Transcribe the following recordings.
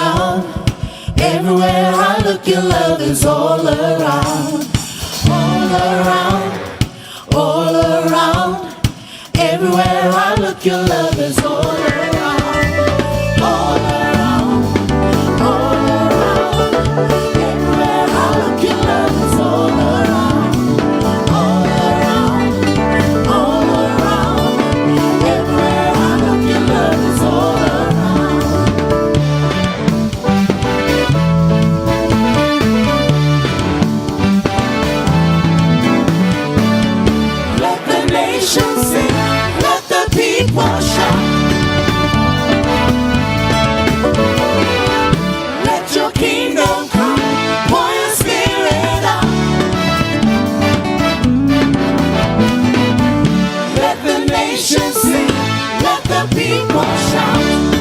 around. Everywhere I look, your love is all around. All around, all around. Everywhere I look, your love is all around. All around, all around. Everywhere I look, your love is all around. All around, all around. Everywhere I look, your love is all around. Let the nations sing, let the people shout. Let your kingdom come, pour your spirit out. Let the nations sing, let the people shout.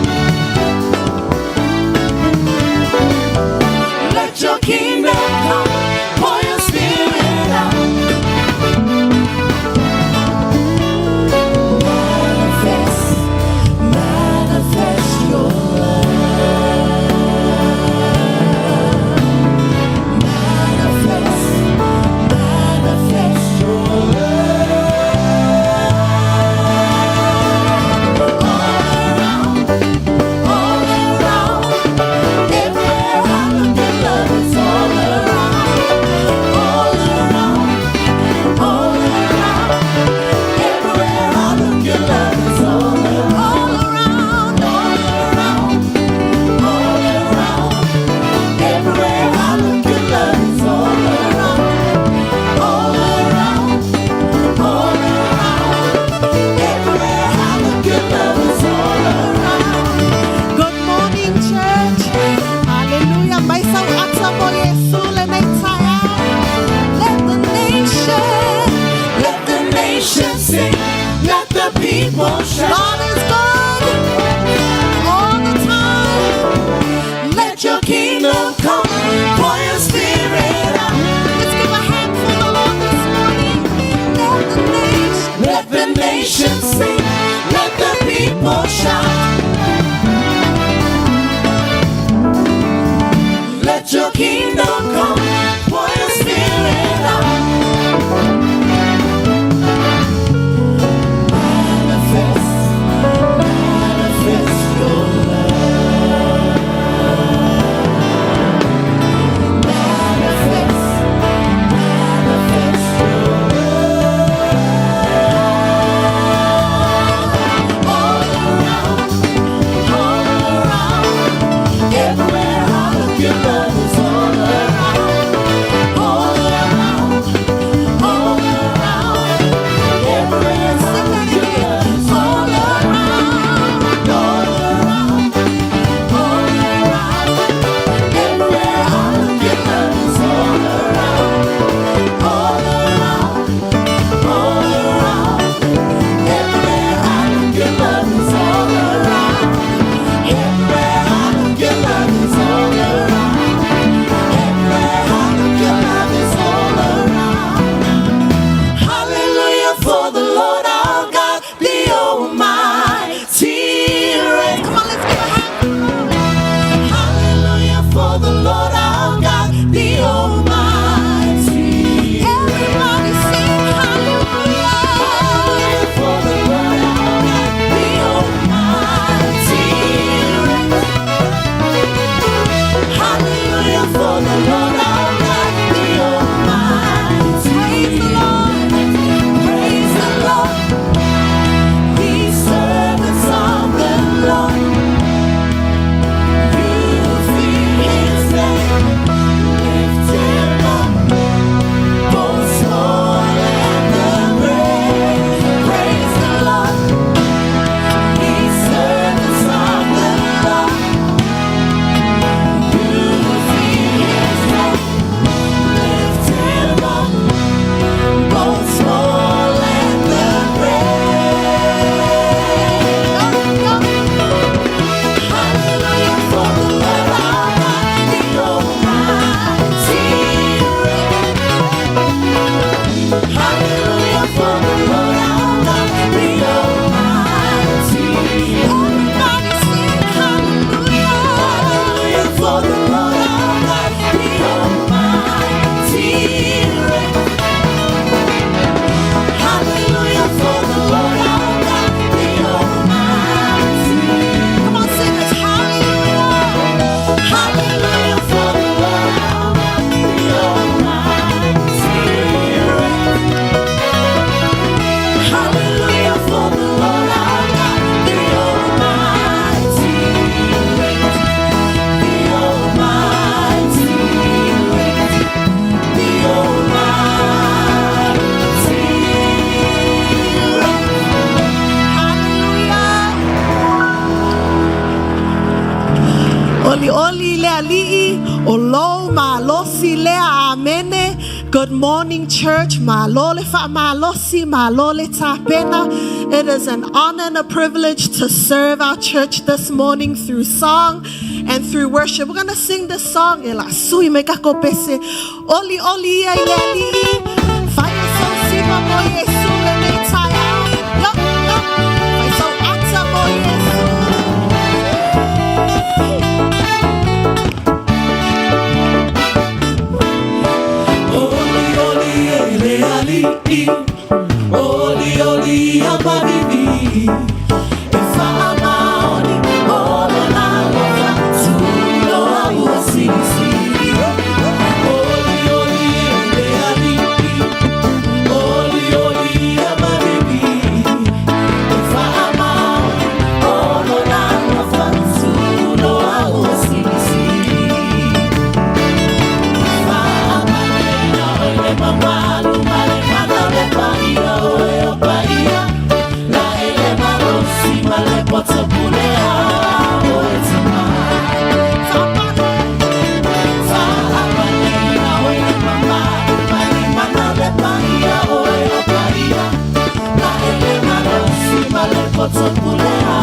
Let your kingdom come, pour your spirit out. Manifest, manifest your love. Manifest, manifest your love. All around, everywhere I look, your love is all around. All around, all around, everywhere I look, your love is all around. All around, all around, all around, everywhere I look, your love is all around. All around, all around, everywhere I look, your love is all around. Good morning, church. Hallelujah. May isang aksa po Yesu lenay tayo. Let the nation, Let the nations sing, let the people shout. God is good all the time. Let your kingdom come, pour your spirit out. Let's give a hand for the Lord this morning. Let the nation, Let the nations sing, let the people shout. Let your kingdom come, pour your spirit out. Manifest, manifest your love. Manifest, manifest your love. All around, everywhere I look, your love is all around. Oli oli lea li'i, olo ma losi lea amene. Good morning, church. Ma lole fa ma losi, ma lole tapena. It is an honor and a privilege to serve our church this morning through song and through worship. We're gonna sing this song. Ela sui me kako pese. Oli oli lea li'i. Fire so si ma mo Yesu le me taya. Yup yup. Fire so ata mo Yesu. Oli oli ababibi efa amaoni olo na lofa sulo abusisi oli oli ababibi efa amaoni olo na lofa sulo abusisi fa amalena ole mamalu male manale paia oe paia la ele malosi male potopulea oe tama fa amalena ole mamalu male manale paia oe paia la ele malosi male potopulea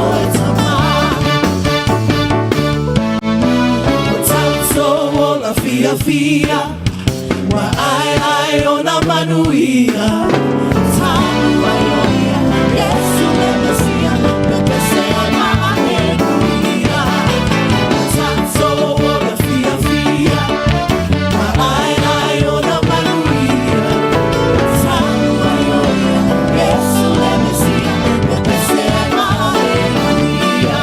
oe tama Tanto ola fia fia wa ai ona manuia Tamu ayoia Yesu le Mesia Pepe sema aleluia Tanto ola fia fia wa ai ona manuia Tamu ayoia Yesu le Mesia Pepe sema aleluia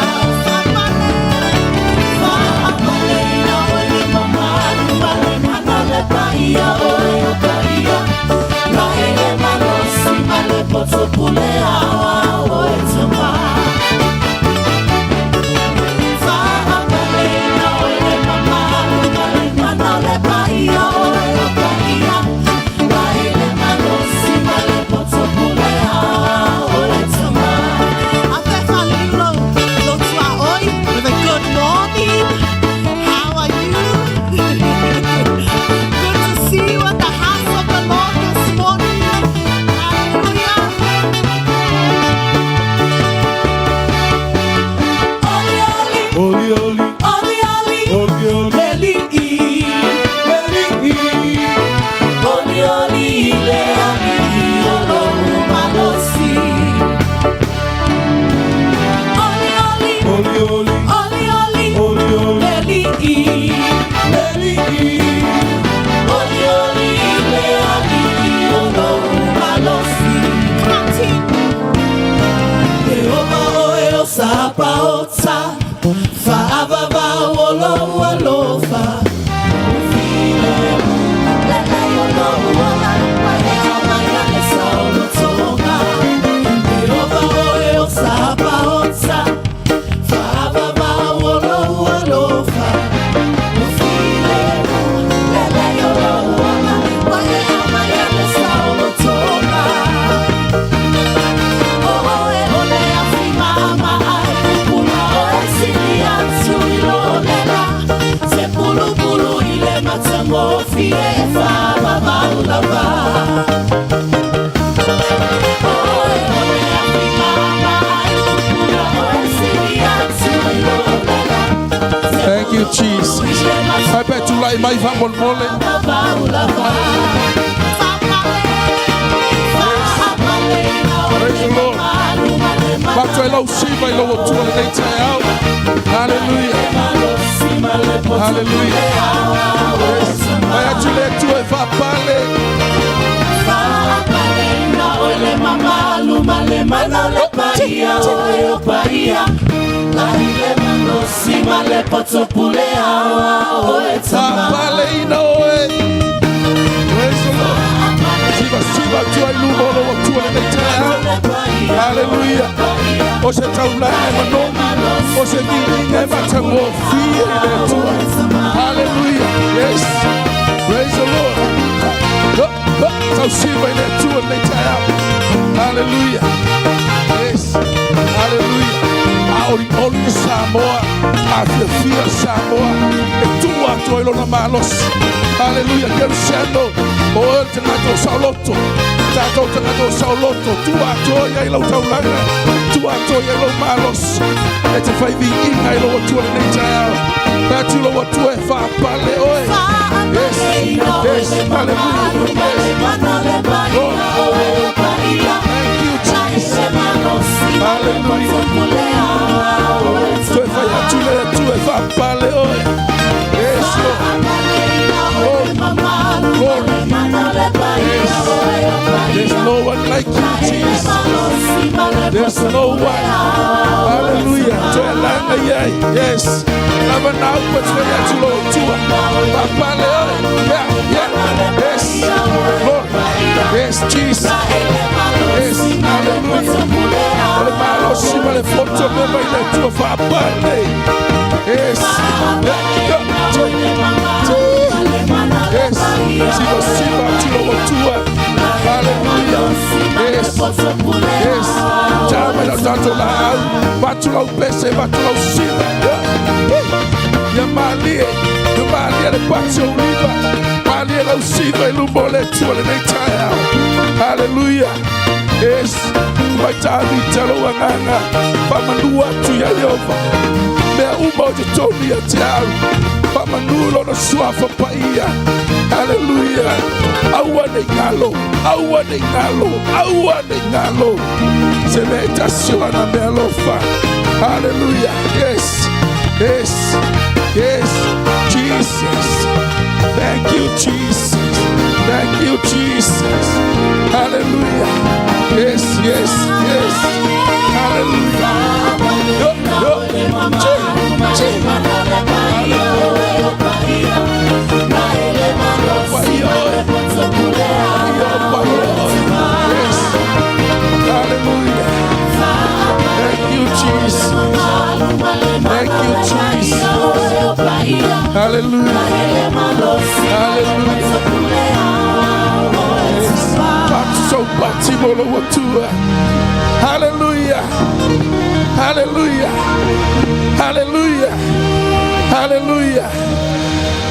Fa amalena ole mamalu male manale paia oe paia la ele malosi male potopulea oe tama Fa amalena ole mamalu male manale paia oe paia la ele malosi male potopulea oe tama With a good morning. How are you? Good to see you at the house of the Lord this morning. Hallelujah. Oli oli oli oli oli oli oli le ali olo malosi oli oli oli oli oli le ali olo malosi Jehovah oe o sapaota fa ababa olo alofa ufile lele olo wala wale maya esa olo tonga Jehovah oe o sapaota fa ababa olo alofa ufile lele olo wala wale maya esa olo tonga Thank you, Jesus. I bet you like my family mole. Praise the Lord. Back to hello, see my Lord to the day out. Hallelujah. Hallelujah. I actually to a papale. Ole mamalu male manale paia oe paia la ile malosi male potopulea oe tama Papale no way. Praise the Lord. Siva to I love all over to the day out. Hallelujah. Ose taula emano. Ose nini ematamo fie to. Hallelujah. Yes. Praise the Lord. So see by that two and they tie out. Hallelujah. Yes. Hallelujah. Only Samoa. afia Samoa e tua toilo na malos. Hallelujah, Gershendo. O tanato sauloto. Tato tanato sauloto. Tua toya ilo taulanga. Tua toya ilo malos. E te fai vi inga ilo tua nei tau. Tatulo wa tua fa pale oe. Yes, yes, hallelujah. Thank you, Jesus. Hallelujah. Tue fa ya tule tue fa pale oe. Yes, Lord. Glory. Yes. There's no one like you, Jesus. There's no one. Hallelujah. Yes. Never now, but for you to Lord. Yeah. Yes. Lord. Yes, Jesus. Yes. Hallelujah. Yes. Yes, siva tulo tua. Hallelujah. Yes, yes. Chama na tanto la, batula o pese, batula o siva. Ya malie le patio riva. Malie la siva e lumole tua le taya. Hallelujah. Yes, vai tavi telo wanganga. Pamanua tu ya Yehova. Me umo de toni ya tiaru. Pamanulo no suafa paia. Hallelujah. Awane ngalo. Se meta siwana melofa. Hallelujah. Yes. Jesus. Thank you, Jesus. Hallelujah. Yes. Hallelujah. Hallelujah.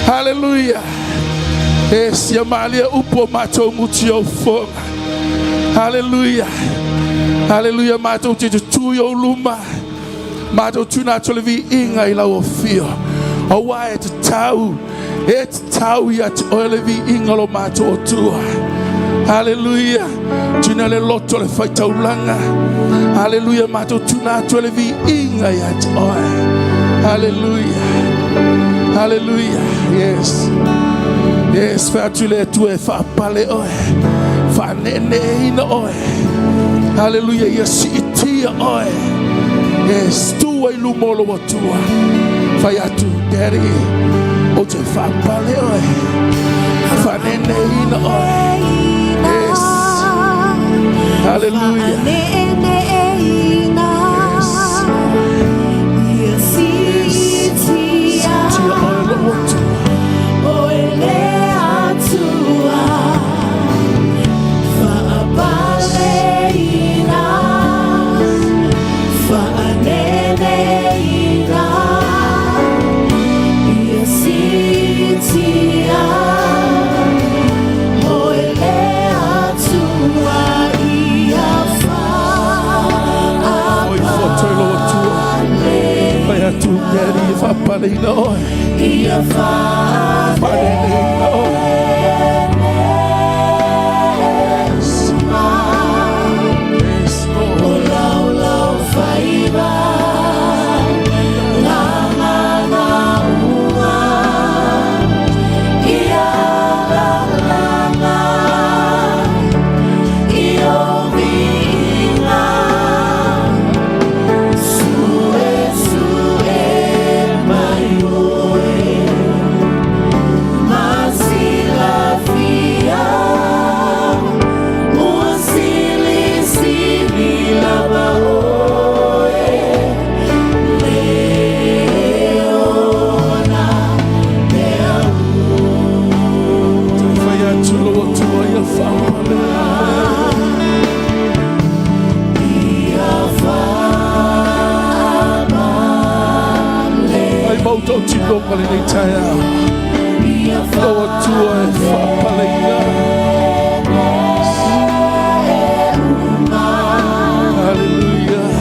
Hallelujah. Yes, Yamalia upo mato mutio fonga. Hallelujah. Mato tuyo luma. Mato tuna tolevi inga ila ofio. Awa et tau ya olevi inga lo mato otua. Hallelujah. Tuna le loto le faita ulanga. Hallelujah. Mato tuna tolevi inga ya oe. Hallelujah. Yes, fatule tue fa pale oe. Fa nene ina oe. Hallelujah. Yes, itia oe. Yes, tuwa ilumolo watua. Fayatu deri. Ote fa pale oe. Fa nene ina oe. Yes. Hallelujah. Palino, ia fa palino. See Mauto Tilonga Lenitaya. Loa tua e whapaleina. Hallelujah.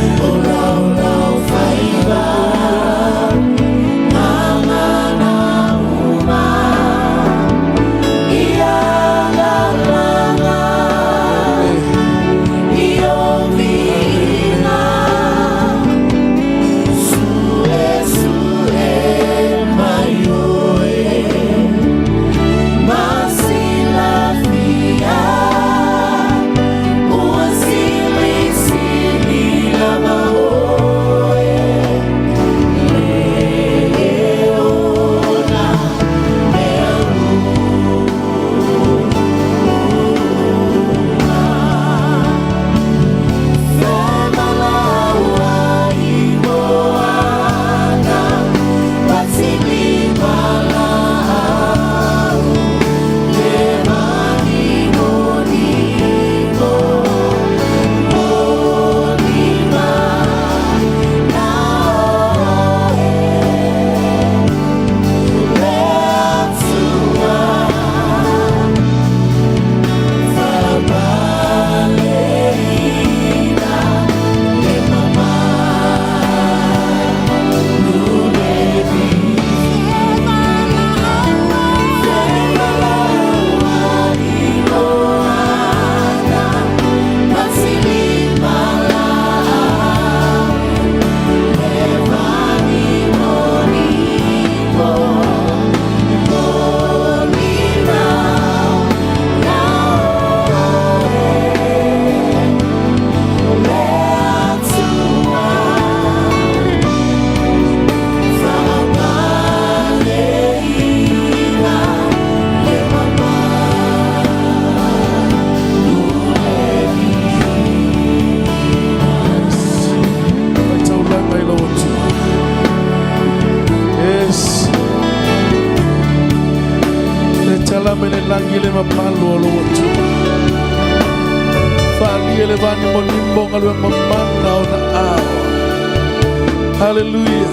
Hallelujah.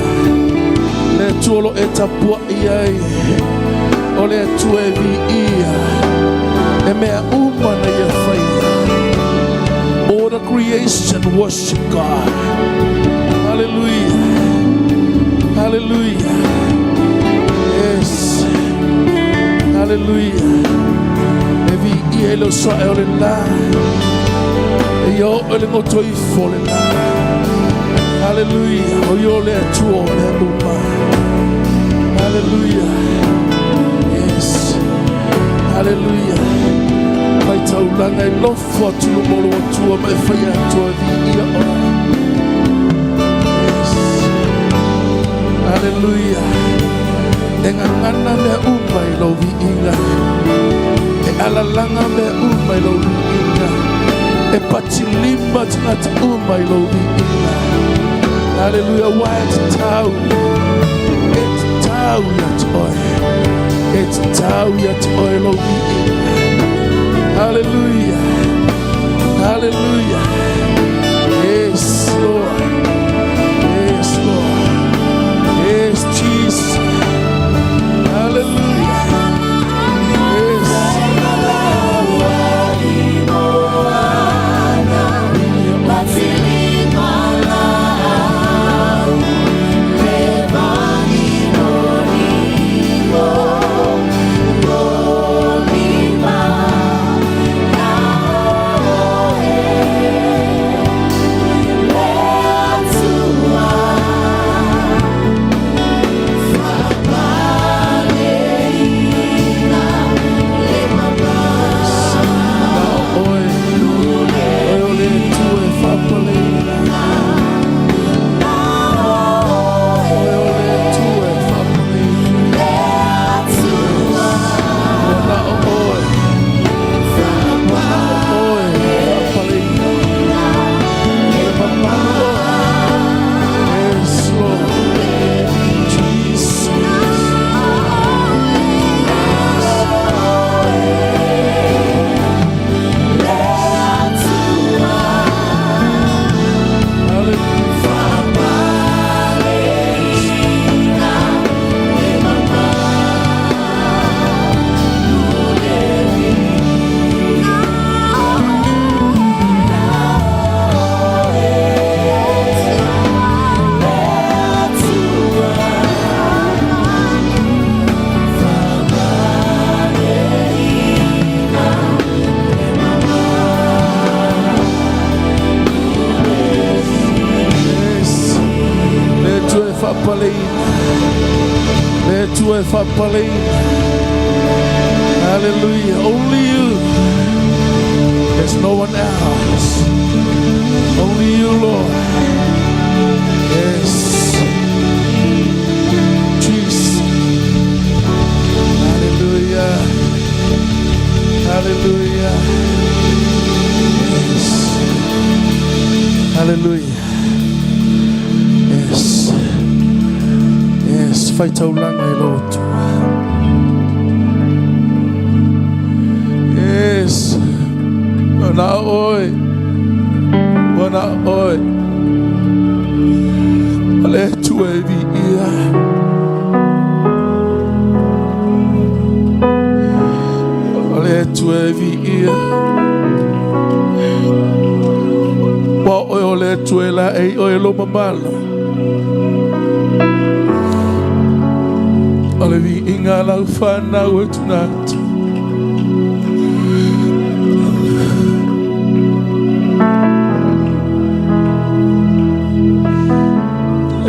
Le tuolo etapua iai. Ole tue vi ia. E mea uma na ia faia. All the creation worship God. Hallelujah. Hallelujah. Yes. Hallelujah. E vi ia lo sa e ole la. E yo ole ngoto I fole la. Hallelujah. Oh, you're there too. Hallelujah. Yes. Hallelujah. My taulanga I love for to the molo to my fire to the ear. Yes. Hallelujah. Engangana me umay lo vi inga. E alalanga me umay lo vi inga. E pachilimba tinat umay lo vi inga. Hallelujah, white tau. It's tau yat oil. It's tau yat oil of the Hallelujah. Hallelujah. Yes, Lord. Yes, Lord. Yes, Jesus. Hallelujah. Yes. e whapaleinga. Hallelujah. Only you. There's no one else. Only you, Lord. Yes. Jesus. Hallelujah. Hallelujah. Yes. Hallelujah. Yes. Yes. Fight out long, my Lord. Yes. Wana oi. Wana oi. Ale tu evi ia. Ale tu evi ia. Wa oi ole tu ela ei oi lo mamala. Ale vi inga la ufana o tonight.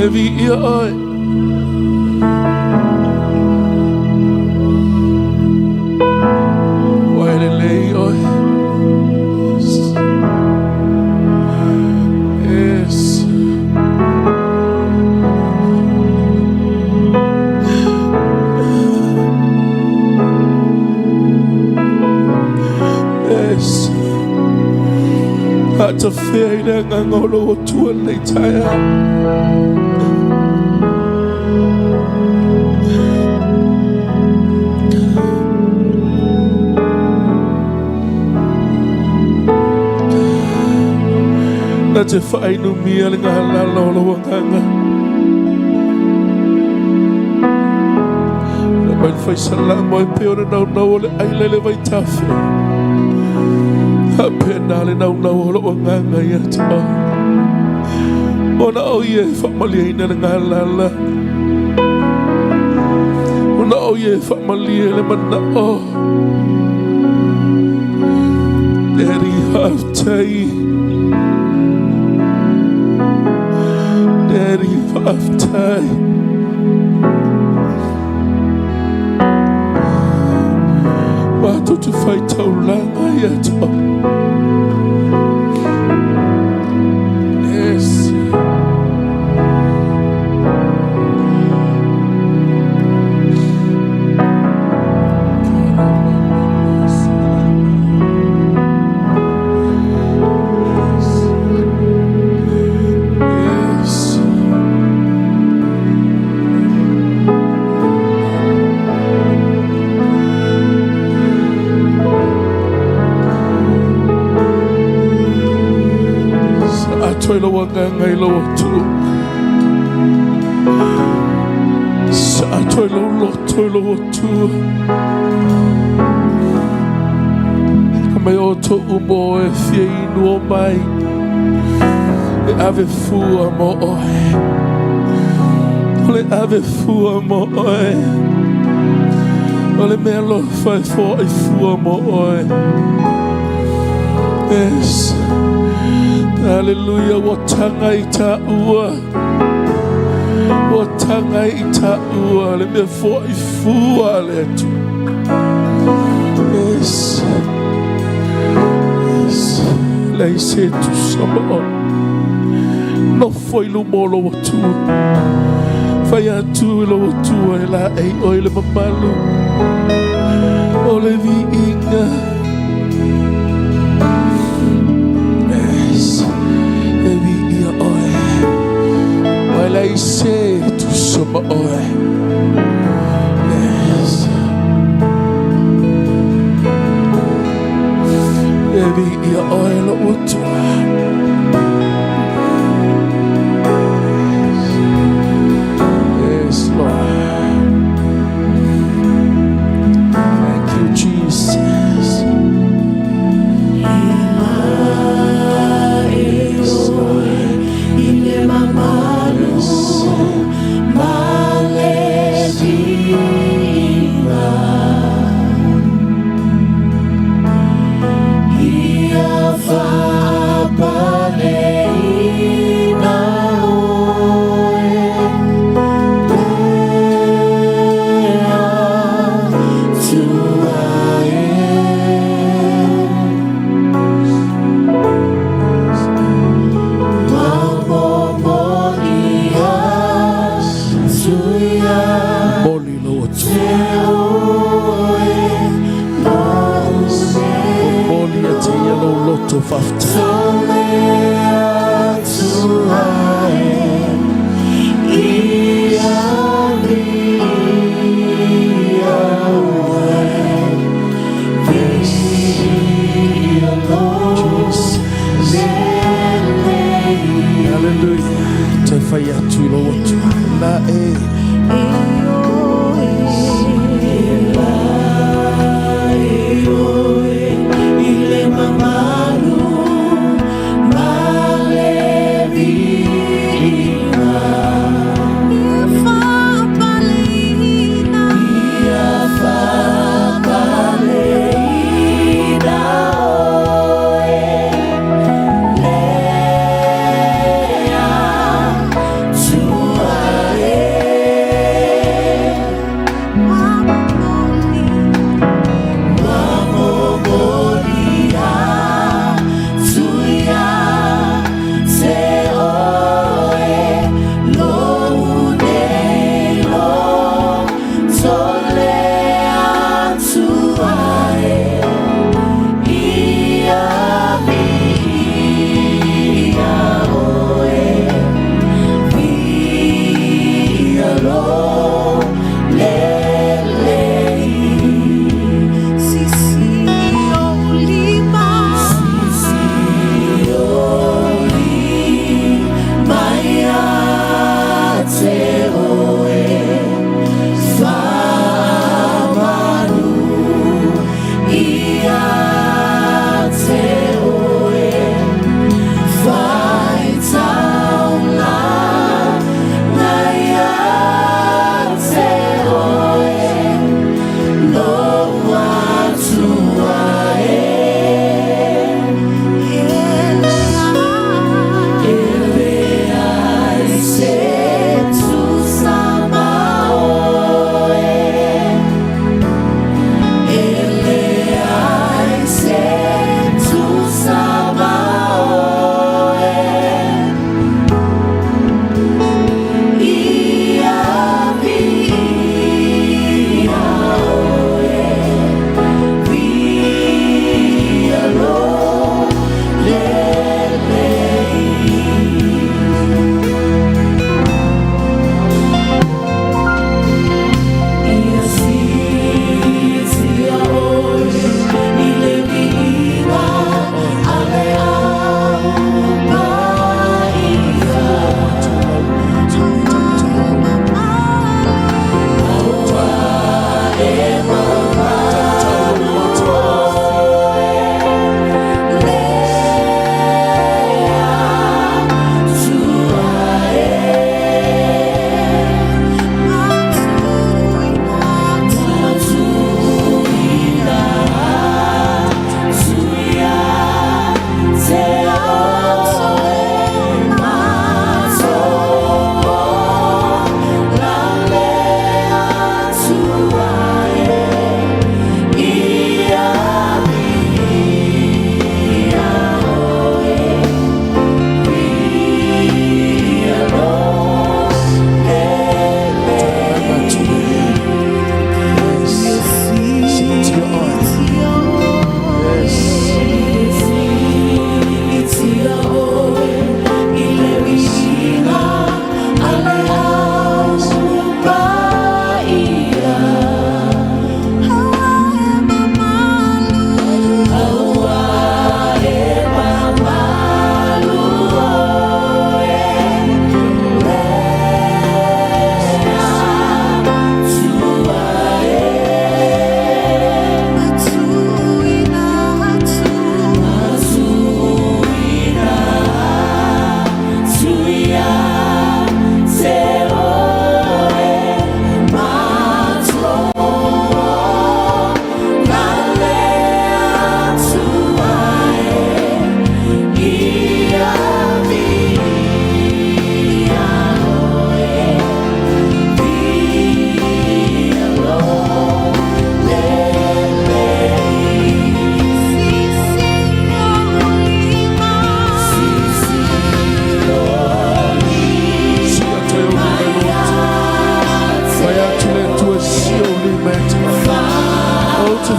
Evi ia oi. Waile lei oi. Yes. Yes. Hata feina ngangolo tua nei taia. Na te whainu mia le ngā lalo wanganga. Na mai whai salamo e peona nau le aile le vai tawhi. Ha pena le nau le wanganga ia te au. Ona au ie whamalia ina le ngā lala. Ona au ie whamalia le mana o. Daddy have tai. Daddy of time. Why don't you fight how long I yet? Yes. Toi lo wanganga I lo tu. Sa toi lo tu. Mai o to umo e fie inu o mai. E ave fua mo oe. Ole ave fua mo oe. Ole mea lo fai fo e fua mo oe. Yes. Hallelujah, watanga ita ua. Watanga ita ua. Le me fo I fua le tu. Yes. Yes. Lei se tu sama o. No foi lu molo watu. Fai atu lo watu e la ei oi le mamalu. O le vi inga. I say to some oil. Yes. Every oil of water. Yes, Lord. Thank you, Jesus. Yes, Lord. Male wotu. Moli ate yellow loto fafta. Hallelujah. Tefaya tu lo wotu. Na Ile mamalu malevi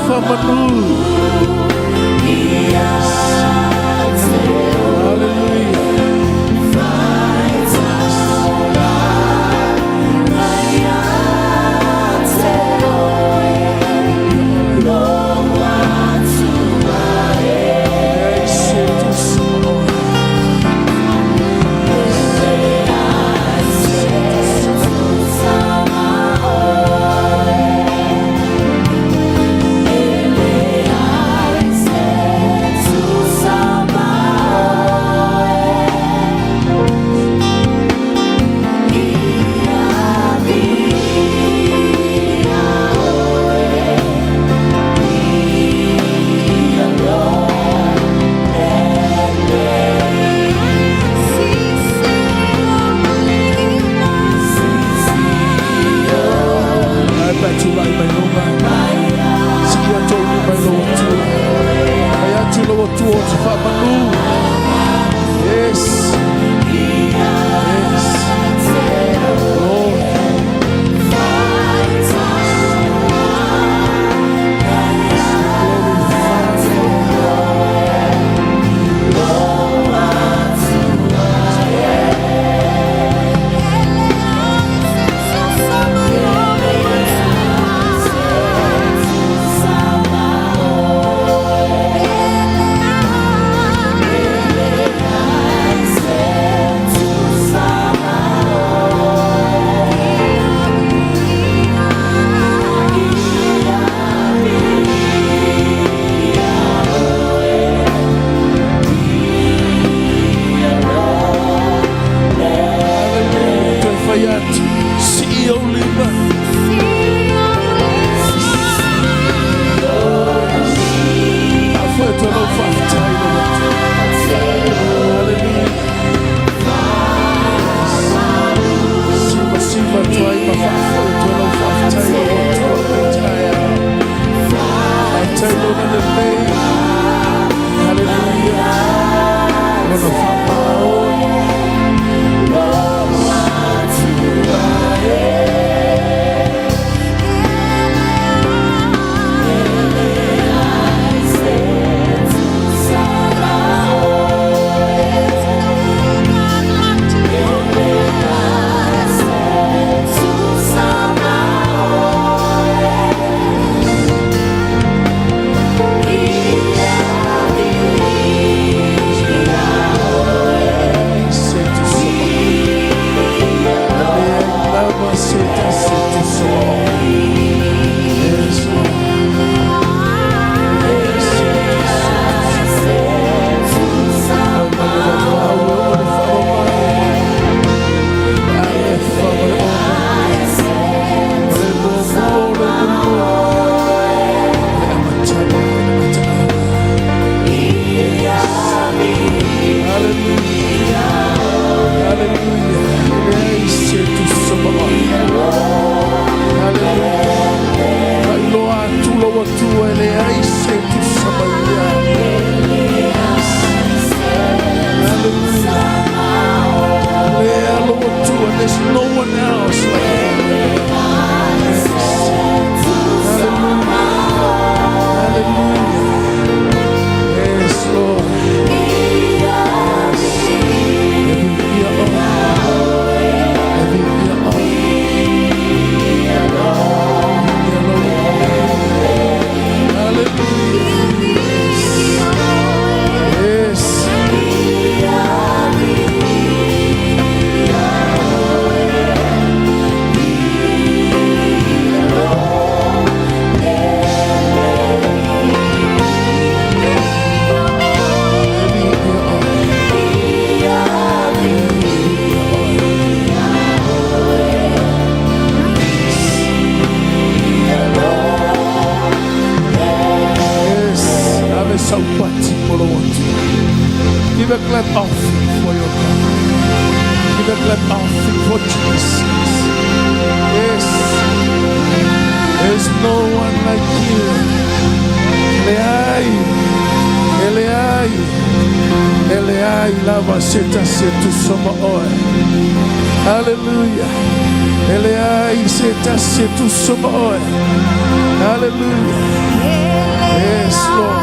famanu. Give a clap offering for your God. Give a clap offering for Jesus. Yes. There's no one like you. Eleai, Eleai, Eleai, lava seta setu sama oe. Hallelujah. Eleai seta setu sama oe. Hallelujah. Yes, Lord.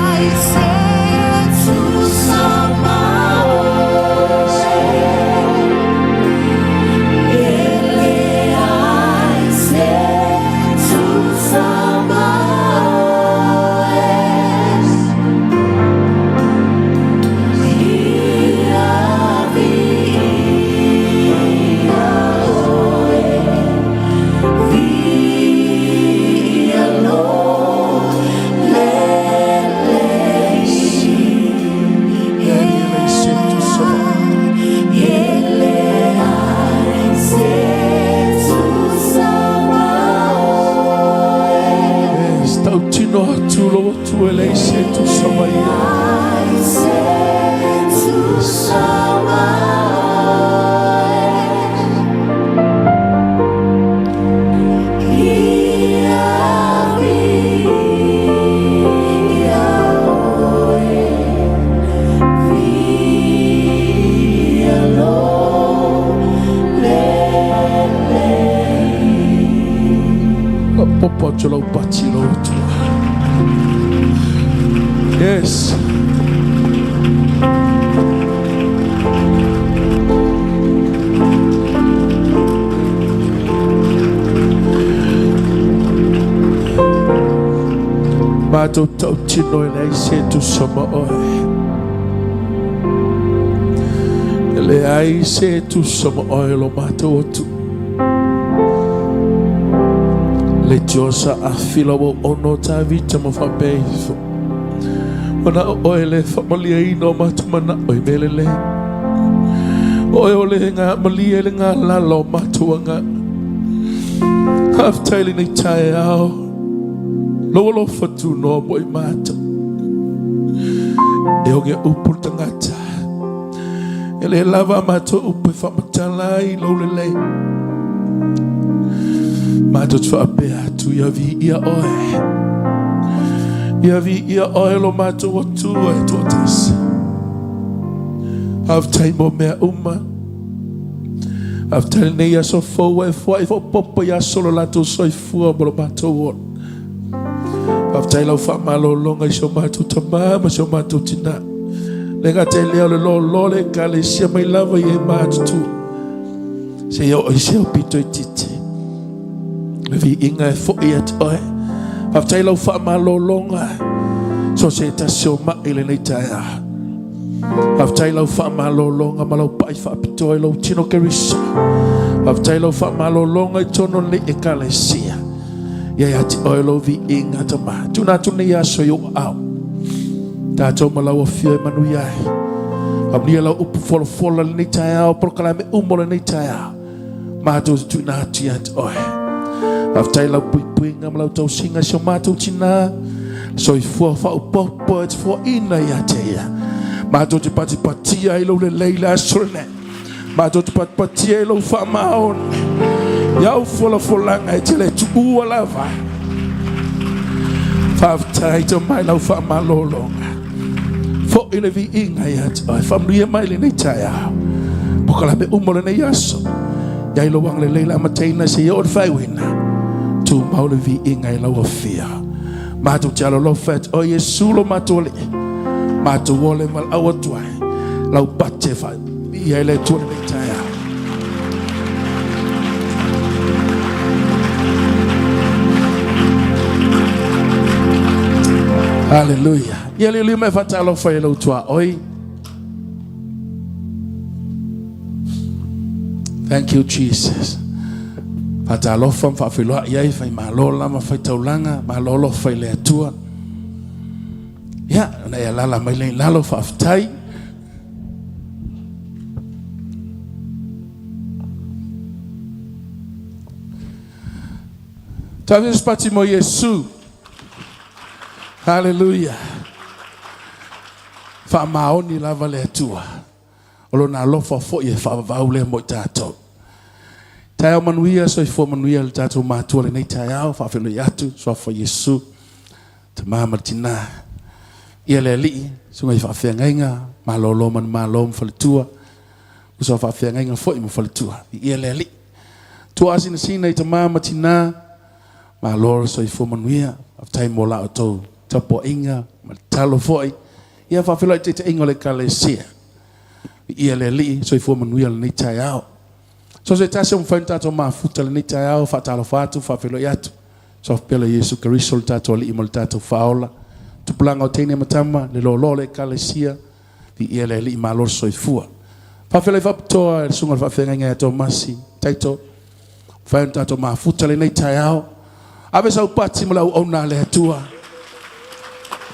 Yes. Mato tau tino e nei se tu sama oe. Le ai se tu sama oe lo mato otu. Le tiosa a filawo ono ta vita mo fa beifo. Ona oe le famalia ino matumana oe melele. Oe ole ngā malia le ngā lalo matuanga. Haftaili ni tae ao. Lolo fatu no boy mata. E onge upu tangata. Ele lava mato upu whamatalai lolele. Mato twa pea tu ia vi ia oe. Ia vi ia oe lo mato watu e tuatas. Haftai mo mea uma. Haftai ne ia so fo e fo e fo popo ia solo lato soi fua mo lo mato wot. Haftai lau whamalo longa i so mato tamama so mato tina. Lenga te leo le lo lole ka le sia mai lava i e mato tu. Se yo o se o pito i titi. Le vi inga e fo i at oe. Haftai lau whamalo longa. So se ta seo mai le nei taia. Haftai lau whamalo longa ma lau pai whapito e lau tino kerisa. Haftai lau whamalo longa i tono le e ka le sia. Ia ia ti oe lo vi inga tama. Tuna tuna ia so yo au. Tātou malau a whio e manu iai. Amnia lau upu fola fola le nei tai au. Porokala me umo le nei tai au. Mātou tuna ati at oe. Haftai lau pui pui ngam lau tau singa so mātou tina. So i fua whau popo e te fua ina ia te ia. Mātou te pati patia i lau le leila asurene. Mātou te pati patia i lau wha maone. Iau fola folanga e te le tuua lava. Whaftai te mai lau wha malolonga. Fo ile vi inga i at oe. Whamnuia mai le nei tai au. Pokala me umole nei aso. Iai lo wang le leila mateina se ior whaiwina. Tu maule vi inga i lau a fia. Mātou te alo lo whet o Jesu lo matole. Mātou wole mal awa tuai. Lau pate whai. Iai le tuane nei tai au. Hallelujah. Yele li me fatalo foi lo tua oi. Thank you Jesus. Fatalo fam fa filo ia fai malola ma fai taulanga malolo fai le tua. Ya, na ya lala mai le lalo fa ftai. Talvez patimo Yesu. Hallelujah. Fa maoni lava le tua. Olo na lofa fo ye fa vaule mo tato. Tai manuia so fo manuia le tato matua le nei tai au fa felo yatu so fo Yesu. Te mama tina. Ia le li so ngai fa fenga malolo man malom fa le tua. So fa fenga fo mo fa le tua. Ia le li. Tu asina sina te mama tina. Malolo so fo manuia of time mo la to. tapo inga, talo foi. Ia whawhilo te inga le kalesia. Ia le li, so i fua manuia le ni tai au. So se tase mwhain tato mafuta le ni tai au, whatalo whatu, whawhilo iatu. So pele Yesu Karisto le tato li ima le tato whaola. Tupulanga o teine matama, le lo le kalesia, ia le li malo so i fua. Whawhilo i whaptoa, e sunga whawhenga ngai a Tomasi Taito. Whain tato mafuta le ni tai au. Awe sa upati mula au na le atua.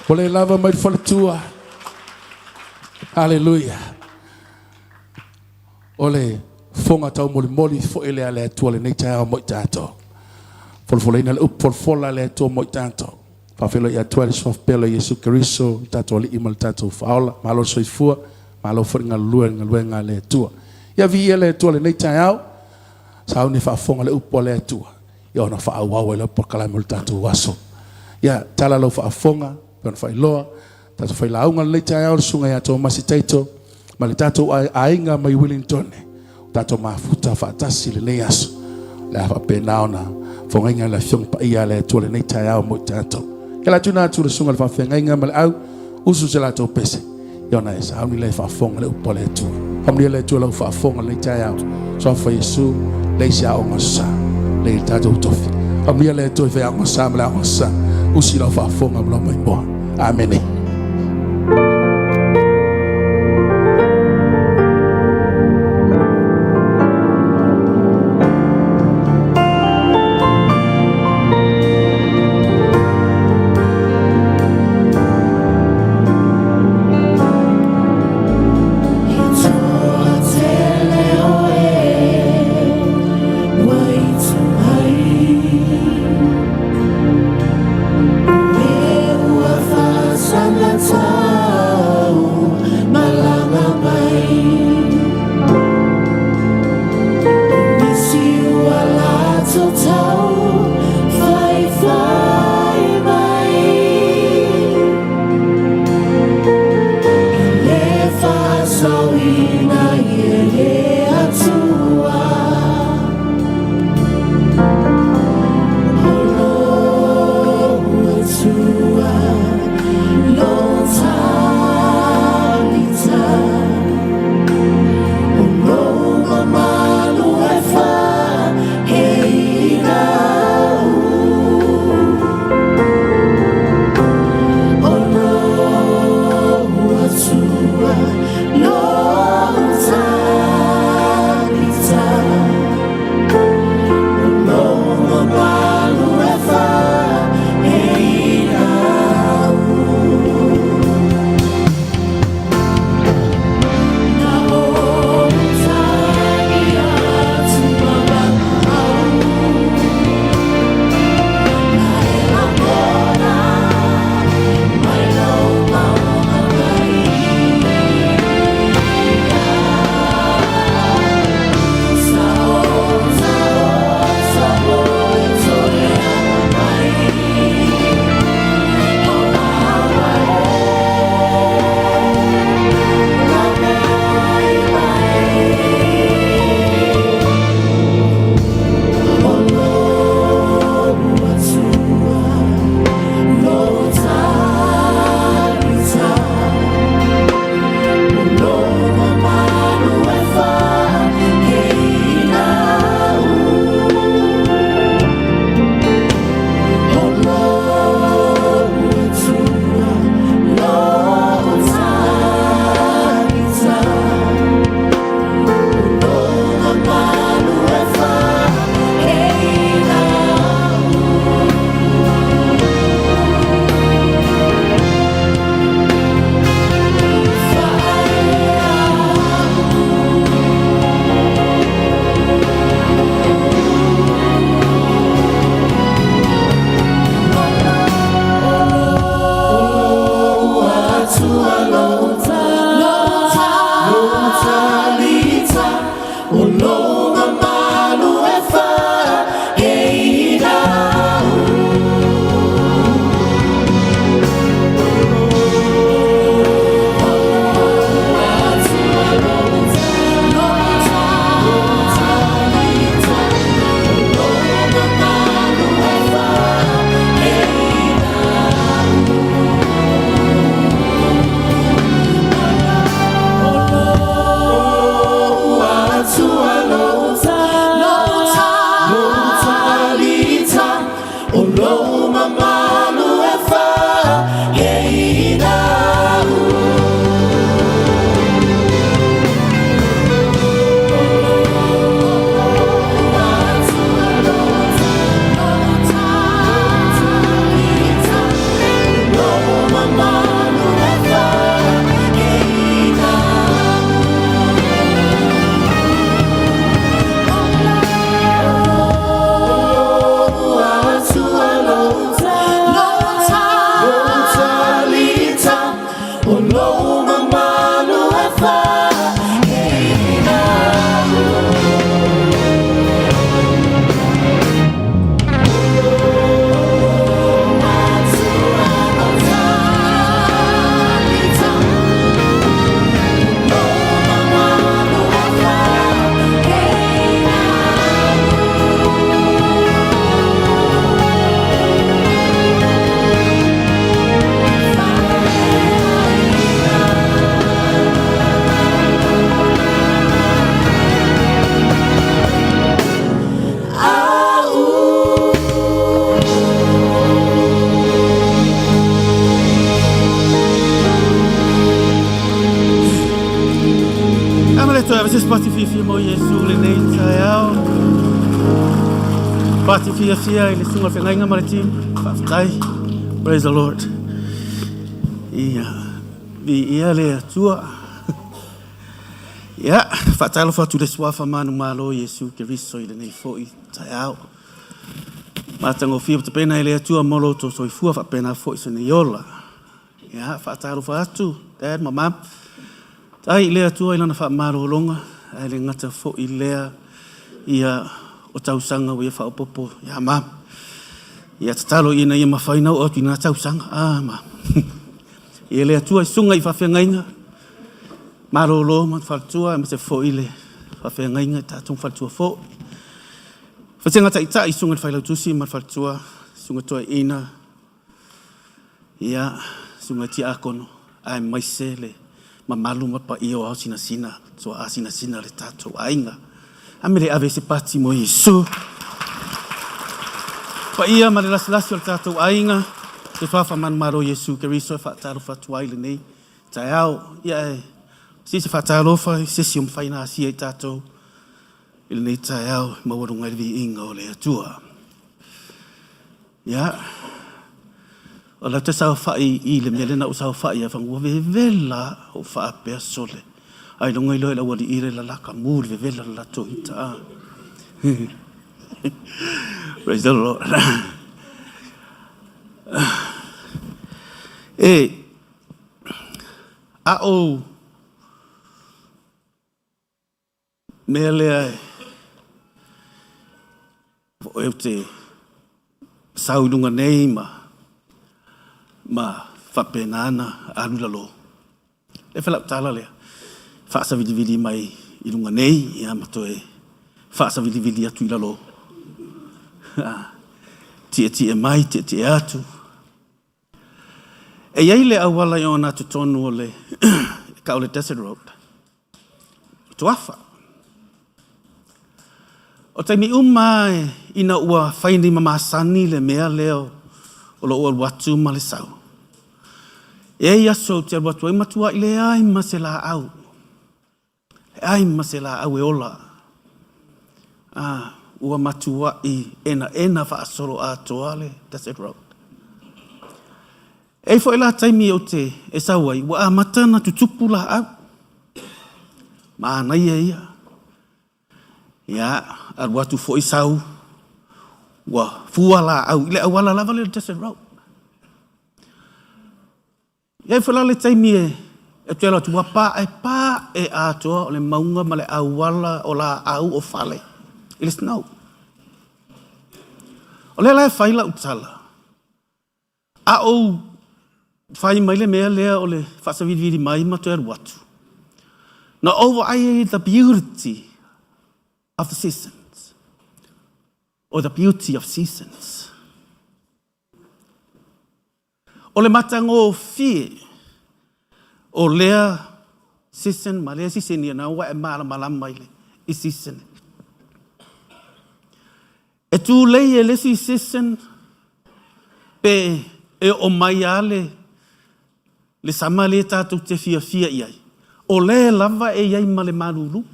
Ole lava mai whalatua. Hallelujah. Ole fonga tau moli fo ele ale atua le nei tai au moi tato. Folfoleina le upfolfola le atua moi tato. Whawhilo i atua le swafpelo Yesu Karisto, tato li imal tato whaola, malo soifua, malo wharinga luenga le atua. Ia vi ele atua le nei tai au, sa ni whafonga le upo le atua. Ia ona whaau le upo kalai mol tato waso. Ia tala lau whaafonga, Pena fai loa, tato fai launga le tai au sunga ya Tomasi Taito, ma le tato ainga mai Wellington, tato mafuta fatasi le nei aso, le hawa pena ona, fongainga le fiong pa ia le tua le nei tai au mo tato. Ke la tuna atu le sunga le whawhengainga ma le au, usu se la tau pese, iona esa, hauni le whafonga le upo le tua. Hauni le tua lau whafonga le tai au, so fa Yesu, le isi a onga sa, le tato utofi. Hauni le tua i whea onga sa, ma le onga sa, usi lau whafonga mlo mai moa. Amen. Some just pati fia mo Yesu le nei tai au. Pati fia le sunga whengainga maritim. Whaftai. Praise the Lord. Ia le atua. Ia, whatalo whatu le swafa manu malo Yesu ke riso i le nei fōi tai au. Matango fia te pena i le atua molo to soi fua whapena fōi se nei ola. Ia, whatalo whatu. Dad, my mom. Tai lea tua ilana wha maro longa, ai le ngata fo i lea ia o tausanga o ia wha opopo, ia mam. Ia tatalo ina ia mawhainau o tina tausanga, mam. Ia lea tua i sunga i whawhengainga, maro lo man whaltua, me se fo i le whawhengainga i tātung whaltua fo. Whatenga ta i sunga i whailau tusi, man whaltua, sunga tua ina, ia sunga ti akono, ai maise le, ma malu ma pa io au sina so a sina le tato ainga amele ave se pati mo Yesu pa ia ma le las al tato ainga te fa man maro Yesu ke riso fa taro fa tuai le nei taiao ia si se fa taro fa se si faina si e tato il nei taiao ma wo ngai vi inga o le atua ia o la te sao whai i le melena o sao whai a whangua vela o wha apea sole. Ai longa i loe la wali ire la laka mūri vela la to ita. Praise the Lord. A o mea lea o eu te saununga nei ma whapenana arula lo. E whalau tala lea. Whaasa vidi mai i runga nei, ia mato e whaasa vidi atu i lalo. Tia mai, tia atu. E iei le awala i ona tu tonu o le ka o le Desert Road. Tuafa. O te mi umai ina ua whaini mamasani le mea leo o lo ua watu ma le sau. E ia so te watu e matua i le ai ma se la au. Ai ma se la au e ola. Ua matua i ena wha asoro a toa le Desert Road. E fo ila taimi o te e sauai, wa a matana tutupu la au. Ma anai e ia. Ia, ar watu fo i sau. Wa fua la au, ile awala lava le Desert Road. Ia fo la le taimi e tuela tu wapa e a toa o le maunga ma le awala o la au o fale. Ile snow. O le la e whaila utala. A o whai mai le mea lea o le whasaviri mai ma tuer watu. Na over ai the beauty of the seasons. Or the beauty of seasons. O le matango fie. O lea season, ma lea season ia na wa e mala mai le i season. E tu lei e lesi season pe e o mai ale le sama le tatu te fia iai. O le lava e iai ma le maruru.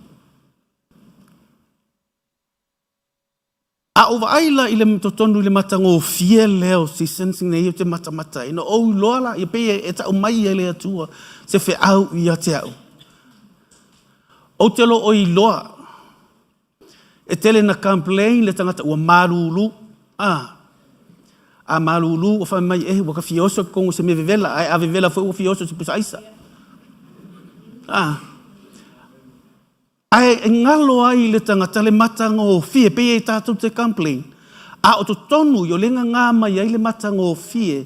A o vaila i le totonu le matango fia leo season sing nei o te matamata. Ina o loala i pe e ta o mai e le atua se fe au i a te au. O te lo o i loa. E tele na complain le tangata ua maruru. A maruru o wha mai waka fioso kongo se me vevela. Ai a vevela fo ua fioso se pusa aisa. Ai ngalo ai le tangata le matango fie pe e tātou te complain. A o to tonu yo lenga ngā mai ai le matango fie.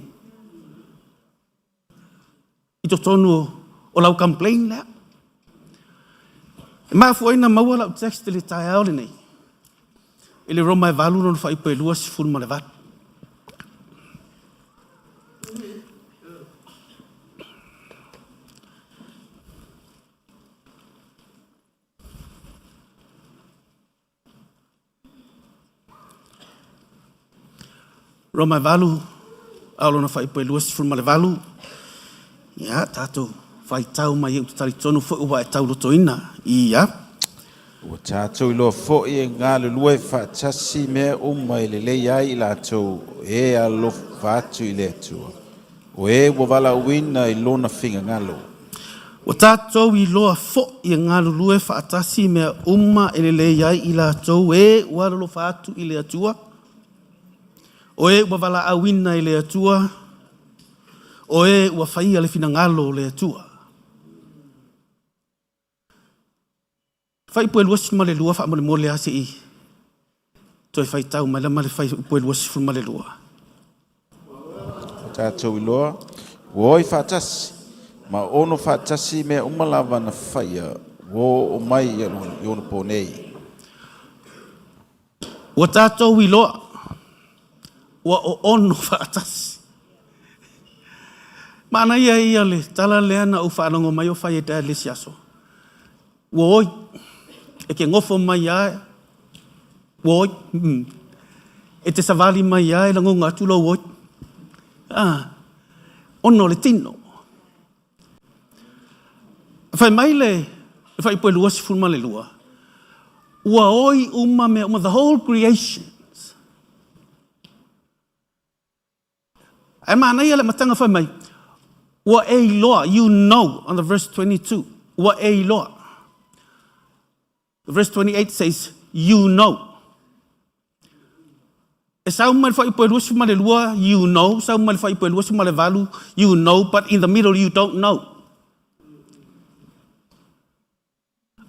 I to tonu o lau complain lea. E maa fuaina maua lau text le tai aole nei. E le roma e valu non whai poe lua si furu ma le vat. Roma valu, alona whai poe lua si furu ma le valu. Ia, tātou, whai tau mai e utari tonu fo ua e tau roto ina. Ia. Ua tātou I loa fo'i e ngā lulua e whaatasi mea uma I le lei ai I lātou e alofa atu I le atua. O e ua wala uina I lona whinga ngalo. Ua tātou I loa fo'i e ngā lulue whaatasi mea uma e le iai I lātou e ua alofa atu I le atua. O e ua wala awina I le atua. O e ua whaia le whina ngalo le atua. Whai pue luasi ma le lua wha mole mole ase I. Toi whai tau ma le male whai pue luasi fu ma le lua. Tātou I loa. Ua oi whaatasi. Ma ono whaatasi mea umalawa na whaia. Wo o mai I ono pōnei. Ua tātou I loa. Ua o ono whaatasi. Mana ia le tala lea na u whaanongo mai o whai e tea le siaso. Ua oi. E ke ngofo mai ai. Ua oi. E te savali mai ai lango ngatu lau oi. Ono le tino. Whai mai le. Whai pue lua si fulma le lua. Ua oi uma me uma the whole creations. Ai mana ia le matanga whai mai. Ua e loa. You know on the verse 22. Ua e loa. Verse 28 says, you know. E sau mai whai pue luasi ma le lua, you know. Sau mai whai pue luasi ma le valu, you know. But in the middle, you don't know.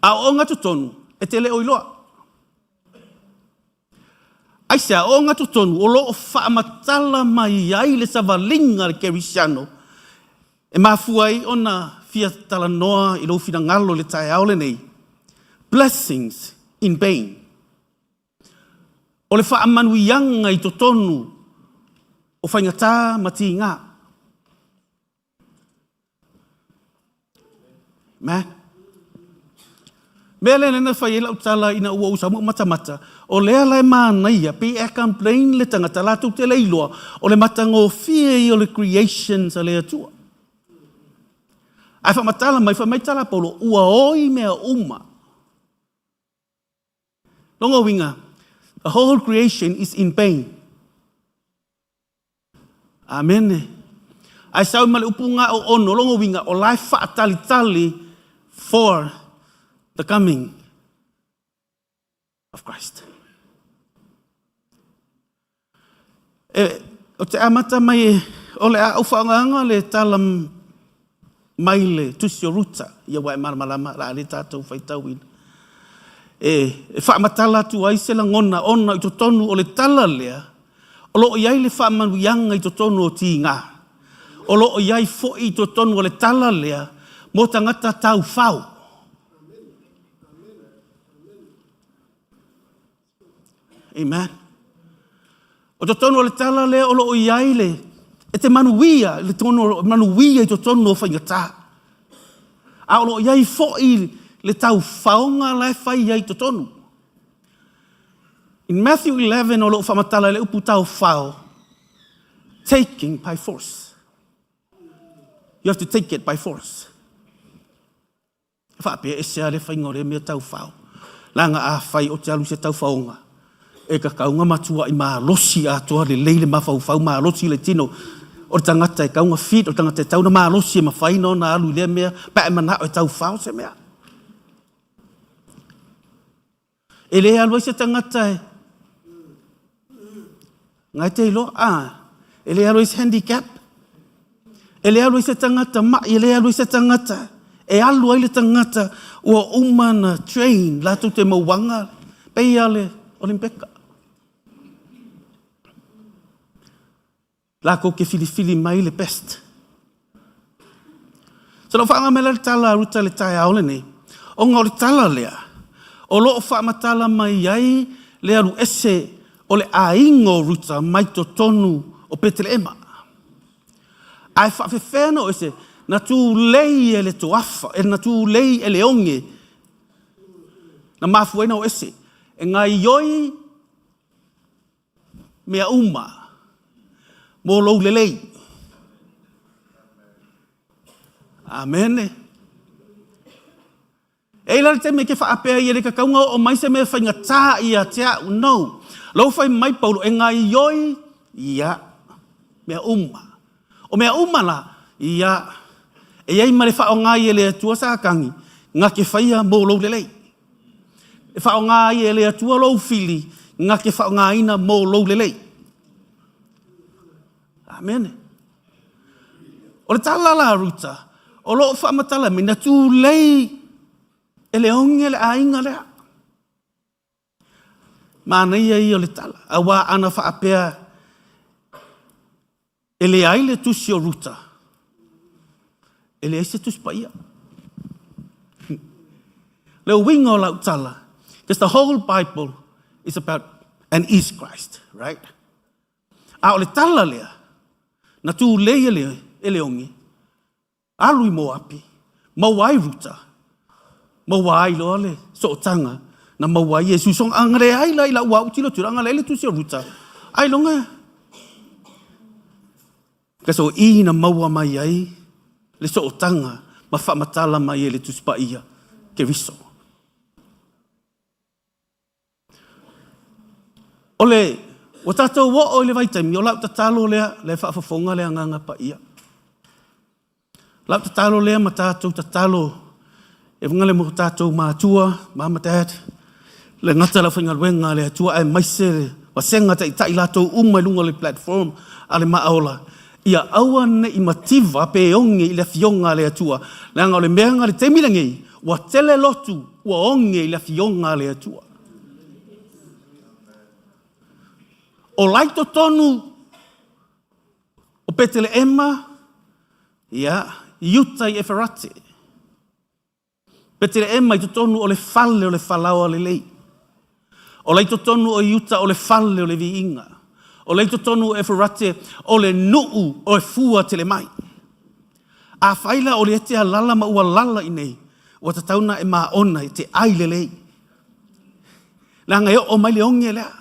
A o ngatu tonu, e te leo I loa. Ai se a o ngatu tonu, o loo whaamatala mai ai le savalinga le kerisiano. E mafuai ona fia tala noa I lo fina ngalo le tae aole nei. Blessings in vain. O le whaamanuianga I totonu o whaingata mati ngā. Man. Mea lena whai ela utala ina ua usamu mata. O lea lai mānaia, pe e complain le tangata lātou te leiloa, o le matango fia I o le creations a le atua. Ai whamatala mai whamaitala paulo, ua oi mea uma. Longo winga, the whole creation is in pain. Amen. Ai sau male upunga o ono, longo winga, o lai whaatali for the coming of Christ. O te amata mai, o le a uwhaanganga le talam mai le tusi o ruta, ia wai maramalama, la le tātou whaitauina. E whaamatala tu ai se la ngona ona I totonu o le tala lea, o loo iai le whaamanuianga I totonu o ti ngā. O loo iai fo'i I totonu o le tala lea, mo tangata tau whau. Amen. O totonu o le tala lea, o loo iai le, e te manuia, le tono manuia I totonu o whaingata. A o loo iai fo'i le tau whaonga lai whai ai totonu. In Matthew 11, o loo whamatala le upu tau whao, taking by force. You have to take it by force. Whapea e sea le whaingore mea tau whao. Langa a whai o te alu se tau whaonga. E ka kaunga matua I maa losi a toa le leile mawhau whau maa losi le tino. O tangata e kaunga fit, o tangata e tauna maa losi e mawhaino na alu le mea, pa e mana o e tau whao se mea. E le alua se tangata e. Ngai te ilo, e le alua se handicap. E le alua se tangata ma, e le alua se tangata. E alua le tangata ua umana train, latu te mawanga, pei ale olimpeka. Lako ke fili mai le pest. So lo whaanga mele le tala ruta le tae aole nei. O ngā le tala lea. O loo whaamatala mai ai le aru ese o le aingo ruta mai to tonu o petele ema. Ai whaafewhena o ese na tū lei e le toafa, e na tū lei e le onge. Na mafuena o ese. E ngā ioi mea uma. Mō lou le lei. Amen. E la te me ke whaapea i le kakaunga o mai se me whainga tā i a te au, no. Lau whai mai paulo e ngā ioi ia mea uma. O mea uma la ia e ei mare whao ngā i e le atua sa kangi ngā ke whaia mō lou lelei. E whao ngā i e le atua lou fili ngā ke whao ngā ina mō lou lelei. Amen. O le tala la ruta, o loo whaamatala me na tū lei e le onge le ainga lea. Mana ia i o le tala, a wā ana whaapea e le aile tusi o ruta. E le eise tusi pa ia. Le winga o lau tala, because the whole Bible is about and is Christ, right? A o le tala lea, na tū lei e le onge, alui mo api, mawai ruta, mawai loa le sootanga, na mawai e susong angare ai la ila ua utilo turanga le tusi o ruta. Ai longa. Kaso I na maua mai ai, le sootanga, ma whamatala mai e le tusi pa ia, ke riso. Ole, o tātou wo o le vaitaimi, o lau tatalo lea, le whaafafonga lea nganga pa ia. Lau tatalo lea ma tātou tatalo, e wangale mo tātou mātua, mama dad, le ngata la whainga ruenga le atua, e maise, wa senga ta i lātou umai lunga le platform, ale maaola. Ia aua ne I mativa pe onge I le fionga le atua, le anga o le meanga le temilangi, wa tele lotu, wa onge I le fionga le atua. O laito tonu, o petele ema, ia, iuta I eferate. Petele ema I to tonu o le falau o le lei. O laito tonu o iuta o le fale o le viinga. O laito tonu o eferate o le nuu o e fua tele mai. A whaila o le etea lala ma ua lala I nei, o tatauna e maa ona I te ai le lei. Nanga eo o mai le onge lea.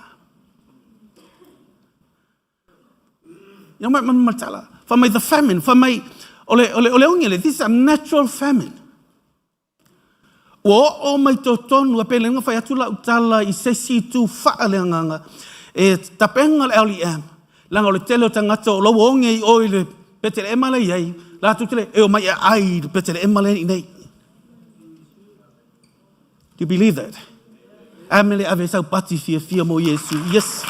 You know, matala. For me, the famine. For me, ole ongele. This is a natural famine. O mai to tonu a pele nga whai atula utala I sesi tu whaaleanganga. E tapenga le auli am. Langa ole tele o tangata o lau onge I oi le petele emale iei. La tutele e o mai e ai le petele emale I nei. Do you believe that? Amele ave sau pati fia mo Yesu. Yes.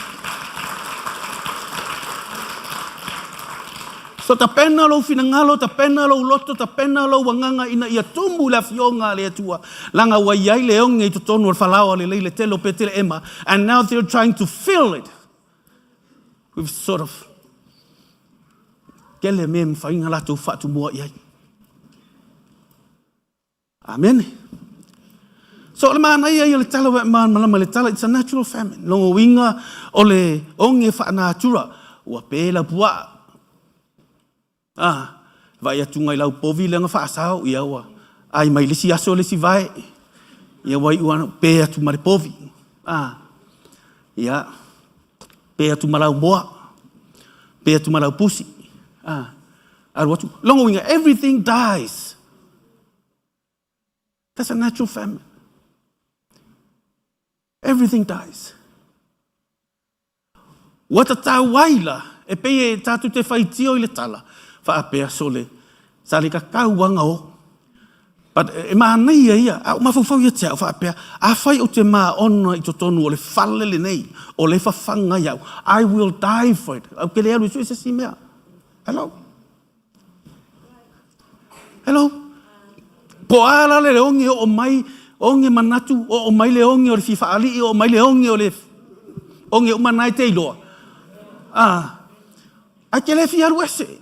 So ta pena lo finangalo, ta pena lo loto, ta pena lo wanganga ina ia tumbu la fionga le atua. Langa wa iai le onge I totonu al falawa le leile telo petele ema. And now they're trying to fill it with sort of kele mem whainga lato whatu mua iai. Amen. So le mana ia le tala wa man malama le tala, it's a natural famine. Longo winga o le onge whaanatura ua pela pua. Vai atunga I lau povi lenga whaasao ia wa. Ai mai lisi aso lisi vai. Ia wai uana pe atu mare povi. Ia. Pe atu malau moa. Pe atu malau pusi. Arwatu. Longo winga, everything dies. That's a natural famine. Everything dies. Wata tā waila. E pe e tātu te whaitio I le tala. Whaapea sole, sale ka kauanga o. But e maa nei ia, au mawhawhau ia te au whaapea, a whai o te maa ona I to tonu o le whalele nei, o le whawhanga iau. I will die for it. Au kele alu isu si mea. Hello? Hello? Po ala le onge o mai, onge manatu, o mai le onge o le whiwhaali, o mai le onge o le onge o manai te iloa. A kele whiaru ese.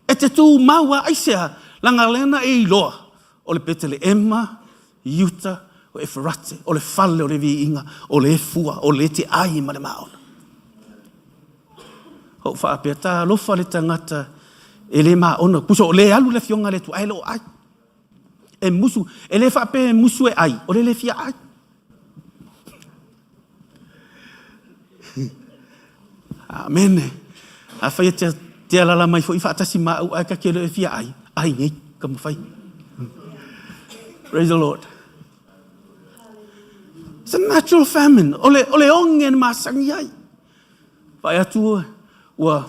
E te tū maua aisea, langa lena e iloa, o le petele ema, iuta, o e wharate, o le whale, o le viinga, o le fua, o le te ai ma le maona. Ho whaapea tā lofa le tangata e le maona, puso o le alu le fionga le tu ai lo ai. E musu, e le whaapea e musu e ai, o le fia ai. Amen. A whai te alala mai fo I whaatasi maa au ai ka kere e fia ai. Ai ngei, ka mawhai. Praise the Lord. It's a natural famine. Ole ongen masangi ai. Pai atu wa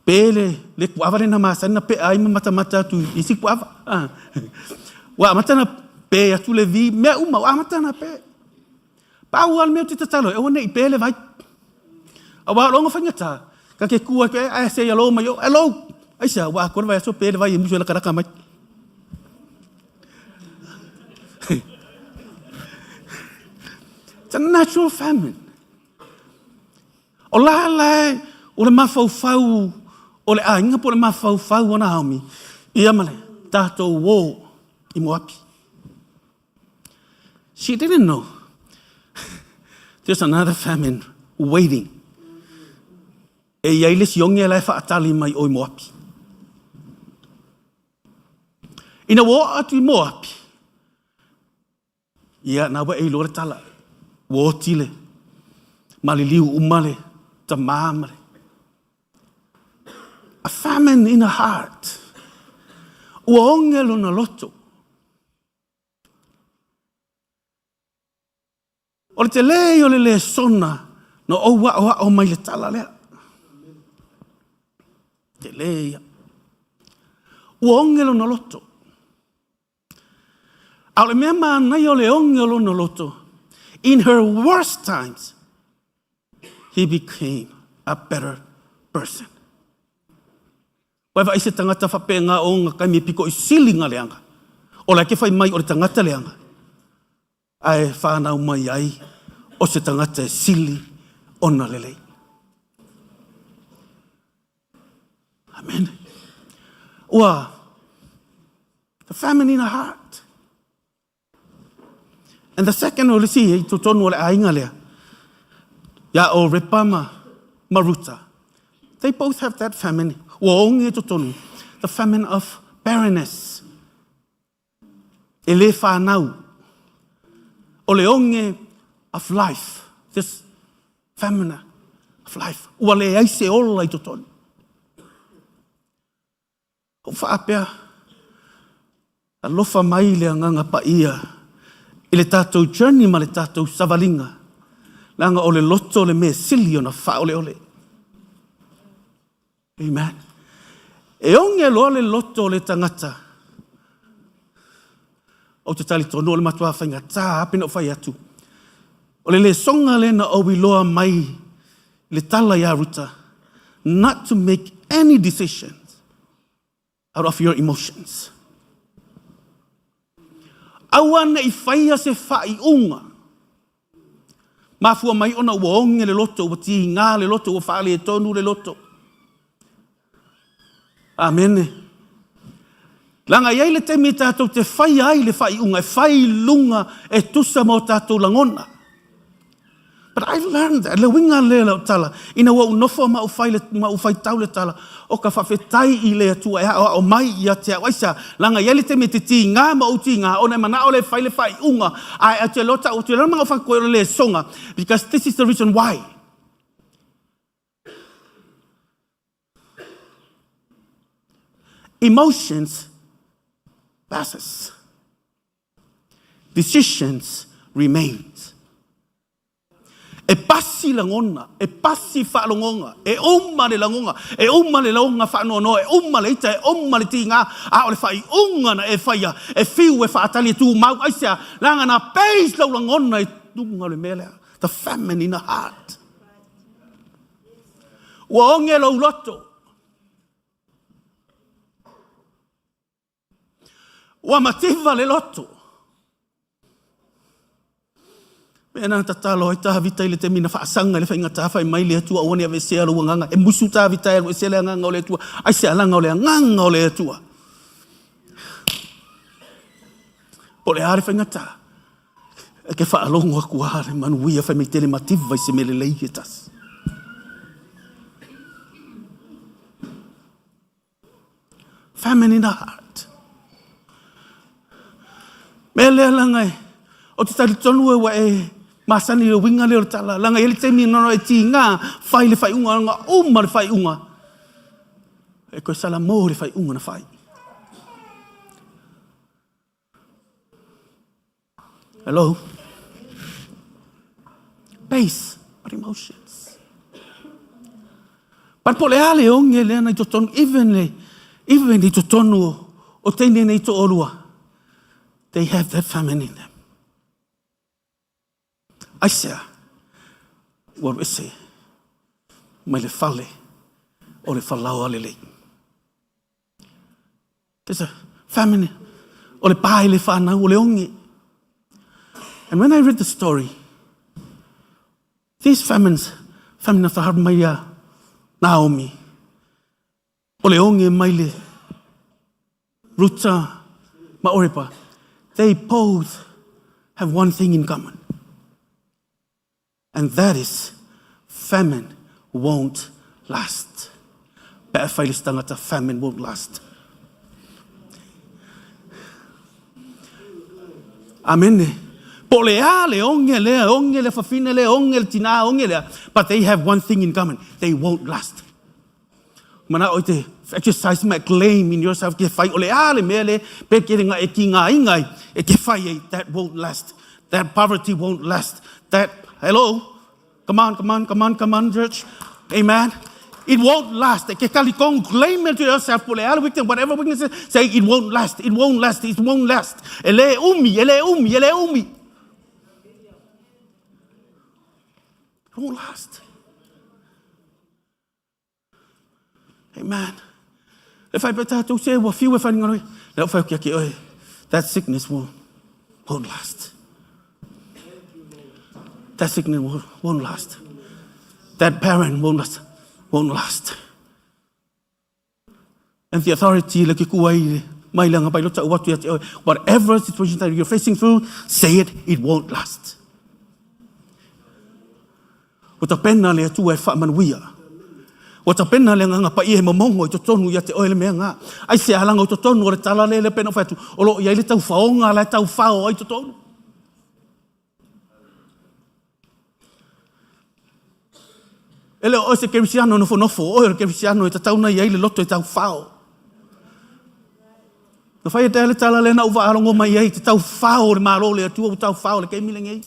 pele le kuava na masana pe ai mata tu isi kuava. Wa matana pe atu le vi me uma wa matana pe. Pa ual me tita talo e one I pele vai. Awa longa fangata. Ka ke kua ke ai se yalo mai hello. Ai sa wa ko vai so pele vai muso la karaka mai. It's a natural famine. O la o le mafau o le ainga po le mafau ona haumi. Ia male tato wo I moapi. She didn't know. There's another famine waiting. E iai le sionge lai whaatali mai o I moapi. Ina wo atu I moapi. Ia na wa e lore tala. Wo tile. Maliliu umale. Tamamale. A famine in her heart. Uongelo na loto. O le te lei o le sona no o wa o mai le tala lea. Te lei. Uongelo na loto. Au le mea mana o le ongelo na loto. In her worst times, he became a better person. Waiva ise tangata whapenga o ngā kaimi piko I silinga leanga. O la ke whai mai o le tangata leanga. Ai whanau mai ai o se tangata e sili ona lelei. Amen. Ua, the famine in her heart. And the second, we'll see, to tonu le ainga lea. Ya o repama maruta. They both have that famine. Waonge to tonu. The famine of barrenness. Ele whanau. O leonge of life. This famine of life. Ua le aise ola I to tonu. O whaapea. A lofa mai le anganga pa ia. I le tātou journey ma le tātou savalinga. Langa o le loto le me sili o na wha ole ole. Amen. E onge loa le loto le tangata. O te tali tono le matua whainga tā apena o whai atu. O le songa le na o loa mai le tala ia ruta. Not to make any decisions out of your emotions. Awana I whaia se whai unga. Mafua mai ona uonge le loto, ua ti ngā le loto, ua whaale e tonu le loto. Amen. Langa iai le temi tātou te whai ai le whai unga, e whai lunga e tusa mo tātou langona. But I learned that, le winga le lau tala, ina wa unofo ma ufai tau le tala, o ka whawhetai I le atua, o mai I te awaisa, langa iai le temi te ti ngā ma uti ngā, o ne mana o le whai unga, a te lota o te rama o whakoe le songa, because this is the reason why. Emotions passes. Decisions remains. E pasi langona, e pasi whaalongonga, e oma le langonga, e oma le laonga whaanono, e oma le ita, e oma le tinga, a o le whai unga na e whaia, e whiu e whaatali tu mau aisea, langa na peis lau langona e tunga le melea, the famine in the heart. Ua onge lau loto. Ua mativa le loto. Pena tatalo I taha vita I le te mina whaasanga le whainga taha whai mai le atua o ane ave sea lo nganga. E musu taha vita e sea le nganga o le atua. Ai sea langa o le nganga o le atua. Po le are whainga taha. E ke whaalongo aku are manuia whai mei tele mativa I se mele leihetas. Famine in the heart. Mele langai. O te tali tonu e wa e masani le winga le o tala. Langa ele te mi nono e ti ngā whai le whai unga. Langa uma le whai unga. E koe sala mō le whai unga na whai. Hello? Base our emotions. But po le ale onge le ana i totonu, even i totonu o teine nei to olua, they have that famine in them. Aisea, what we say, mai le fale, o le falau ale lei. There's a famine, o le pai le whanau, o le onge. And when I read the story, these famines of the heart mai Naomi, o le onge mai le Ruth ma Oripa, they both have one thing in common. And that is, famine won't last. Pe'awhailis tangata, famine won't last. Amen. Po le onge le fafine le onge le tina onge le, but they have one thing in common. They won't last. Mana o te exercise my claim in yourself ke fai o le mele pe ke nga e ki nga ingai e ke fai that won't last. That poverty won't last. That hello, come on, church, amen. It won't last. Ke kalikong claim it to yourself po le weakness, whatever weakness, say it won't last. It won't last. It won't last. Ele umi. It won't last. Amen. If I better to say what few if I know that sickness won't last. That sickness won't last. That parent won't last. And the authority like whatever situation that you're facing through, say it won't last. What a penna le tu e fa manuia. What a penna le nga pa ie momongo I tonu ia te oile mea nga. Ai se alanga o tonu o le tala le pena fatu. O lo ia le tau faonga le tau fao ai tonu. Ele o se kerisiano no fonofo o le kerisiano e tau na ia le loto e tau fao. No fai te le tala le na uva alongo mai ai te tau fao le maro le atu o tau fao le keimile ngai.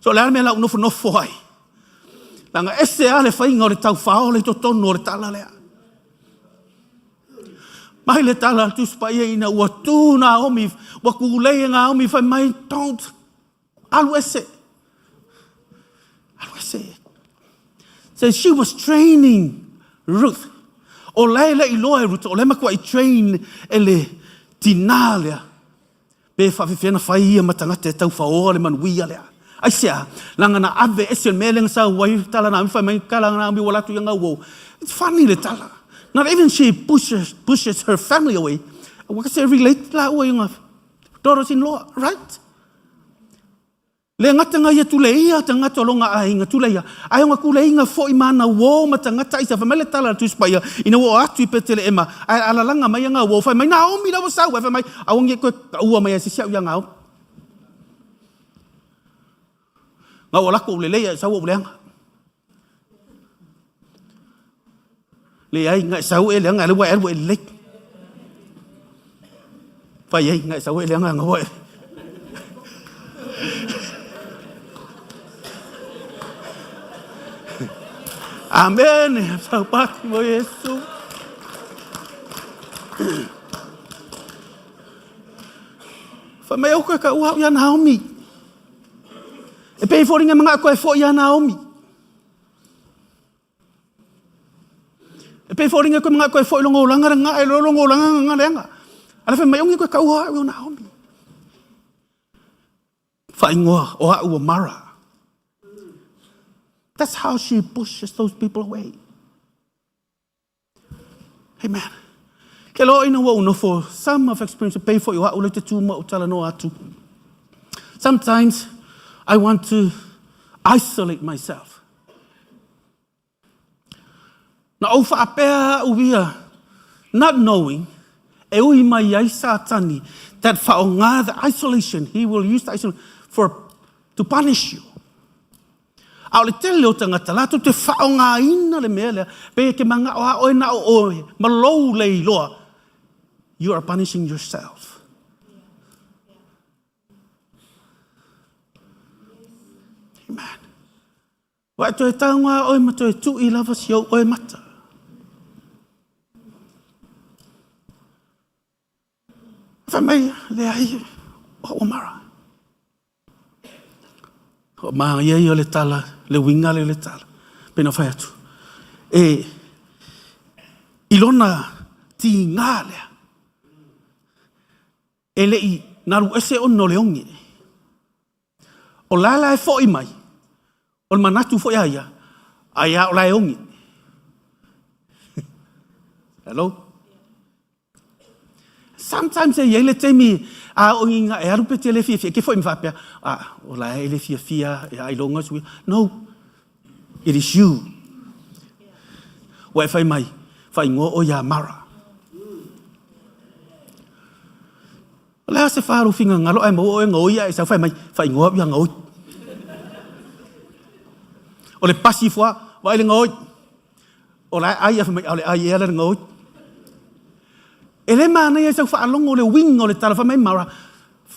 So le alme la uno fonofo ai. Langa ese ale whainga o le tau whao le totono o le tala lea. Mai le tala tu spaia ina ua tū na omi, wa kulei ngā omi whai mai don't. Alu ese. So she was training Ruth. O leila I loa Ruth, o le makua I train ele tinalea. Pe whawhiwhena whai ia matangate tau whaoa le manuia lea. Aisia, langa na ave ese melenga sa wai tala na mifa mai kala na mi wala tu yanga wo. It's funny le tala. Not even she pushes her family away. What can relate la o yanga daughters-in-law, right? Le ngata nga ia tuleia tangata longa ainga tuleia. Ai nga kuleinga fo I mana wo matangata isa famele tala tu spaya. Ina wo atu petele ema. Ai ala langa mai nga wo fa mai na o mi la wo sa wa fa mai awonge ko ua mai se sia yanga. Nga wala ko lelea sa wo leanga. Le ai nga sa wo leanga le wa el wo lek. Fa ai nga sa wo leanga nga wo. Amen. Sa pati mo Yesu. Fa mai o ka ua ya Naomi. E pei fōringa mga koe fō ia Naomi. E pei fōringa koe mga koe fō I longo langa nga e longo langa nga renga. Ala whai mai ongi koe kauha o Naomi. Whai ngoa o ua Mara. That's how she pushes those people away. Amen. Ke lo ina wo no for some of experience pay for you o te tu mo tala no atu. Sometimes I want to isolate myself. Na o whaapea uia, not knowing, e ui mai ai satani, that whaonga, the isolation, he will use the isolation to punish you. Ao le tele o tangata lato te whaonga ina le mea lea, pe ke manga o oe na o oe, malou le iloa. You are punishing yourself. Amen. Wa to e taunga oi ma to e tu I lava si au oi mata. Fa mai le ai o mara. O ma ia I o le tala, le winga le tala. Pena fai atu. E ilona ti ngā lea. E lei naru ese o no leongi. O lala e foi mai. O manatu foi aia. Aia o leongi. Hello? Sometimes e yele temi a o inga e aru pete le fia ke foi mfapia. Ah, o la ele fia e ai longa sui. No. It is you. Wa fai mai. Fai ngo o ya mara. La se faru finga ngalo ai mo o ngoi ai sa fai mai fai ngo ya ngoi. O le pasi fois wa le ngoi. O la ai fa mai o le ai ele ngoi. Ele mana ia sa fa longo le wing o le tala fa mai mara.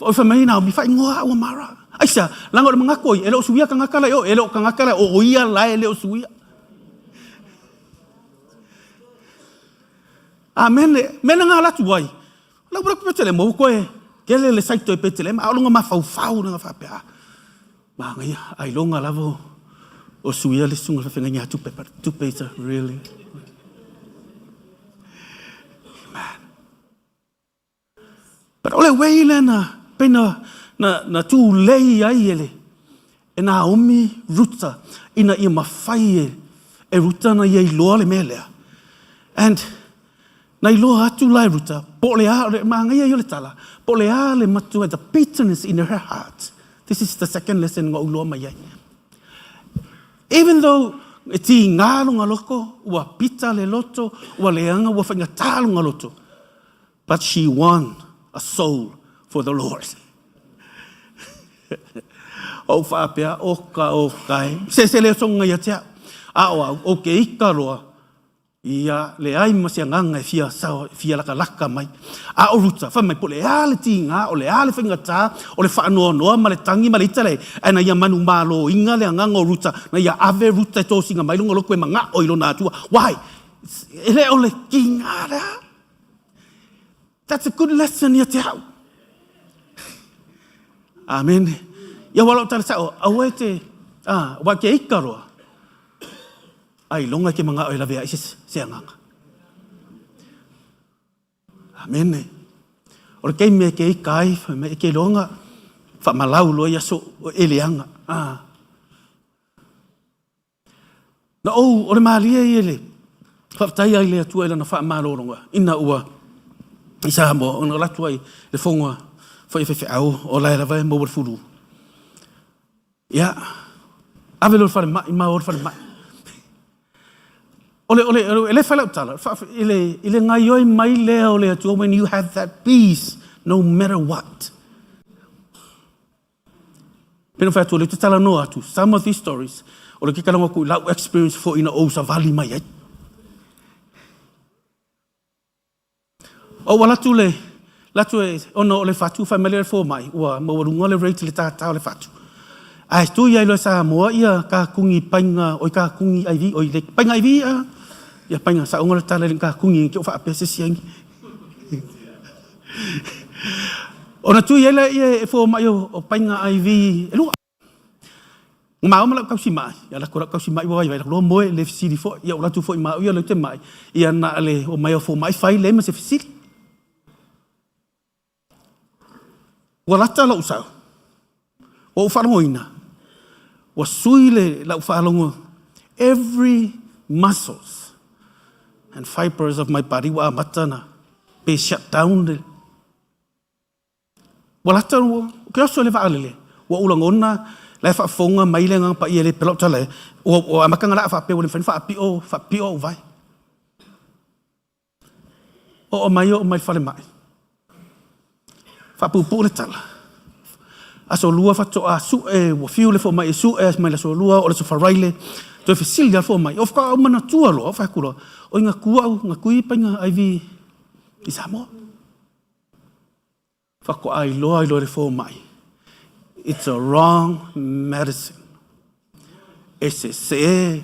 O fa mai na mi fai ngo o mara. Aisa lango le ngakoi ele o suia ka ngakala yo ele o ka ngakala o ia la ele o suia. Amen. Mena ngala tu wai. La bra ko tele mo ko e. Kele le saito e petele ma longa ma fau na fa pa. Ma ngai ai longa lavo o suia le sunga fa fenga tu pepper tu pizza really. Man. But ole weile na pena na tu lei ai ele. E na omi ruta ina I mafai e ruta na ia I loa le melea. And na I loa atu lai ruta, po le a, ma ngai ai le tala, po le a le matua, the bitterness in her heart. This is the second lesson ngā uloa mai ai. Even though e ti ngālo ngā loko, ua pita le loto, ua leanga, ua whainga tālo ngā loto, but she won a soul for the Lord. O whapea, o kai, se leo songa ia tea, o ke ika roa, ia le ai masia nganga fia laka mai. A o ruta, wha mai po le ale tinga, o le ale whinga tā, o le whaanoa noa, ma le tangi, ma le itale, ana ia manu malo inga le nganga o ruta, na ia ave ruta e tōsinga mai lunga loko e manga o ilo nā tua. Why? Ele o le kinga rea. That's a good lesson ia te hau. Amen. Ia wala o tala sao, aue te, wa ke ika roa. Ai longa ke mga oila vea isis seanganga. Amen. O ke me ke kai me ke longa fa malau lo ya so eleanga. Na o le malia ele. Fa tai ai le tu ele na fa malolonga. Ina ua isa mo ona la tu ai le fonga fa fe au o la vai mo fulu. Ya. Avelo fa ma or fa ma. Ele fala tala. Ele ngai oi mai lea o le atua when you have that peace, no matter what. Pena whai atua, le te tala noa atu. Some of these stories, o le ke kalama ku lau experience for ina o sa vali mai ai. O walatu latu e, ono o le fatu familiar for mai, ua mawarunga le rate le tātau le fatu. Ai tu ia ilo sa moa ia ka kungi painga, oi ka kungi aivi, oi le painga aivi ia painga sa onga le tala le ka kungi ki o wha apese siangi. Ona tu ia e fo mai o painga aivi, e lua. Ngā o malak kausi mai, ia la korak kausi mai wai vai, loa moe le fisiri fo, ia o latu fo I mai, ia le te mai, ia na le o mai o fo mai fai le ma se fisiri. Ua lata la usau, o wharongoina, wa sui le lau whaalongo, every muscles and fibers of my body wa matana be shut down. Wa lata wa ke aso le whaalele, wa ulangona le whaafonga mai le ngang pa i le pelota le, o amakanga la whaape wale whapio vai. O mai whale mai. Whapupu le tala. Aso lua fato a su e wa fiu le fo mai su e mai le so lua o le so faraile to e fisilia fo mai of ka o mana tua lo fa kulo o nga kui panga aivi isamo fa ko ai lo le fo mai. It's a wrong medicine. e se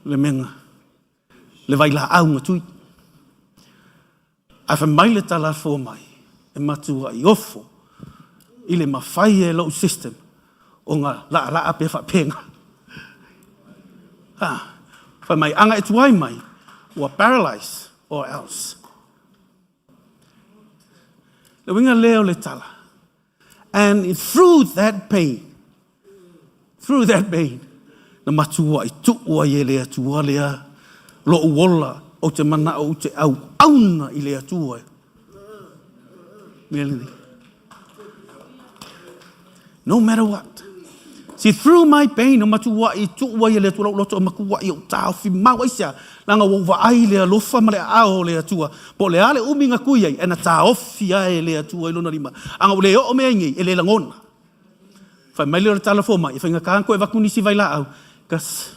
le menga le vai la au ngatui a fa mai le tala fo mai e matua I ofo I le mawhai e lau system o ngā la ape wha penga. Wha mai anga e tuai mai ua paralyze or else. Le winga leo le tala. And through that pain, na matua I tuua I lea tua lea lo uola o te mana o te au auna I lea tua. Melanie. No matter what. See, through my pain, no matter what, I tuua I lea tua loto o makua I o tau fi mau aisia langa wawa ai lea lofa ma lea ao lea tua. Po lea ale uminga kuia e na ta ofi ai lea tua I lona rima. Anga o lea o mea ingi e lea langona. Fai mai lea tala foma, I whainga kānko e wakunisi vai la au. Kas,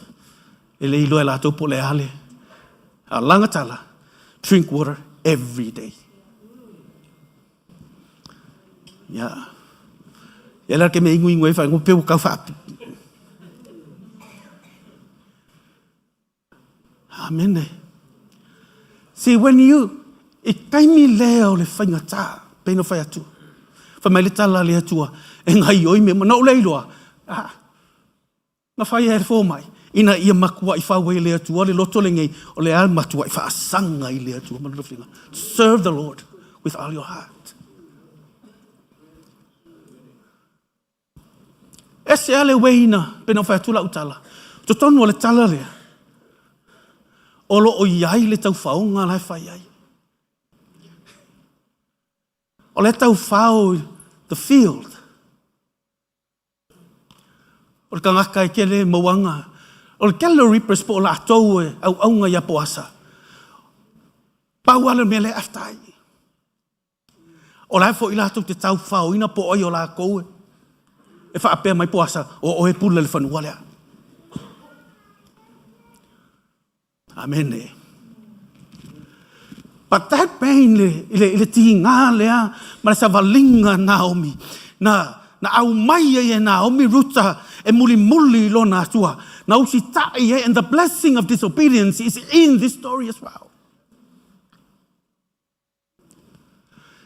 e lea iloa la tau po lea ale. A langa tala, drink water every day. Yeah. E la ke me ingu e whai ngopeu kau whaapi. Amen. See, when you, I taimi leo le whainga tā, peino whai atu. Wha mai le tala le atua, e ngai oi me, mana o leiloa. Nga whai e fō mai, ina ia makua I whawai le atua, le loto le ngei, o le al matua I whaasanga I le atua, mana rewhinga. Serve the Lord with all your heart. Ese ale weina, pena whai atula utala. To tonu o le tala lea. Olo o iai le tau whaonga lai whai ai. O le tau whao the field. O le kangaka I kele mawanga. O le kele reapers po o la atou e au aunga ia poasa. Pau ala me le aftai. O lai fo ila atou te tau whao ina po oi o la koue. E wha apea mai poasa o e pula le whanua lea. Amen. But that pain le ti ngā lea, ma sa valinga Naomi, na au mai e Naomi Ruta e muli lona atua. Na usi tai and the blessing of disobedience is in this story as well.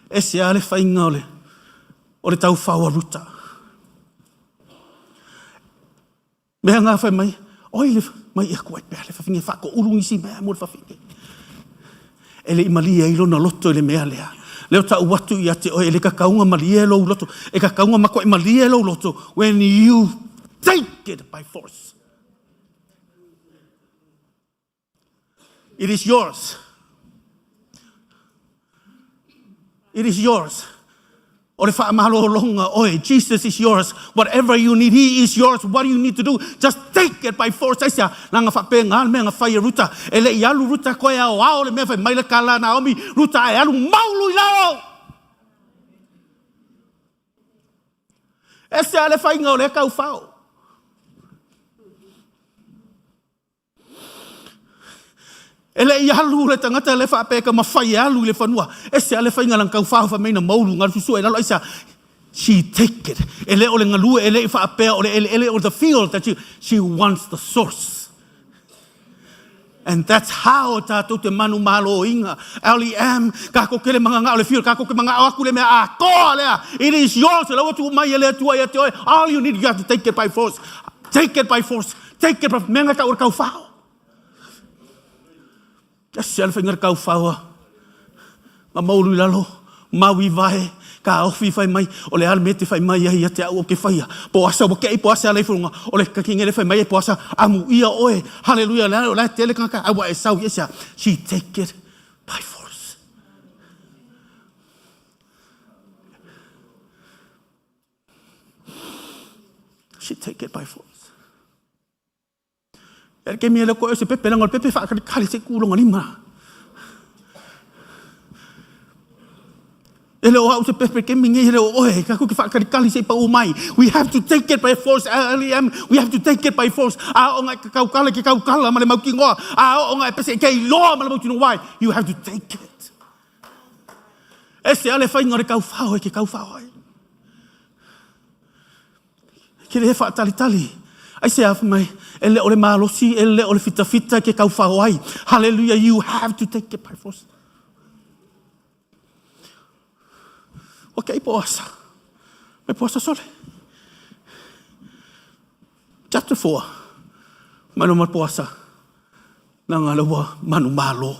E se ale whainga o le tau whaua Ruta. Mea ngā whai mai, oi le mai ia kuai pēr, le whawhinge whako urungi si mea mo le whawhinge. E le imalia I lona loto le mea lea. Leo ta uatu I ate oi, e le kakaunga malia lo loto, e kakaunga mako e malia lo loto, when you take it by force. It is yours. It is yours. O le whaamalo longa, oi, Jesus is yours. Whatever you need, He is yours. What do you need to do? Just take it by force. Aisia, nanga whape ngā mea ngā whaia Ruta. E le ialu Ruta koe au ao le mea whai maila kala Naomi. Ruta e alu maulu I lao. E se ale whainga o le kau whao. E le ialu le tangata le whape ka mawhai alu le whanua. E se ale whainga lang kau whao wha meina maulu ngā rusu e lalo isa. She take it. E le o le ngalua, e le I whape o le o the field that she wants the source. And that's how tātou te manu malo inga. Ali am, kako kele mga ngā o le field, kako ke mga aku le mea a koa lea. It is yours. Lau atu mai e lea tua ia te oe. All you need, you have to take it by force. Take it by force. Take it by force. Menga ka ora kau whao. Ese ale whainga kau whaua. Ma maulu I lalo. Maui vahe. Ka ofi whai mai. O le ale me te whai mai ia te au o ke whaia. Po asa o kei po asa alei whurunga. O le kakinga le whai mai e po asa. Amu ia oe. Hallelujah. O le tele kanka. Awa e sau esa. She take it by force. She take it by force. E ke mea le koe se pepe langa o le pepe whaakari se kūronga lima. E le o hau se pepe ke mingi he le o oe, ka kuki whaakari se pa o mai. We have to take it by force. We have to take it by force. A o ngai kaukala ke kaukala ma le mauki ngoa. A o ngai pese ke iloa ma le mauki no wai. You have to take it. E se ale whainga re kau whao e ke kau whao ai. Ke le he whaatalitali. Ai se afu mai, ele ole malosi, ele ole fita ke kau whawai. Hallelujah, you have to take it by force. Okay, poasa. Me poasa sole. Chapter 4. Manu poasa. Nanga lawa manu malo.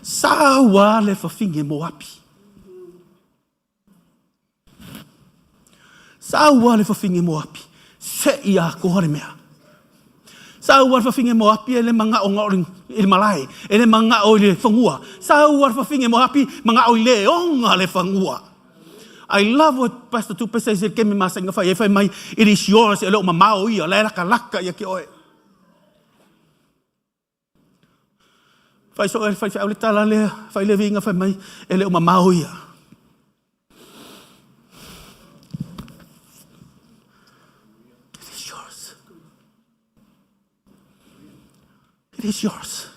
Sawa le whawhinge mo api. Sawa le whawhinge mo api. Se ia ko hore mea. Sawa le whawhinge mo api ele manga o ngaoring ele malai. Ele manga o le whangua. Sawa le whawhinge mo api manga o le onga le whangua. I love what Pastor Tupe says. It came in my saying, if I may, it is yours. Ele o mamao ia, le laka ia ke oe. Fai so fai au le tala le, fai le vinga fai mai, ele o mamao ia. It is yours. It is yours.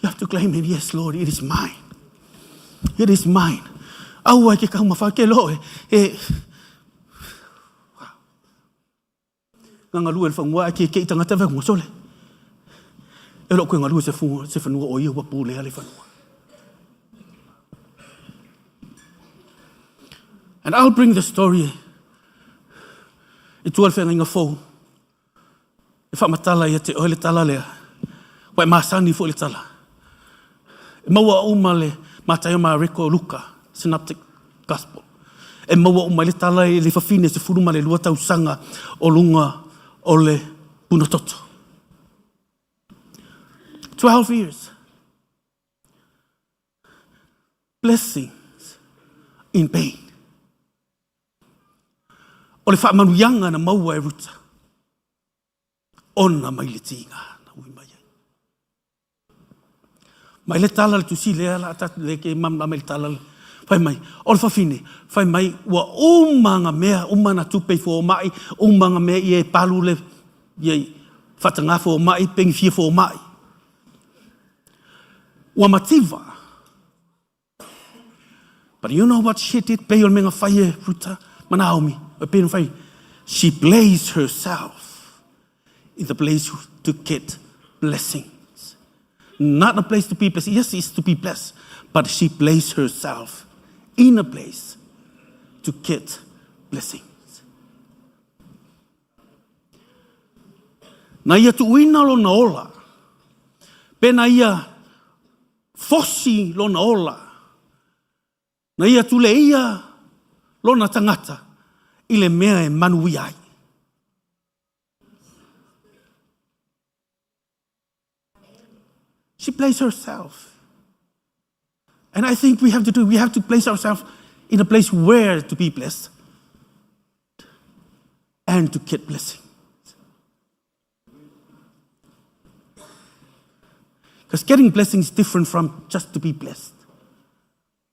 You have to claim it. Yes, Lord, it is mine. It is mine. Au ai ke kau mawha ke loe. Nganga lua le whangua ke i tangata whangua sole. E lo koe ngā lua se whanua o ia wapu lea le whanua. And I'll bring the story. I tua le whenga inga fau. E whamatala ia te oe le tala lea. Wai māsani fo le tala. E maua uma le mātai o Mariko Luka, Synoptic Gospel. E maua uma le tala e le whawhine se furuma le lua tau sanga o lunga o le punototo. 12 years. Blessings in pain. O le whaamanuianga na maua e ruta. Ona mai le tinga na ui mai. Mai le tala le tusi lea la atatu le ke mamla mai le tala le. Fai mai, o le whawhine, fai mai, ua umanga mea, umana tupei fo o mai, umanga mea i e palu le, i e whatanga fo o mai, pengi fia fo o mai. Ua mativa. But you know what she did? Pei o menga whai e ruta, manaomi, o pei o whai. She placed herself in the place to get blessings. Not a place to be blessed. Yes, it's to be blessed. But she placed herself in a place to get blessings. Na ia tu uina lo na ola. Pena ia fosi lo na ola. Na ia tu le ia lo na tangata. I le mea e manui ai. She placed herself. And I think we have to place ourselves in a place where to be blessed and to get blessings. Because getting blessings is different from just to be blessed.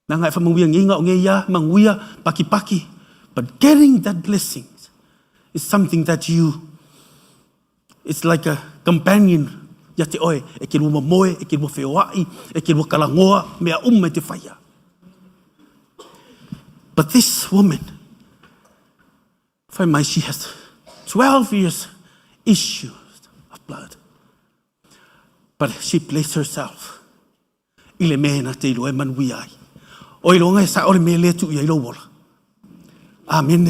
Nanga fa manguia nginga o ngeia, manguia paki. But getting that blessings is something that it's like a companion. Ya te oe, e ke lua moe, e ke lua whewai, e ke lua kalangoa, mea te whaia. But this woman, whai mai, she has 12 years issues of blood. But she placed herself i le mea te ilo e manui ai. O ilonga e sa o le mea lea tu i ilo wola. Amen.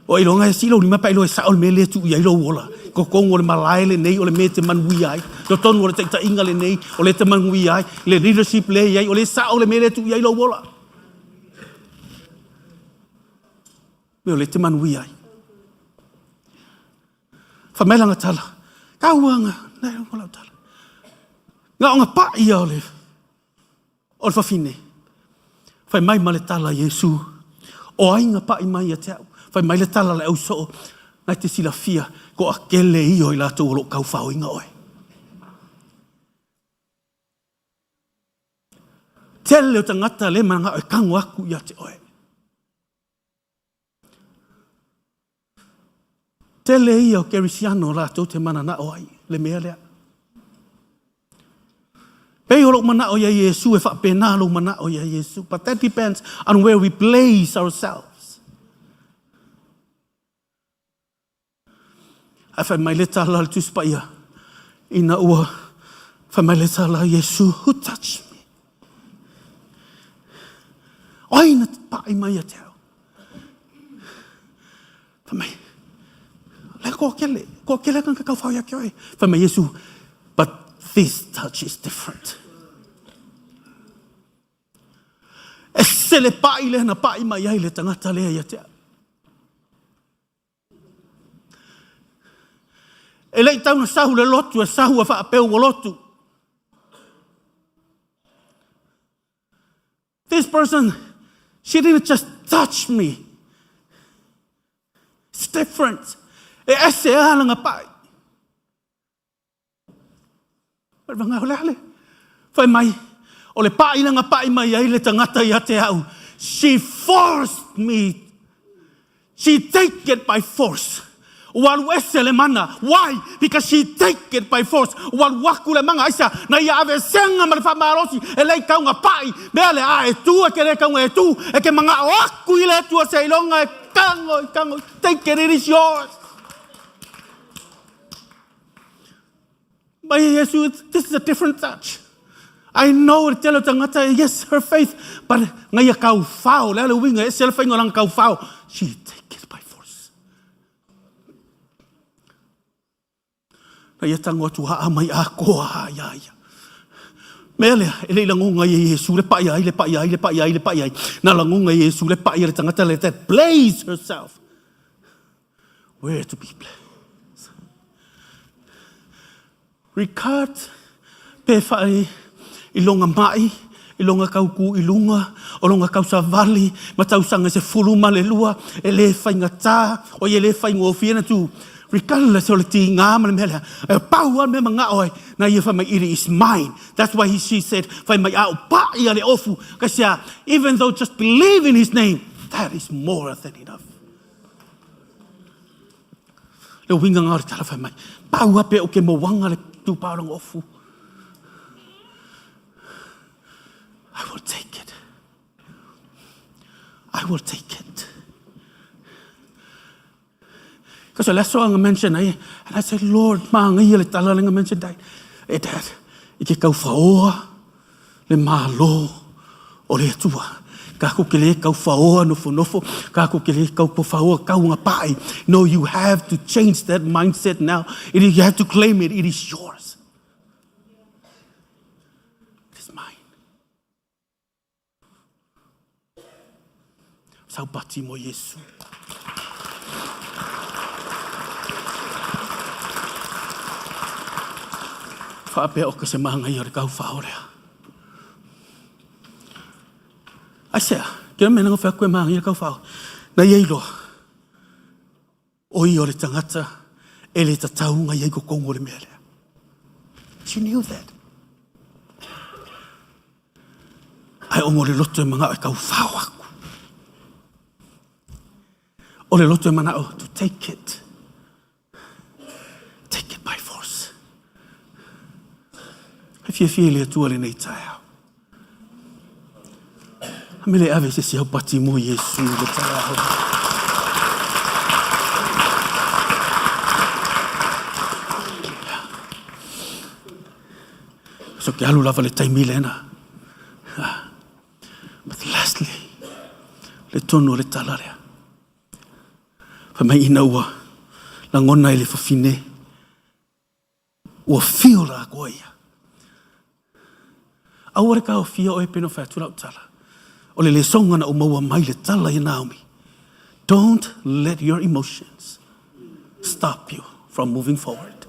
O ilonga e silo ni mapa ilo e sa o le mea lea tu i ilo wola. Ko kongo le malai le nei o le me te manui ai. To tonu o le taita inga le nei o le te manui ai. Le leadership le ai o le sa o le me le tu i lo wola. Me o le te manui ai. Whamelanga tala. Kauanga. Nei o la tala. Nga o nga pa ia o le whawhine. Whai mai ma le tala Yesu. O ai nga pa i mai a te au. Whai mai le tala le au so. Nai te sila fia. Ko a kele i o i la tō lo kau whao inga oe. Tele o tangata le mana o kango aku i ate oe. Tele i o kerisiano la tō te mana na oai, le mea lea. Pei o lo mana o ia Yesu e whapena lo mana o ia Yesu. But that depends on where we place ourselves. I find my little lal to spaya. Ina ua. Find my little lal Yesu who touched me. Oina pa'i mai a teo. Find my. Ko kele kan kakau whau ia ki oi. Find my Yesu. But this touch is different. E sele pa'i le na pa'i mai ai le tangata lea ia tea. E lei tau na sahu le lotu, e sahu a whaapeu o lotu. This person, she didn't just touch me. It's different. E ese alanga pai. But vanga hole. Fai mai. O le pai langa pai mai ai le tangata ia te au. She forced me. She take it by force. Wal wese le mana. Why? Because she take it by force. Wal waku le manga isa. Na ia ave senga ma le whamarosi. E lei kaunga pai. Mea le a e tu. E ke le kaunga e tu. E ke manga waku i le tua se ilonga e kango. Take it, it is yours. But Jesus, this is a different touch. I know it tell tangata, yes, her faith, but ngaya kau fao, le winga, sel fa ngolang kau fao. She take it by force. Ngaya tango tu ha mai a ko ha ya. Mele, ele langunga Yesu le pa ya, le pa ya. Na langunga Yesu le pa ya le tangata le that place herself. Where to be placed. Ricard, pe whai, ilonga mai, ilonga kauku ilunga, o longa kausa vali, matausanga se fuluma le lua, e le whainga tā, o ye le whainga o whiena tu. Ricard le sole ti ngā mele mele, e pauan me mga oi, na ia whai mai iri is mine. That's why she said, whai mai au pa'i ale ofu, kasia, even though just believe in his name, that is more than enough. Le winga ngā ori tala whai mai, pau ape o ke mo wanga le tu parang ofu. I will take it. I will take it. Because I saw a mention, and I said, Lord, maanga ia le tala lenga mention dai. E dad, ike kau whaoa, le malo, o le atua. Kako ke le kau whaoa nofo, kako ke le kau po whaoa kaunga pai. No, you have to change that mindset now. You have to claim it. It is yours. It is mine. Sau pati mo Yesu. Whaapea o ka se maanga i ore kau whaorea. Aisea, kira mena ngā whakue maanga i kau whao. Na iei loa. O i ore tangata, e le tataunga iei ko kongo le mea lea. She knew that. Ai ongo le loto e mga e kau whao aku. O le loto e mana o, to take it. Take it by force. If you feel it, tu ale nei tae au. Mele ave se si au pati mo Yesu le tae au. So ke alu lava le taimile na. But lastly, le tono le talarea. Pa mai ina ua, la ngona i le whawhine. Ua whio la goia. Aware ka o whio o e peno whatura o tala. O le songa na o maua mai le tala i Naomi. Don't let your emotions stop you from moving forward.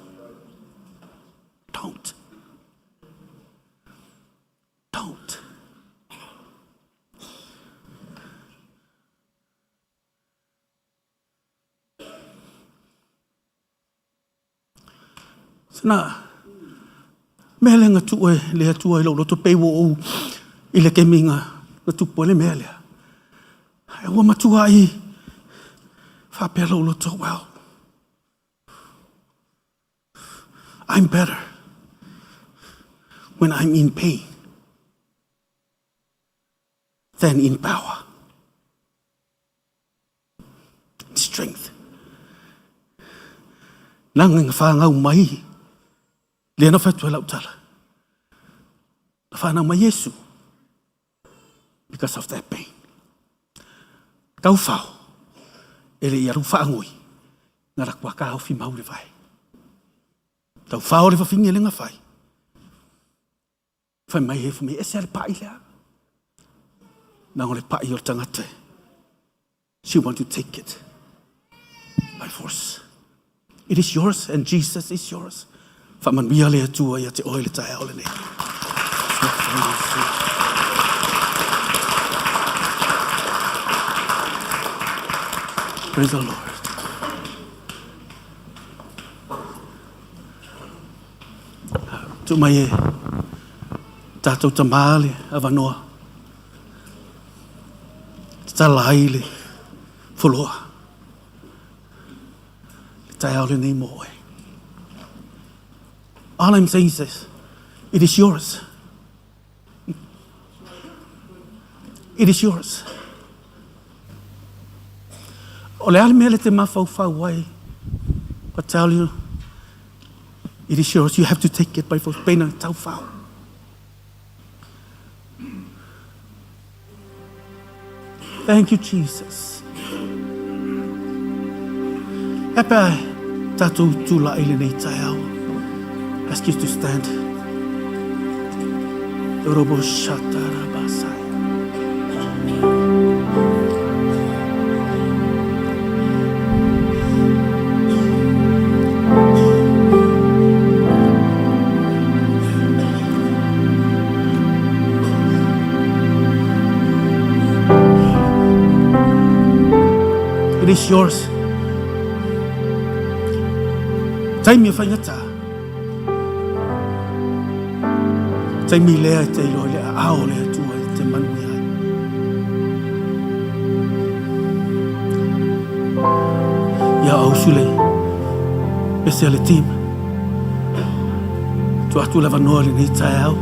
Don't. Don't. Sana, mele nga tu e le tu e lo to pe wo i le keminga na tu po le mele. Ai wa matu ai fa pe lo to well. I'm better when I'm in pain than in power. Strength. Nanga ngā whāngau mai. Lea na whaitua lau tala. Na whānau mai Yesu. Because of that pain. Kau whao. Ele i aru whaangui. Ngā rakua ka hau fi mau le vai. Tau whao le whawhingi le ngā whai. Whai mai he whami ese ale pai lea. Nā ngole pai o tangata. She want to take it by force. It is yours and Jesus is yours. Whaman mia le atua ia te oile tae aole nei. Praise the Lord. Tu mai e tātou tamale avanoa. Talai le wholoa. Tai aole nei moe. All I'm saying is this. It is yours. It is yours. O le ale mea le te mawhau wai. I tell you, it is yours. You have to take it by force. Pena tau whau. Thank you, Jesus. Epa tatu tula ile nei tai au. Ask you to stand. Robo shatara basai. It is yours. Time you find it. Time me lea te ilo lea ao lea tua te manu ia. Ia au sule. Ese ale team. Tu atu lava noa le nei tae au.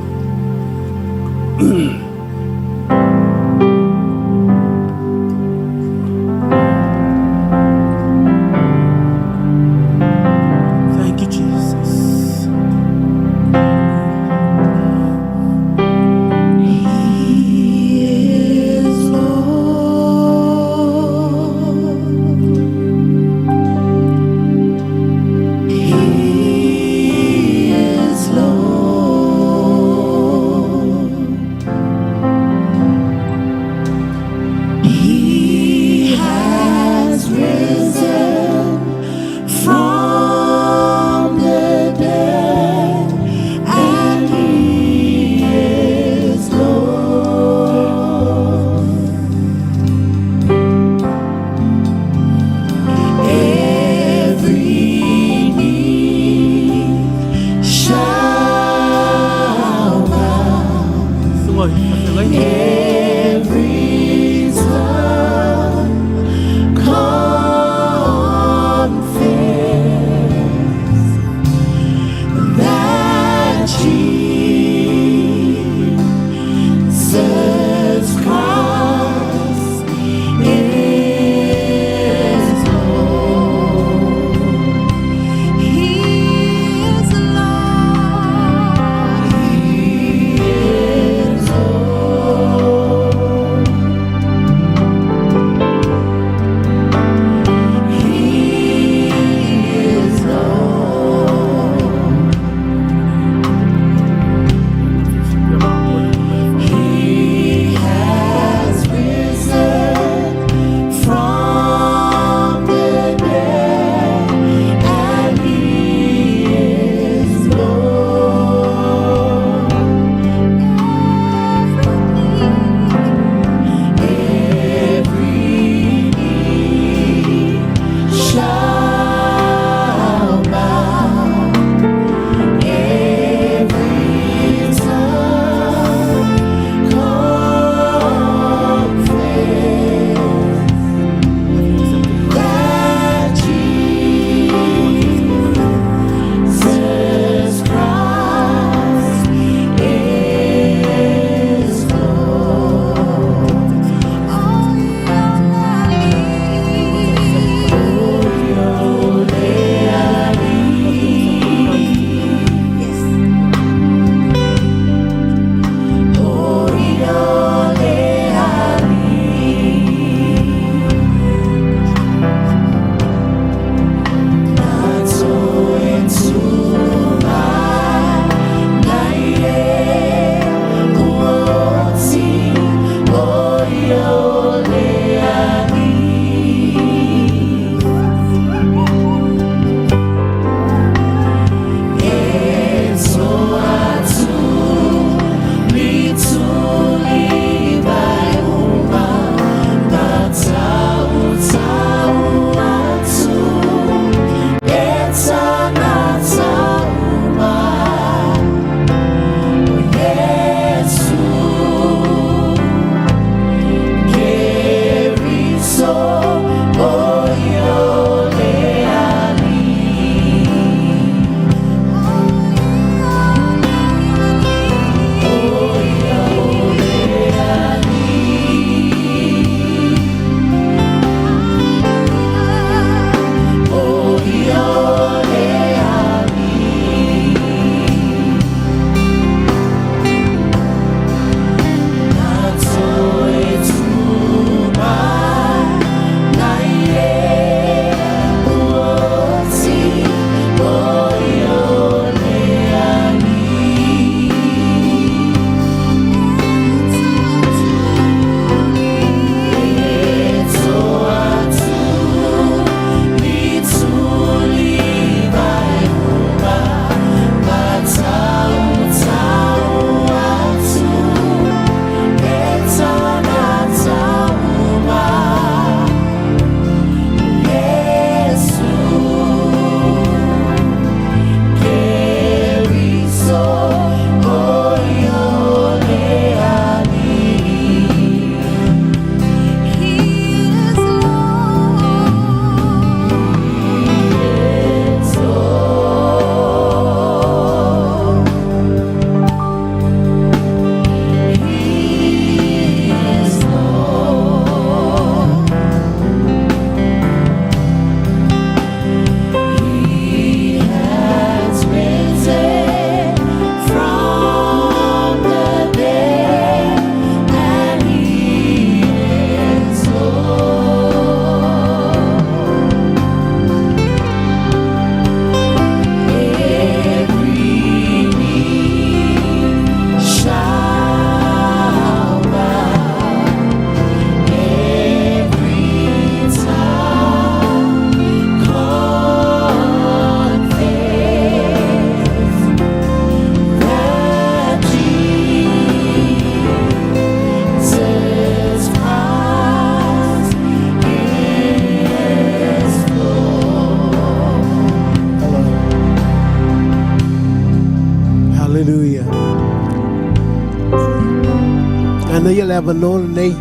Ana ia le avanoa lenei.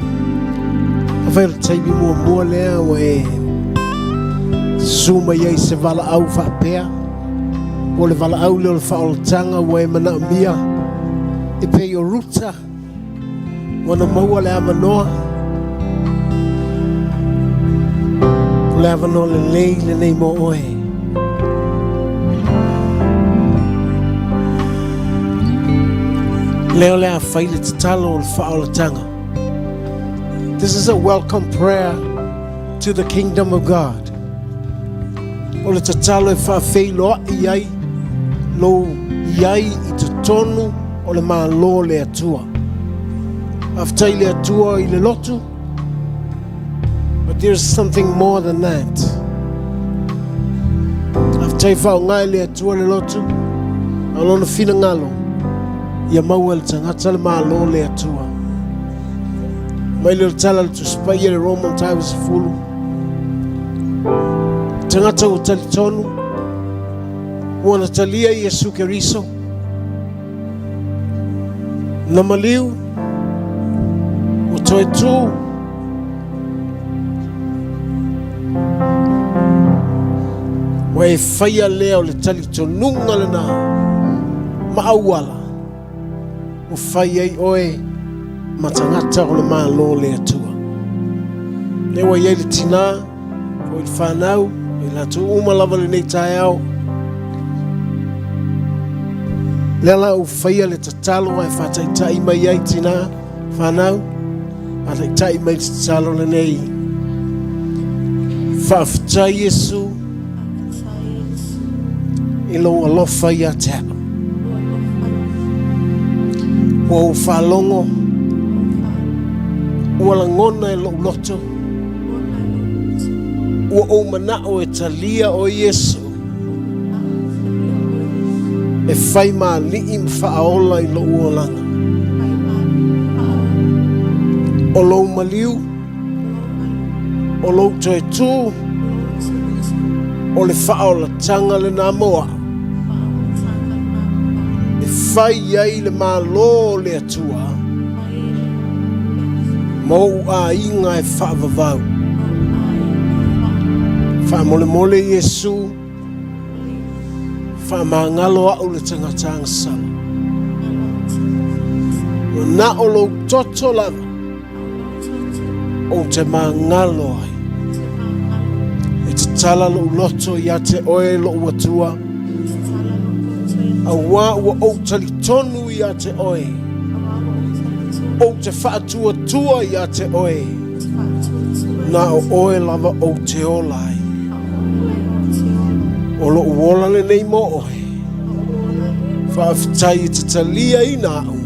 Awhai le taibi mua lea o e suma iai se vala au whaapea. O le vala au leo le whaolatanga o e mana mia. E pei o ruta. Wana maua le avanoa. Le avanoa lenei mo oe. Leo le awhai le tatalo o le whaolatanga. This is a welcome prayer to the kingdom of God. O le tatalo e whaafei loa iai, lo iai I te tonu o le malo le atua. Aftai le atua I le lotu, but there's something more than that. Aftai whao ngai le atua le lotu, alona fina ngalo, ia maua le tangata le malo le atua. Mai le tala le tuspai le Roman taiwas fulu. Tangata o talitonu. Wana talia Yesu Keriso. Namaliu. O toi tu. Wa e whaia leo le talitonunga le na. Maawala. O whaia I oe. Matangata o le malo le atua. Ne wa iei le tina, o I whanau, I la tu umalava le nei tae au. Lela u whaia le tatalo ai whataitai mai iei tina, whanau, ataitai mai tatalo le nei. Whaftai Yesu, I lo alofa ia te au. Wa u whalongo, ua langona e lo loto. Ua o manao e talia o Yesu. E whai maa li im whaaola I lo uolanga. O lo maliu. O lo toe tū. O le whaola tanga le nā moa. E whai iai le maa lo le atua. Mo a inga e whaavavau. Whaamole mole Yesu. Whaamangalo au le tangata angasala. Na o lo toto lava. O te mangalo ai. E te tala lo loto ia te oe lo uatua. A wā ua o talitonu ia te oe. O te whaatua tua ia te oe. Na o oe lava o te olai. O lo uola le nei mo oe. Whaaftai te talia I nā au.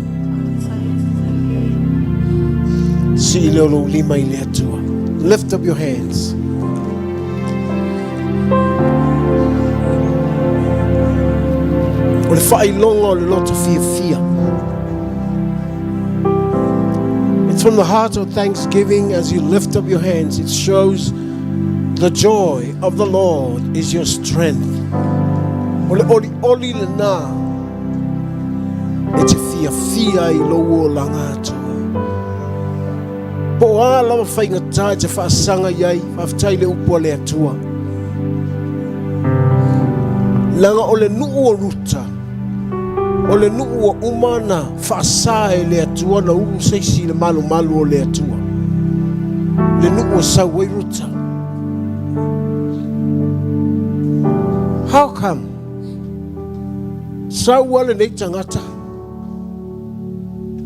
Si leo lo lima I le atua. Lift up your hands. O le whailonga o le loto fia. From the heart of thanksgiving, as you lift up your hands, it shows the joy of the Lord is your strength. Oli le na. E te fia I lo o langa atua. Po a lawa whaingatai te whaasanga iai, whaftai le upo le atua. Langa o le nuu o ruta. O le nuu o umana whaasae le atua na uu seisi le malu o le atua. Le nuu o sauwai ruta. How come? Sauwa le nei tangata.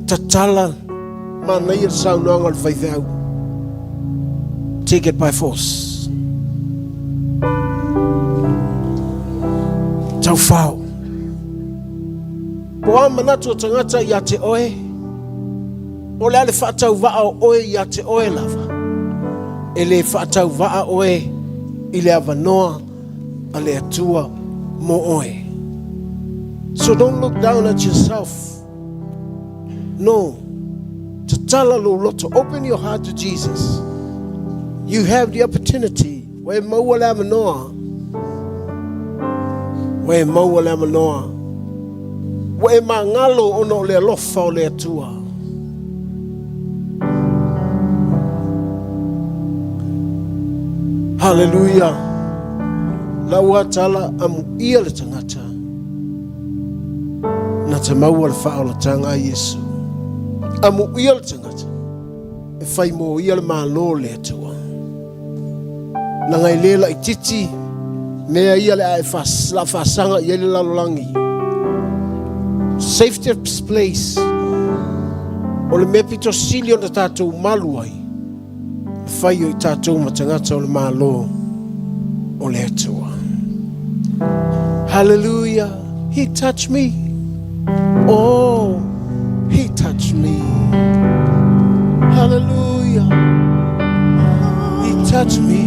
Tatala mana I sau noanga le whaithau. Take it by force. Tau whao. Po a manatu o tangata ia te oe. O le ale whaatau waa o oe ia te oe lava. E le whaatau waa oe I le avanoa a le atua mo oe. So don't look down at yourself. No. Tatala lo loto. Open your heart to Jesus. You have the opportunity. Where maua le avanoa. Where maua le avanoa. Wa e mangalo ono le alofa o le atua. Hallelujah. Laua tala amu ia le tangata. Na te maua le wha o la tanga Yesu. Amu ia le tangata. E whai mo ia le malo le atua. Na ngai lela I titi. Mea ia le ai la whasanga ia le lalolangi. Safety place. O le mea pito sili o na tātou malu ai. Whai o I tātou matangata o le malo o le atua. Hallelujah. He touched me. Oh, He touched me. Hallelujah. He touched me.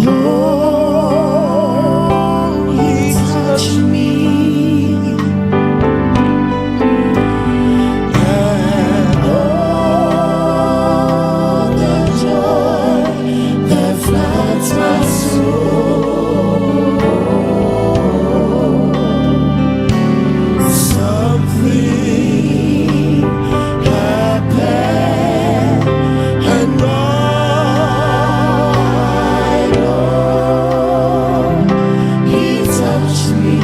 Oh, He touched me. And oh, the joy that floods my soul. Something happened, and I know He touched me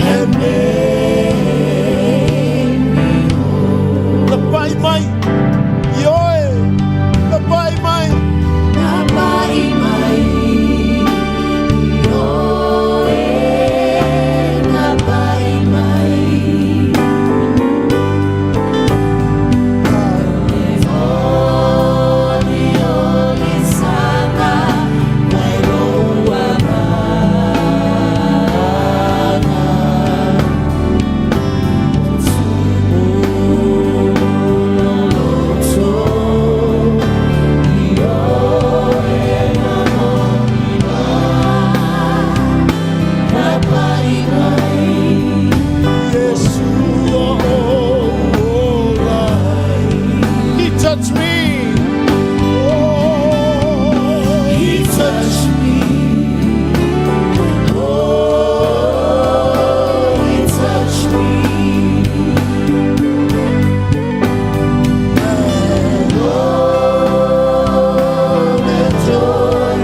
and made me whole. The by my yoy, the by my, the by my yoy, the by my. He touched me. Oh, He touched me. Oh, He touched me. And oh, the joy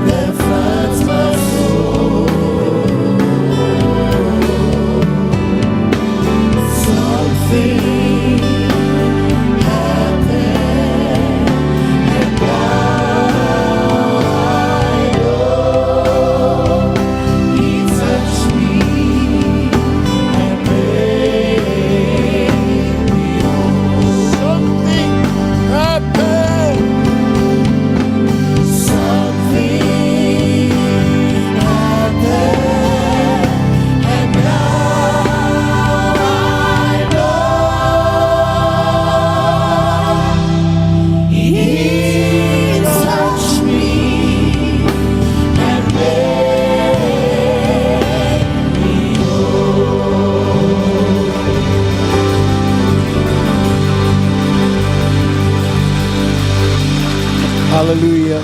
that floods my soul. Something happened, and now I know He touched me and made me whole. Something happened. Something happened, and now I know He touched me and made me whole. Hallelujah.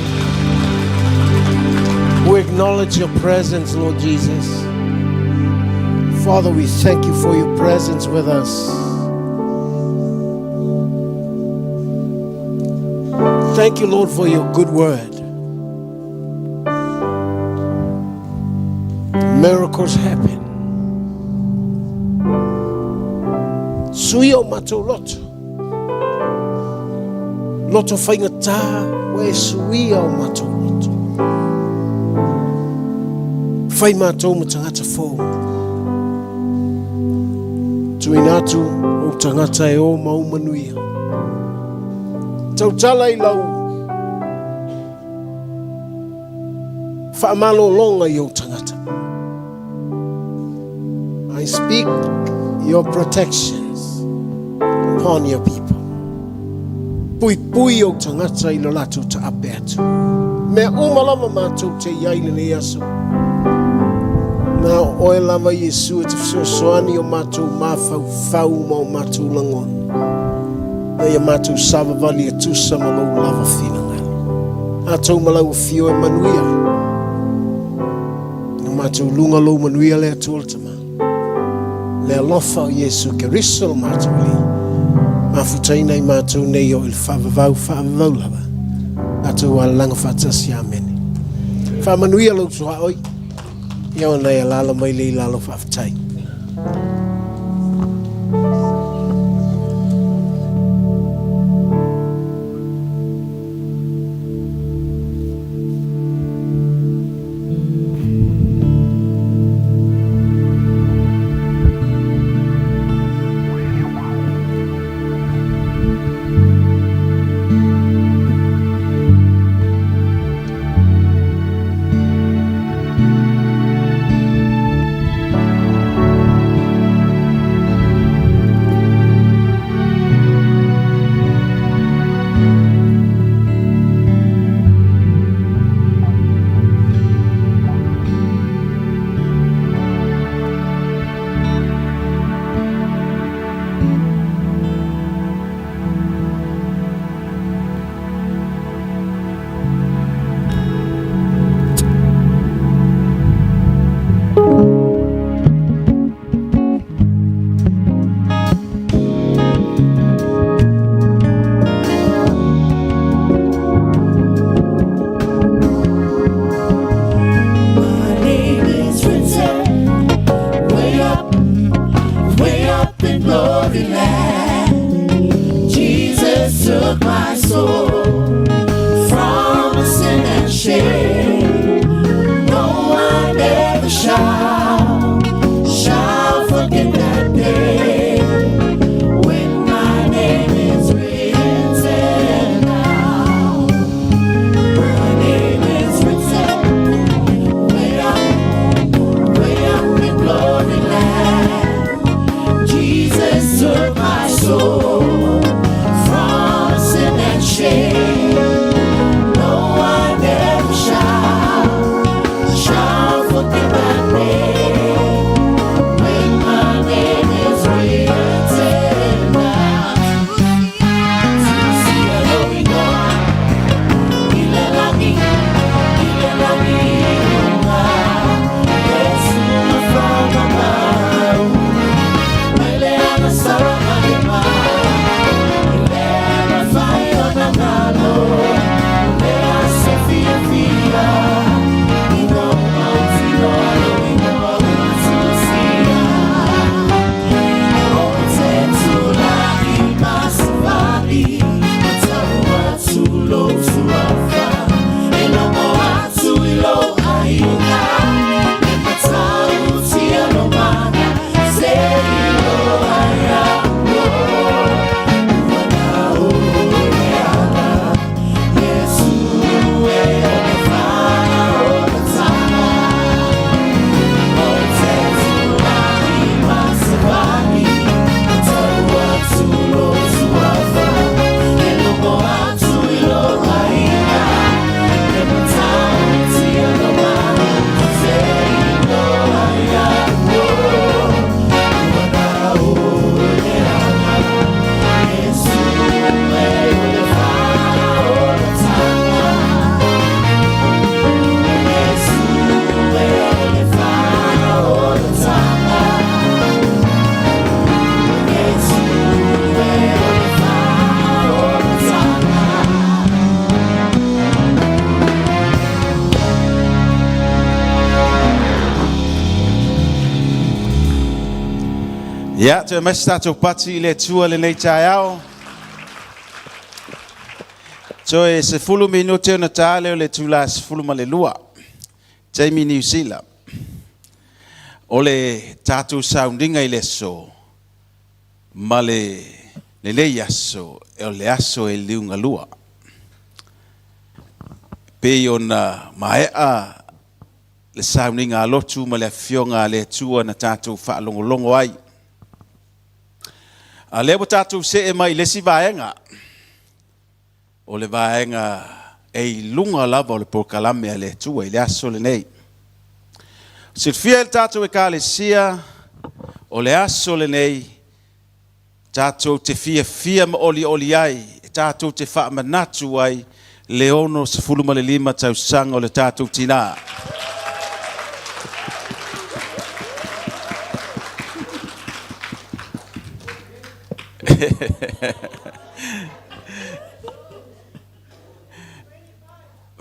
We acknowledge your presence, Lord Jesus. Father, we thank you for your presence with us. Thank you, Lord, for your good word. Miracles happen. Suyo mato loto. Loto whaingata we suia o mato loto. Whai mātou mo tangata fōu. Tuinatu o tangata e o maumanuia. Tautala I lau. Whaamalo longa I o tangata. I speak your protections upon your people. Pui pui o tangata I lo lato ta ape atu. Me umalama mātou te iaile ne aso. Na oe lava Yesu e te whsoani o mātou mawhau whau ma o mātou langon. Na ia mātou savavali e tusa ma lau lava whinanga. A tau malau fio e manuia. Na mātou lunga lau manuia le atuola tama. Le alofa o Yesu ke riso o mātou li. Mafutaina I mātou nei o il whavavau lava. Atu walanga fatasi amene. Whamanuia lau soha oi. Iau nei alala mai le ilalo whaftai. Ia, te mesi tātou pati I le tua le nei tai au. Toe se fulu minute o na tāle o le tula se fulu ma le lua. Taimi New Zealand. O le tātou saundinga I le so. Ma le lei aso, e o le aso e liunga lua. Pei o na maea le saundinga alotu ma le fionga le tua na tātou whaalongolongo ai. A lewa tātou se e mai lesi vaenga. O le vaenga e lunga lava o le porkalame a le tua I le aso le nei. Se fia el tātou e ka le sia o le aso le nei, tātou te fia ma oli ai, tātou te wha manatu ai, le ono se fuluma le 5 tau sanga o le tātou tina.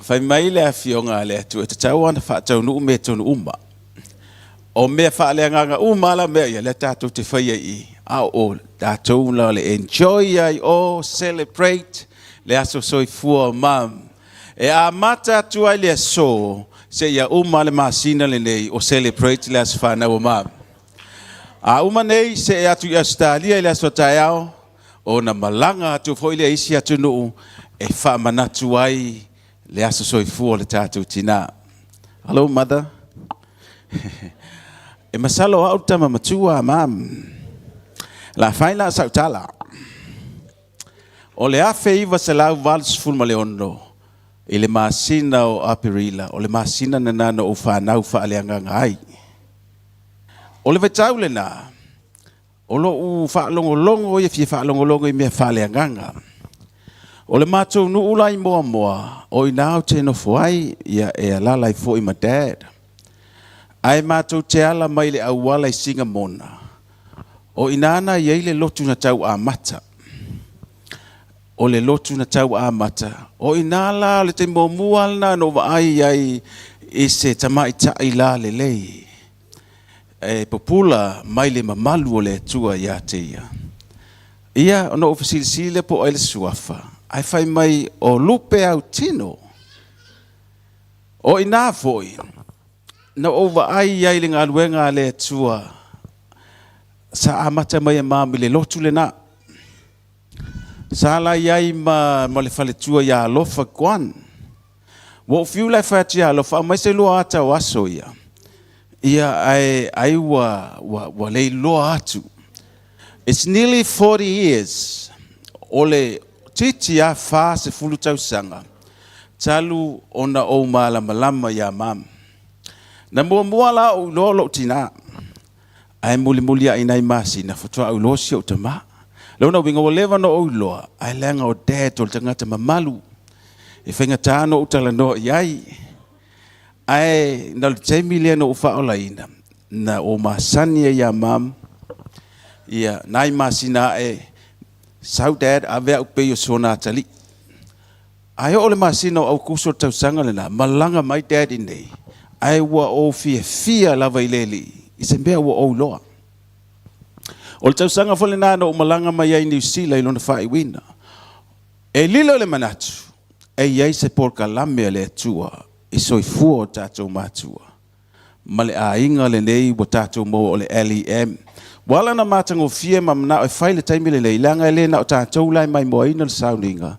fai mai le afionga le tu te tau ana fa tau nu me tonu uma. O me fa le nganga uma la me ya le tatu te fai I. A o tatu la le enjoy ai o celebrate le aso soi fua mam. E a mata tu ai le so se ya uma le masina le nei o celebrate le aso fa na o mam. A uma nei se atu ya stalia le aso taiao o na malanga tu foi le isi atu nu e fa manatu ai le aso soi fua le tatu tina. Hello mother. E masalo au tama matua mam. La faila sautala. O le afe iwa se lau valis fulma le ono. I le masina o apirila. O le masina na nana o whanau whaaleanga ngai. O le vetau le na. O lo u whaalongolongo i fie whaalongolongo I mea whaaleanga. O le matou nu ulai moa moa. O I nao te no fuai ia e alalai fo I ma dad. Ai matou te ala mai le awala I singa mona. O inana iei le lotu na tau a mata. O le lotu na tau a mata. O inala le te momual na no ai ai I se tamai tai la le lei. E popula mai le mamalu o le tua ia te ia. Ia ono ofisilisile po ele suafa. Ai fai mai o lupe au tino. O ina foi. Na ova ai ai le ngaluenga le tua. Sa amata mai mami le lotu le na. Sa la iai ma le faletua ia alofa kwan. Wo fiu lai fati ia alofa mai se loa ata o aso ia. Ia ai wa le loa atu. It's nearly 40 years. Ole titi a fa se fulu tau sanga. Talu ona o malama ia mam. Na mua la o lo tina. Ai muli ai nai masi na fotoa au losi o tama. Lona winga o leva no o loa. Ai lenga o dad o tangata mamalu. E whenga tāno o tala no iai. Ai na le teimi lea no ufa o laina. Na o masania ia mam. Ia nai masi na e. Sau dad a vea upe o sona tali. Ai o le masi no au kuso tau sanga lena. Malanga mai dad i nei. Ai wa o fia lava I leli. I se mea wa o loa. O le tausanga fole nana o malanga mai ai New Zealand I lona whai wina. E lilo le manatu. E iai se porka lame le atua. I soi fua o tātou mātua. Ma le a inga le nei wa tātou mo o le LEM. Wala na mātango fie mamna o whai le taimi le leilanga le na o tātou lai mai moa ina le sauninga.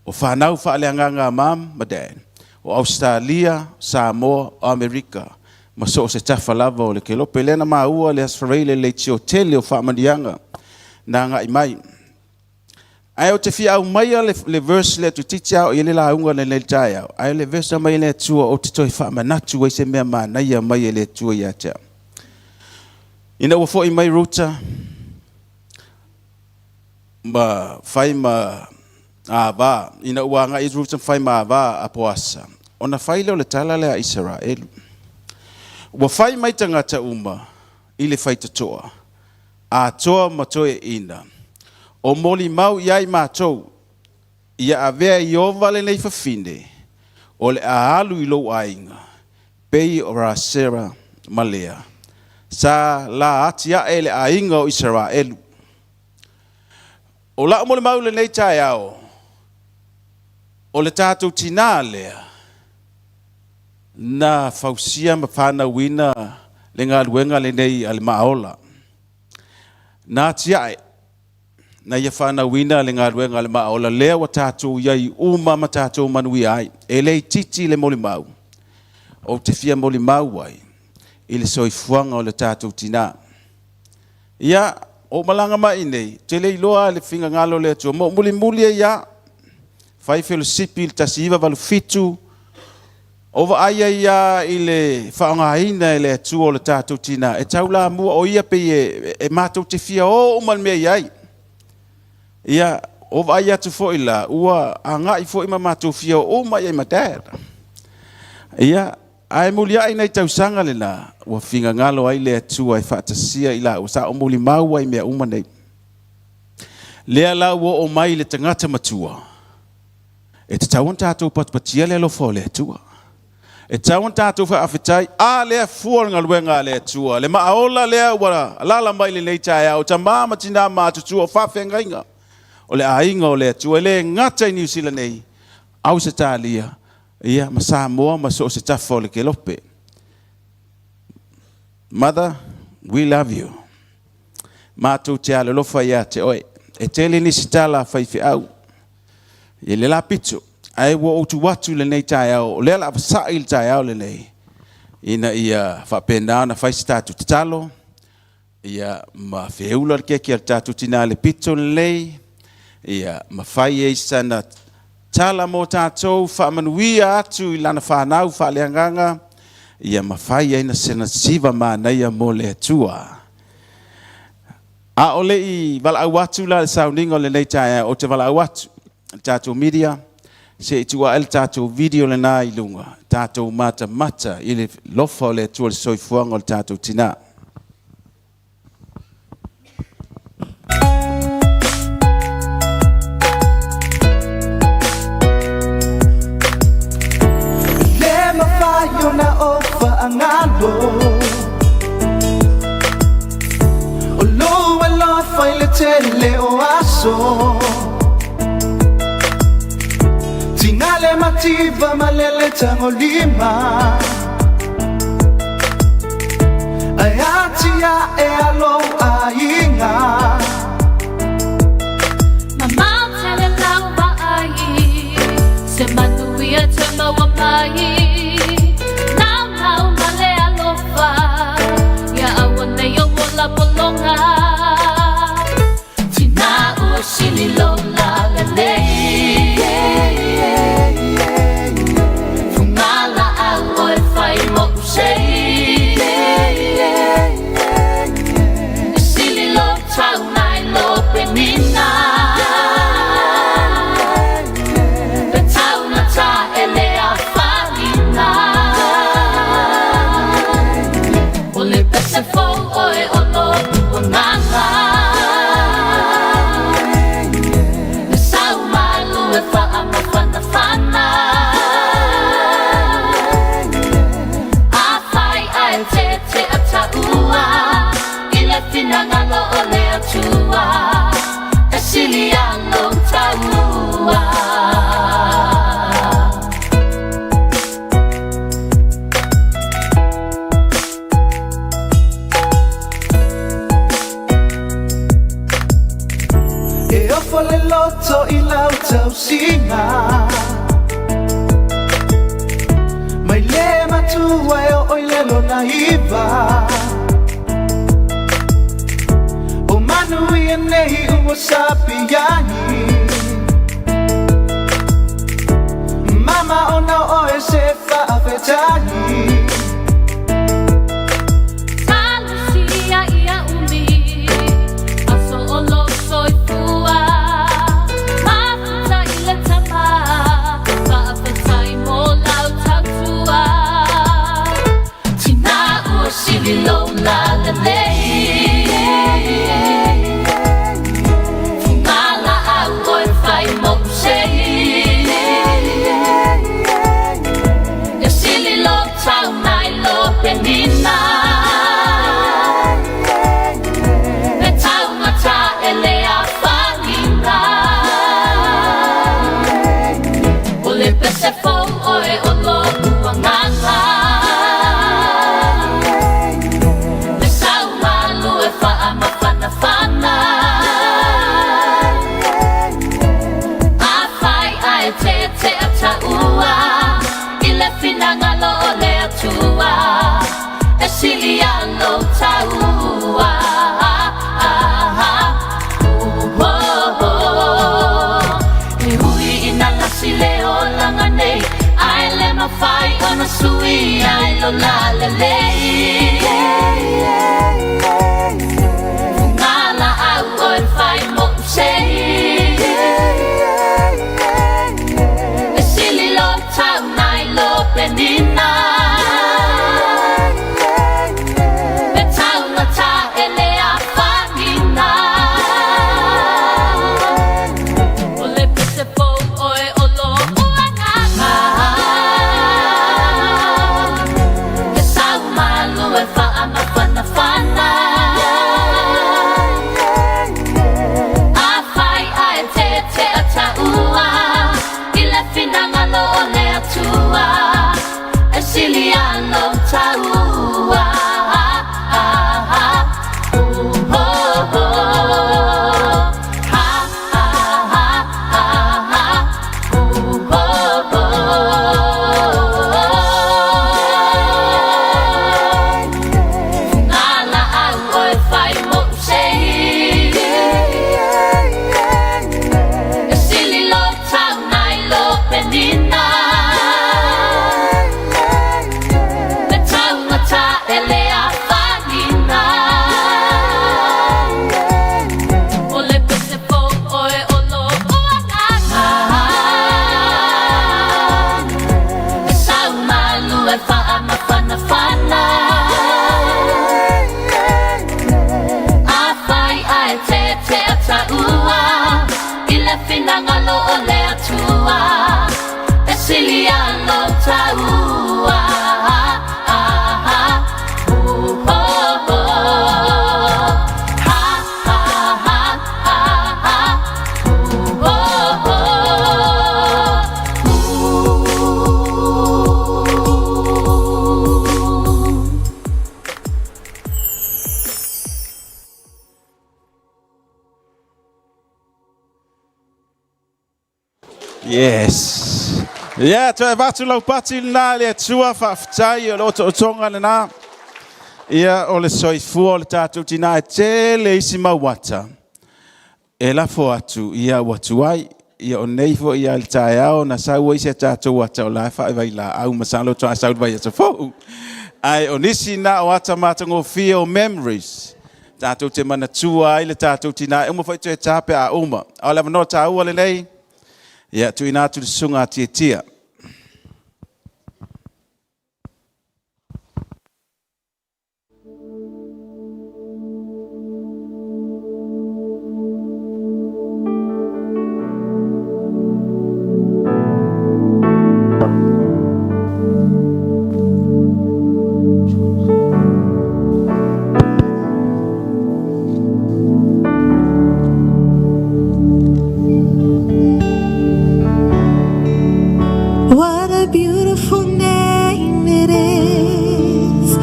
O whanau whaaleanga ngā mam, ma dad. O Australia, Samoa, o Amerika. Ma so se tafa lava o le ke lope lena maua le asfareile le tio tele o whaamanianga na ngai mai. Ai o te fia au mai le verse le tu titi au i le la unga le tai au. Ai le verse mai le tua o te toi whaamanatu ai se mea manaia mai le tua ia tea. Ina ua fo I mai ruta ma whai ma ava. Ina ua ngai ruta whai ma ava a poasa. Ona whai leo le tala le a Israelu. Wa fai mai tangata uma I le fai tatoa. A toa matoe ina. O moli mau iai matou. Ia avea I ovale nei fafine. O le ahalu I lou ainga. Pei o rasera malea. Sa la atia e le ainga o Israelu. O la moli mau le nei tai ao. O le tātou tina lea. Na fausia ma whana wina le ngā luenga le nei ale maola. Nā tiae, na ia whana wina le ngā luenga ale maola, lea wa tātou iai uma ma tātou manui ai, e lei titi le moli mau, o te fia moli mau ai, I le soifuanga o le tātou tina. Ia, o malanga mai nei, te lei loa le whinga ngalo le atua, mo muli ia, whai whilo sipi le tasiva walu fitu, ova aia ia I le whaongaina I le atua o le tātou tina. E taula mua o ia pe e mātou te fia o uman mea iai. Ia, ova aia tu fo ila, ua a ngai fo ima mātou fia o uma iai ma dad. Ia, ai muli ai nei tausanga le na, ua whinga ngalo ai le atua I whaatasia ila, ua sa o muli mau ai mea uman nei. Lea la ua o mai le tangata matua. E te tauan tātou patpatia le lofo le tua. E tauan tātou wha awhitai, a lea fuar ngā luenga le tua. Le maaola lea wara, alala mai le nei tai au, ta mama tina mātutua whawhenga inga. O le ainga o le tua, le ngata i New Zealand nei, au se tālia, ia, ma Samoa, ma so se tafo le ke lope. Mother, we love you. Mātou te ale lofa ia te oe. E tele ni sitala whaifi au. Ia le la pitu. Ai wo o tu watu le nei tai au. Le la whasai le tai au le nei. Ina ia whapenda na whaisitatu te talo. Ia ma whieula le keki al tatu tina le pitu le nei. Ia ma whai e sana tala mo tātou. Whamanuia atu i lana whanau whaleanganga. Ia ma whai e na sena siva ma naia mo le atua. A ole I wala au watu la sauningo le nei tai o te wala au watu. Tātou media, se I tua el tātou video le nā I lunga. Tātou mata mata I le lofa o le tua le soifuanga o le tātou tina. Le mawhai o na ofa angalo O lo e lo fai le tele o aso Tingale mativa malele tango lima Ayatia e alo ainga Mama tele lawa ai Se manuia te mawa mai Now male alofa Ya awane yo wola polonga Tina o sili lola lelei Singa Mai le matua e o ilelo na iwa O manu I nei ua sapi yani Mama o na o e se whaafetani Talusia ia umi Aso o lo soifua Lo la la lei Fumala a oi fai mo sei E sili lo tau nai lo penina E tau mata e le a fanina O le pese fo oe o lo uanganga Siliano taua E hui ina lasi leo langa nei Ai le mawhai ona sui ai lo la le lei Fungala au oi whai mo sei E sili lo tau nai lo penina Ole pese fo oe olo e te ataua I le finangalo o le atua E siliano taua Yes. Yeah, to e watu lau pati na le tua whaftai o loto o tonga na. Ia o le soifua o le tātou tina e te le isi mawata. E la fo atu ia watu ai. Ia o neifo ia le tae au na saua isi a tātou wata o la whae vai la au masalo toa saud vai ata fo. Ai o nisi na o ata matango fia o memories. Tātou te mana tua ai le tātou tina e mo whai te tape a uma. O le mano tā ua le nei. Ia tu ina tu sunga tia. What a beautiful name it is,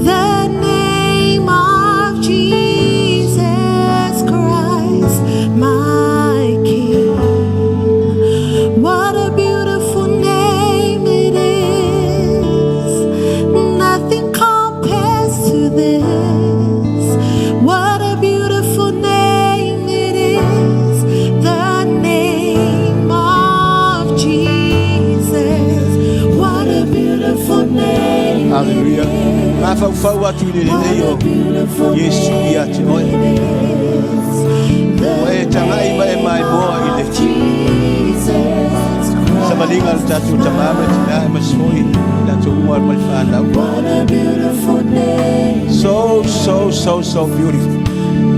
the name of Jesus Christ, my King. What a beautiful name it is, nothing compares to this. What a beautiful name it is, the name of Jesus. What a beautiful name. Hallelujah. Ma fa fa atu le le yo. Yesu ia te oi. Oe tanga I mai moa I le sa malinga le tatu tamama tina e masoi la tu ua mai whanau. What a beautiful name. So beautiful.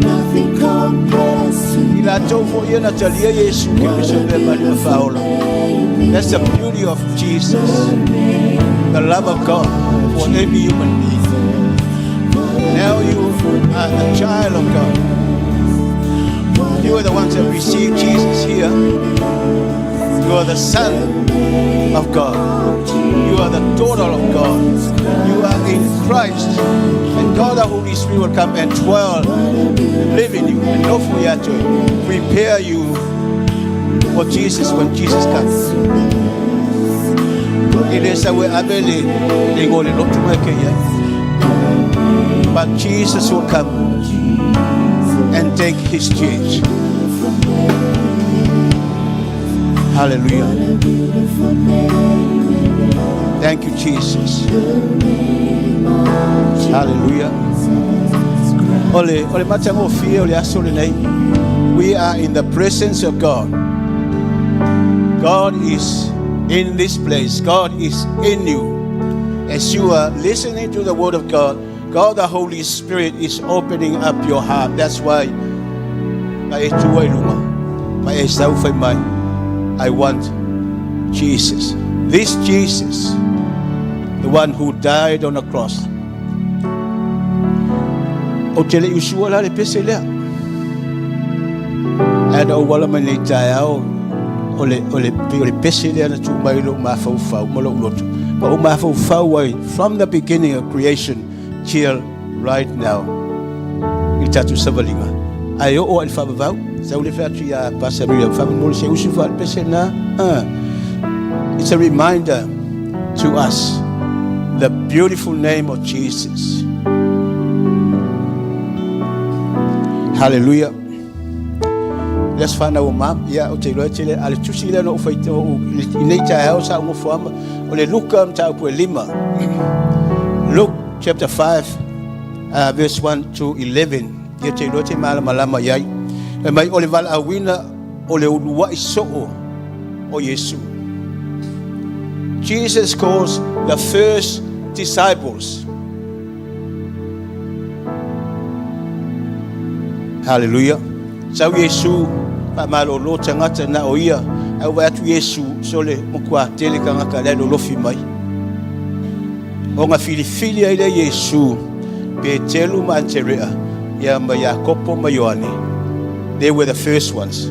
Nothing compares to I la tau fo ia na talia Yesu ke miso le mali mawhaola. That's the beauty of Jesus. The love of God for every human being. Now you are a child of God. You are the ones that receive Jesus here. You are the son of God. You are the daughter of God. You are in Christ. And God the Holy Spirit will come and dwell, live in you, and know for you to prepare you for Jesus when Jesus comes. It is a way abeli they go to look to my care. But Jesus will come and take his change. Hallelujah. Thank you, Jesus. Hallelujah. Ole matango fia ole asole nei. We are in the presence of God. God is in this place. God is in you. As you are listening to the word of God, God the Holy Spirit is opening up your heart. That's why I want Jesus. This Jesus, the one who died on the cross. O tele usua la le pese lea. Ana o wala mani tai au ole pese lea na tu mai lo ma fau fau mo lo lotu. Ma o ma fau fau wai from the beginning of creation till right now. I tatu savalinga. Ai o al fa vau. Sa ule fa tu ya pasaria fa mo se usu fa pese na. It's a reminder to us the beautiful name of Jesus. Hallelujah. Let's find our mom. Yeah, okay, Lord, I'll choose you no fight in nature house out of form. Ole Luke ta po lima. Luke chapter 5 verse 1 to 11. Yete lote mala malama yai. E mai ole val awina ole ulua iso o Yesu. Jesus calls the first disciples. Hallelujah. Sau Yesu pa malolo tangata na oia au wa tu Yesu sole mokua tele kanga kale lo lofi mai. O nga filifili ai le Yesu pe telu manterea ya ma Yakopo ma Yohane. They were the first ones.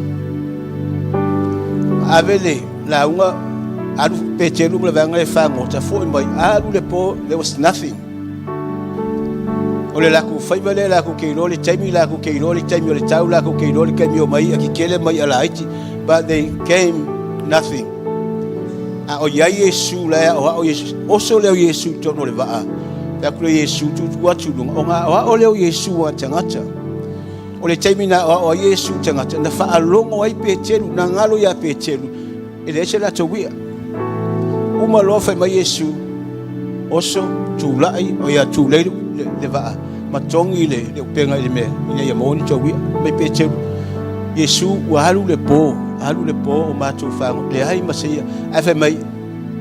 Avele la unga adu pe telu la vanga e fango ta foi mai adu le po there was nothing. Ole la ku fai vale la ku ke lo le taimi la ku ke lo le taimi le tau la ku ke lo le kemi o mai ki kele mai ala iti but they came nothing. A o ya Yesu la o Yesu o so le Yesu to no le va. Ya ku Yesu tu watu lunga o nga o le Yesu wa tangata. O le taimi na o Yesu tangata na fa alongo ai petelu na ngalo ya petelu. Ele se la to wia. Uma lo fa mai Yesu oso tu lai o ya tu le va matongi le penga ile me ina ya moni to wi me peche Yesu wa halu le po o matu fa le ai masia afa mai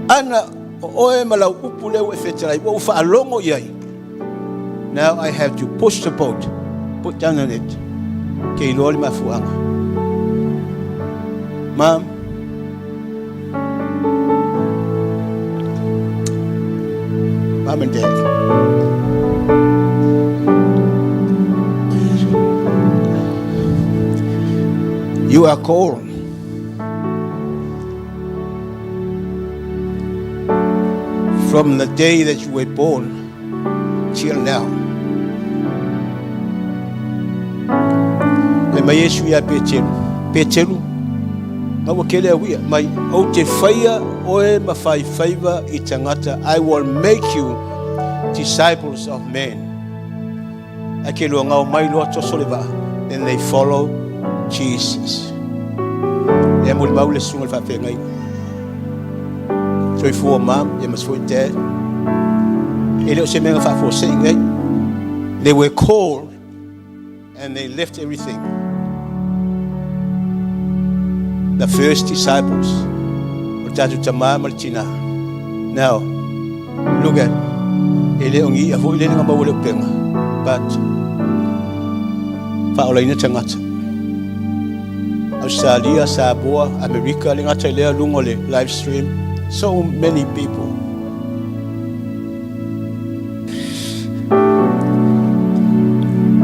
ana o e mala upule o fetrai o fa longo yai. Now I have to push the boat, put down on it ke loli mafuanga. Mom, Mom and Dad, you are called from the day that you were born till now. Le mai Yesu ya petelu ma wakele wia mai o te faia oe mafai faiva I tangata. I will make you disciples of men. Ake lo ngau mai lo to soleva. Then they follow Jesus. Ya mo mau le sunga fa pengai. So for mom, you must for dad. Ele se menga fa for saying they were called and they left everything. The first disciples. Tatu tamama china. Now, look at ele ongi avo ele nga mawole penga. But fa ola ina tangata. Australia, Samoa, America, linga tailea lungole live stream. So many people.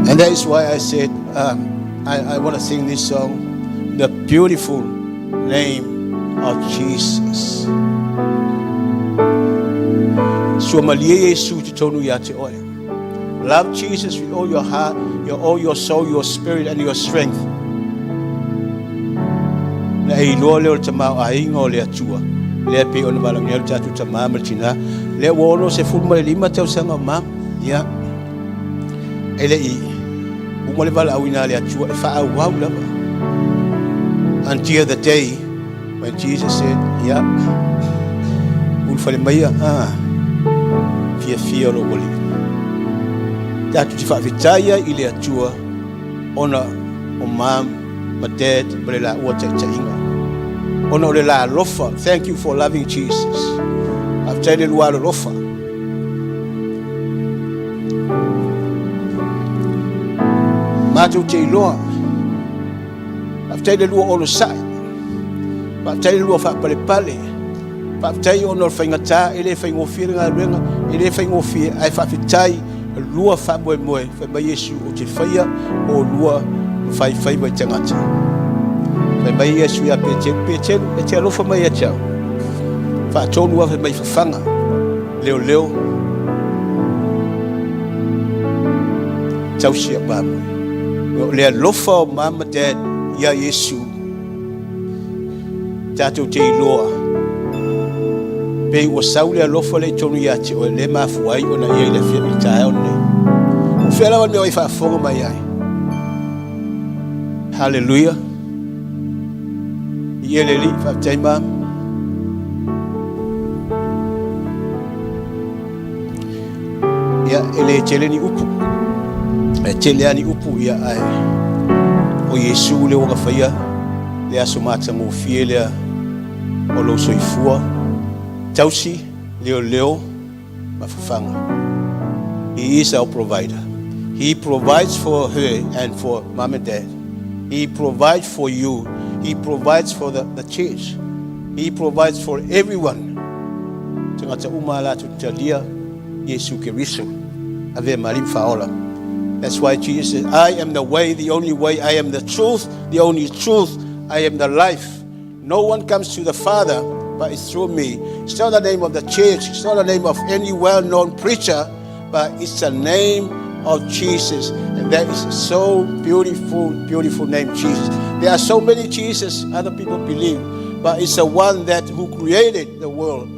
And that is why I said I want to sing this song, the beautiful name of Jesus. Love Jesus with all your heart, all your soul, your spirit, and your strength. Na e lo le tama ai ngole atua le pe on bala ngel tatu tama martina le wono se fulma lima tau sanga mam ya ele I umole bala awina le atua fa wa lava until the day when Jesus said ya ul fale maya fia lo woli tatu ti fa vitaya ile atua ona o mam my dad brela water chainga ono le la lofa. Thank you for loving Jesus. I've told you what lofa. Matu te loa. I've told you all the side. I've told you fa pale. I've told you ono fingata ele fingo firinga renga ele fingo fi ai fa fitai lua fa moe fa ba Yesu o te faia o lua fai ba tangata. Mai Yesu ya peche e te alofa mai acha. Fa tonu wa mai fanga. Leo. Tau sia ba. Le alofa o mama dad ya Yesu. Tatu te loa. Pe o saule alofa le tonu ya te o le mafuai ona ia le fia mitai ona. O fela wa me o fa fonga mai ai. Hallelujah. Yeleli fa taima ya ele cheleni upu cheleani upu ya ai o Yesu le wa faia le asomata mo fiele o lo soifua tausi leo mafufanga. He is our provider. He provides for her and for mom and dad. He provides for you. He provides for the church. He provides for everyone. Tangata umala tu talia Yesu Kiriso. Ave marim faola. That's why Jesus said, I am the way, the only way. I am the truth, the only truth. I am the life. No one comes to the Father, but it's through me. It's not the name of the church. It's not the name of any well-known preacher, but it's the name of Jesus. And that is so beautiful, beautiful name, Jesus. There are so many Jesus other people believe, but it's the one that who created the world.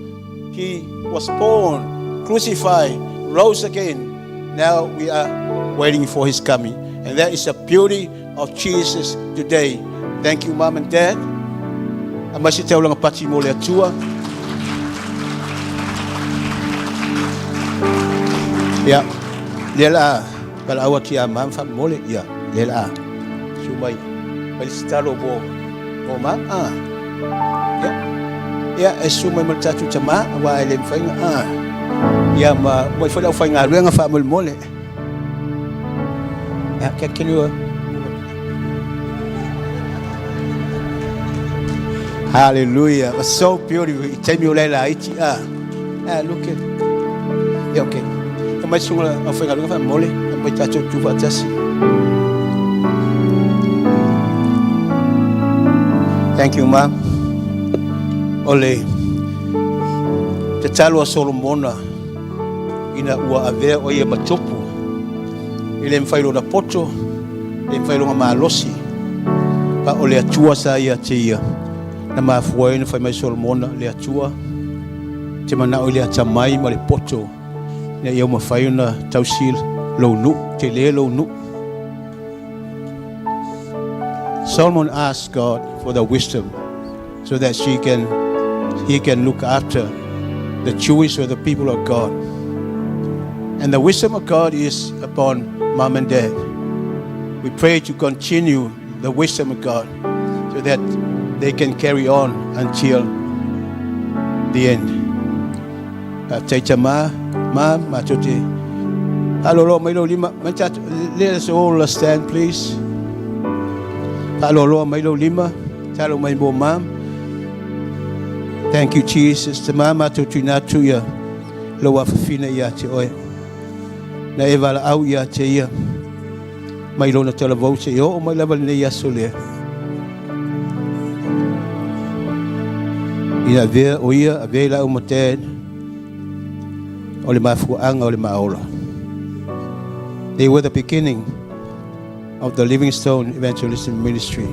He was born, crucified, rose again. Now we are waiting for his coming. And that is the beauty of Jesus today. Thank you, Mom and Dad. Amasi tau langa pati mo le atua. Ya, lela bala awati a mam fam mole ya, lela. Sumai. Bali stalo bo. O mam Ya. Ya, sumai matatu tama wa ele mfainga Ya ma mo foi la fainga ruanga fa mole. Ya, can you Hallelujah. It was so beautiful. Look at it. Yeah, okay. Thank you, Mom. Ole. Te talo Solomona ina ua avea o ia matopu. Ile mfailo na poto, ile mfailo ma malosi. Pa ole atua sa ia te ia. Na mafuai na fai mai Solomona le atua te mana o le atamai ma le poto na ia mafai na tausil lo nu te le lo nu. Solomon asked God for the wisdom so that he can look after the Jewish or the people of God. And the wisdom of God is upon Mom and Dad. We pray to continue the wisdom of God so that they can carry on until the end. Taita ma matote. Halolo mailo lima. Let us all stand, please. Halolo mailo lima. Talo maibo mam. Thank you, Jesus. Te mama tutu natu ya lo wafafina ya te oe. Na evala au ya te ia. Mailo na tala vause yo o mailava ne ya solea. Ina vea o ia a vela o mated o le mafuanga o le maola. They were the beginning of the Livingstone Evangelism Ministry.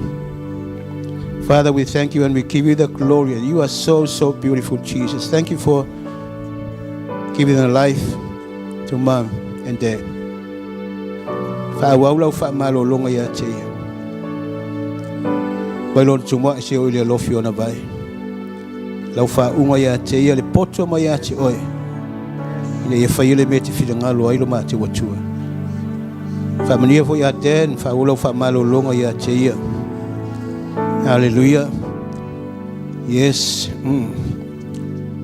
Father, we thank you and we give you the glory. You are so, so beautiful, Jesus. Thank you for giving a life to Mom and Dad. Fa'awaulau fa'amalolonga ia te ia. Wailon tumwa se o le lofi ona vai. Lau fa'aunga ia te ia le poto mai ia te oe. Ina ia whaile me te whirangalo ailo ma te watua. Whamania fo ia ten, fa'aulau fa'amalolonga ia te ia. Hallelujah. Yes.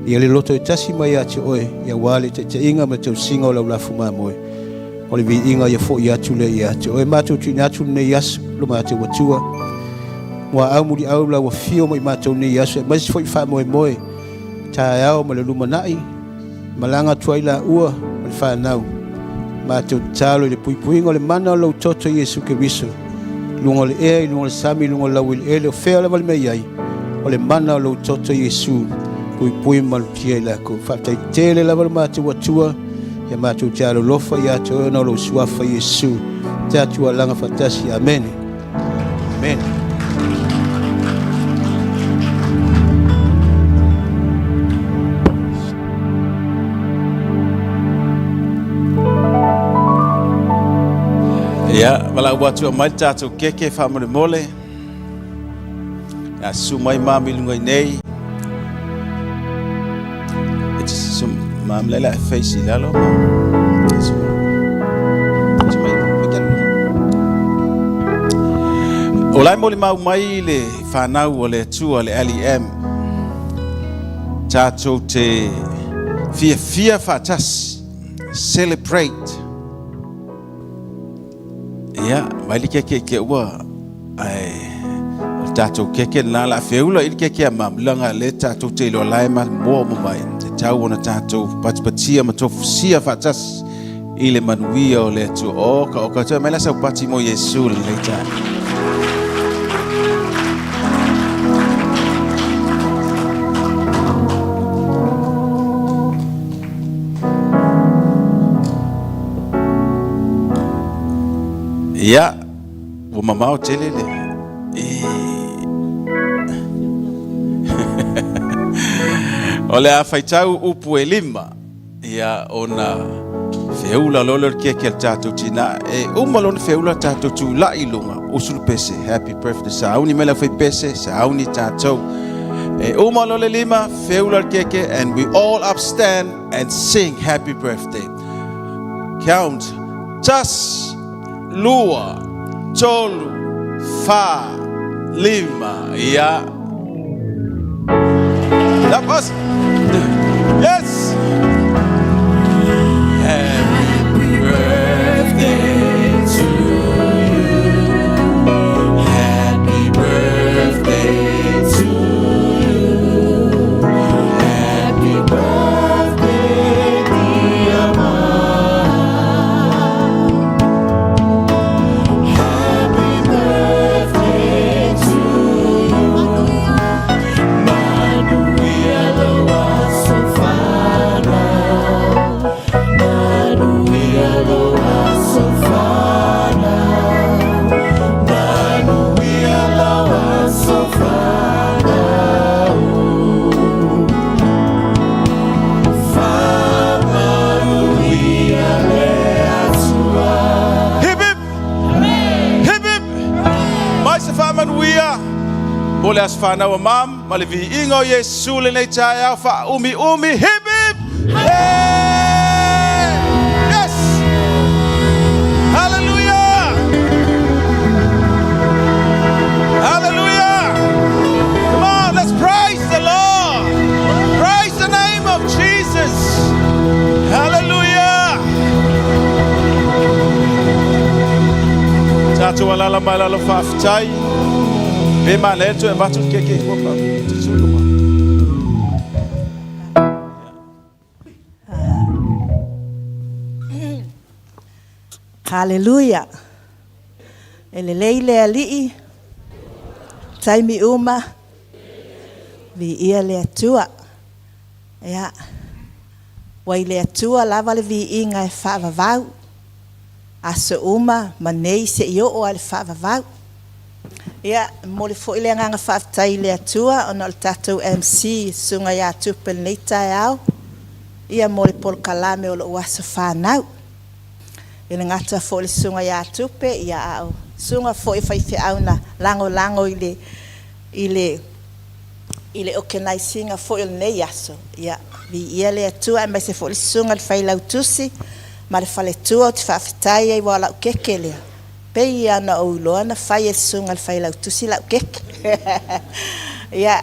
Ia le loto e tasi mai ia te oe. Ia wale te inga ma te usinga o lau lafu mamoe. O le vi inga ia fo ia tule ia te oe. Mātou tu natu ne yasu lo ma te watua. Mua au muri au lau fio mai mātou ne yasu. Mai si fo i wha moe moe. Tā au ma le lumanai. Malanga tuai la ua ma le whanau. Mātou tālo i le puipuinga o le mana o lau toto Yesu Kiriso. Lungo le e, lungo le sami, lungo le lau ele o fea le wale mei ai. O le mana o lau toto Yesu. Pui malutia i lako. Whaftai tele la wale mātou watua. Ia mātou te alo lofa i ato e na lau suafa Yesu. Te atua langa fatasi. Amen. Amen. Ya, wala watu mai tatou keke famole mole. Ya sumai mami lungai nei. It's sum mam lela face lalo. Olai mole mau mai le fanau ole tu ole LEM. Tatou te fia fatas celebrate. Ya, mai like ke ua ai tatou keke na la feula i keke ama langa le tatou te lo lai ma mo mai te tau ona tatou patipatia ma tofusia fatas i le manuia o le tu o ka te mela sa pati mo Yesu le ta ya o mama o telele ole a faitau upu e lima ia ona feula lolo ke tatou tina uma lona feula tatou tu la ilunga usul pese happy birthday sauni mela fai pese sauni tatou uma lolo lima feula ke and we all upstand and sing happy birthday count tas lua tolu fa lima ia that was yes happy birthday to you happy birthday to you happy birthday dear mom happy birthday to you Manuia loa sofana Manuia loa sofana Manuia loa sofana Fa Manuia lea tua Hip hip hip mai se fa Manuia Ole as fa na wa mam ma le vi ingo Yesu le nei tai au fa umi hip hip hey! Yes hallelujah hallelujah come on let's praise the Lord praise the name of Jesus hallelujah tatu wala mai la fa ftai be maleto e batu keke ko pa tsuluma Hallelujah. Ele leile ali. Taimi uma. Vi ia le atua. Ya. Wai le atua lava le vi inga e whaavavau. Aso uma manei se io o ale whaavavau. Ya, mole fo ile nganga whaafitai le atua ona o tatou MC sunga ya tupe neita au. Ia mole pol kalame o lo wasa whanau. Ina ngata fo le sunga ya tupe ia au. Sunga fo i whaifi au na lango ile okenai singa fo il nei aso. Ia, vi ia le atua mai se fo le sunga le whai lau tusi. Ma le whale tua o te whaafitai ai wala o keke lea. Pei ana o loa na whai e sunga le whai lau tusi lau keke. Ia,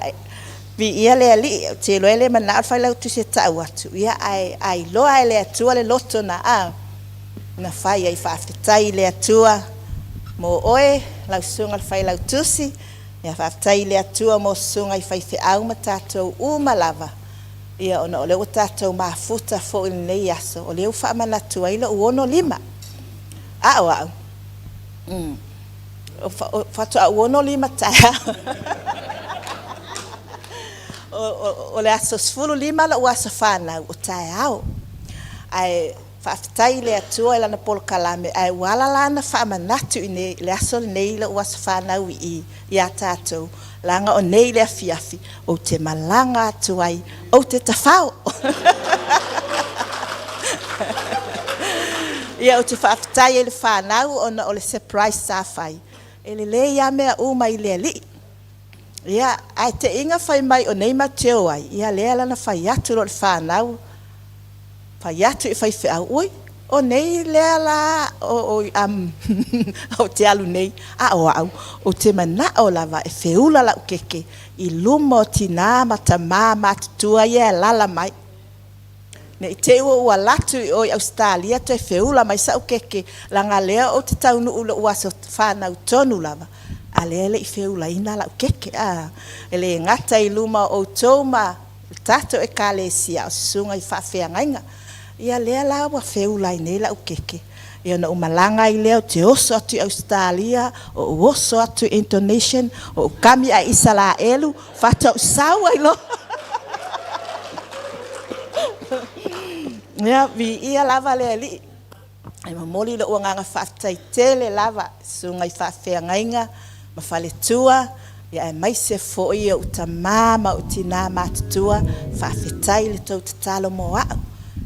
vi ia le ali, te loa le mana al whai lau tusi e tau atu. Ia ai loa le atua le loto na a. Na whai ai whaafitai le atua mo oe lau sunga le whai lau tusi. Ia whaafitai le atua mo sunga i whai whi au ma tātou umalava. Ia ona o leo tātou mafuta fo il nei aso. O leo whaamana tua ila uono lima. Ao au. O whatu a uono lima taia. O le aso sfulu lima la uasa whanau o taia au. Ai whaafitai le atua ila na polo kalame. Ai wala lana whaamanatu i nei le aso nei la uasa whanau i a tātou. Langa o nei le afiafi o te malanga atuai o te tawhao. Ia o te whaafitai e le whanau ona o le surprise sa whai. E le ia mea uma i le li. Ia ai te inga whai mai o nei mateo ai. Ia lea lana whai atu lo le whanau. Whai atu i whai whiau. Ui, o nei lea la o te alu nei a o au o te mana o lava e feula la ukeke i lumo tina matama matutua ia lala mai ne te ua latu o Australia te feula mai sa ukeke langa lea o te taunu ula uaso whanau tonu lava alele I feulaina la keke ele ngata I luma o toma tato e kalesia o sunga I whawhiangainga ia lea la wa feulaina la keke ia na umalanga I leo te oso atu Australia o oso atu Indonesian o kami a Israelu fata usawa ilo ia vi ia lava le li ai mamoli lo nganga fatai tele lava sunga I whawhiangainga ma fale tua ia e mai se fo ia utamama utina matutua whawhetai le tau tatalo mo au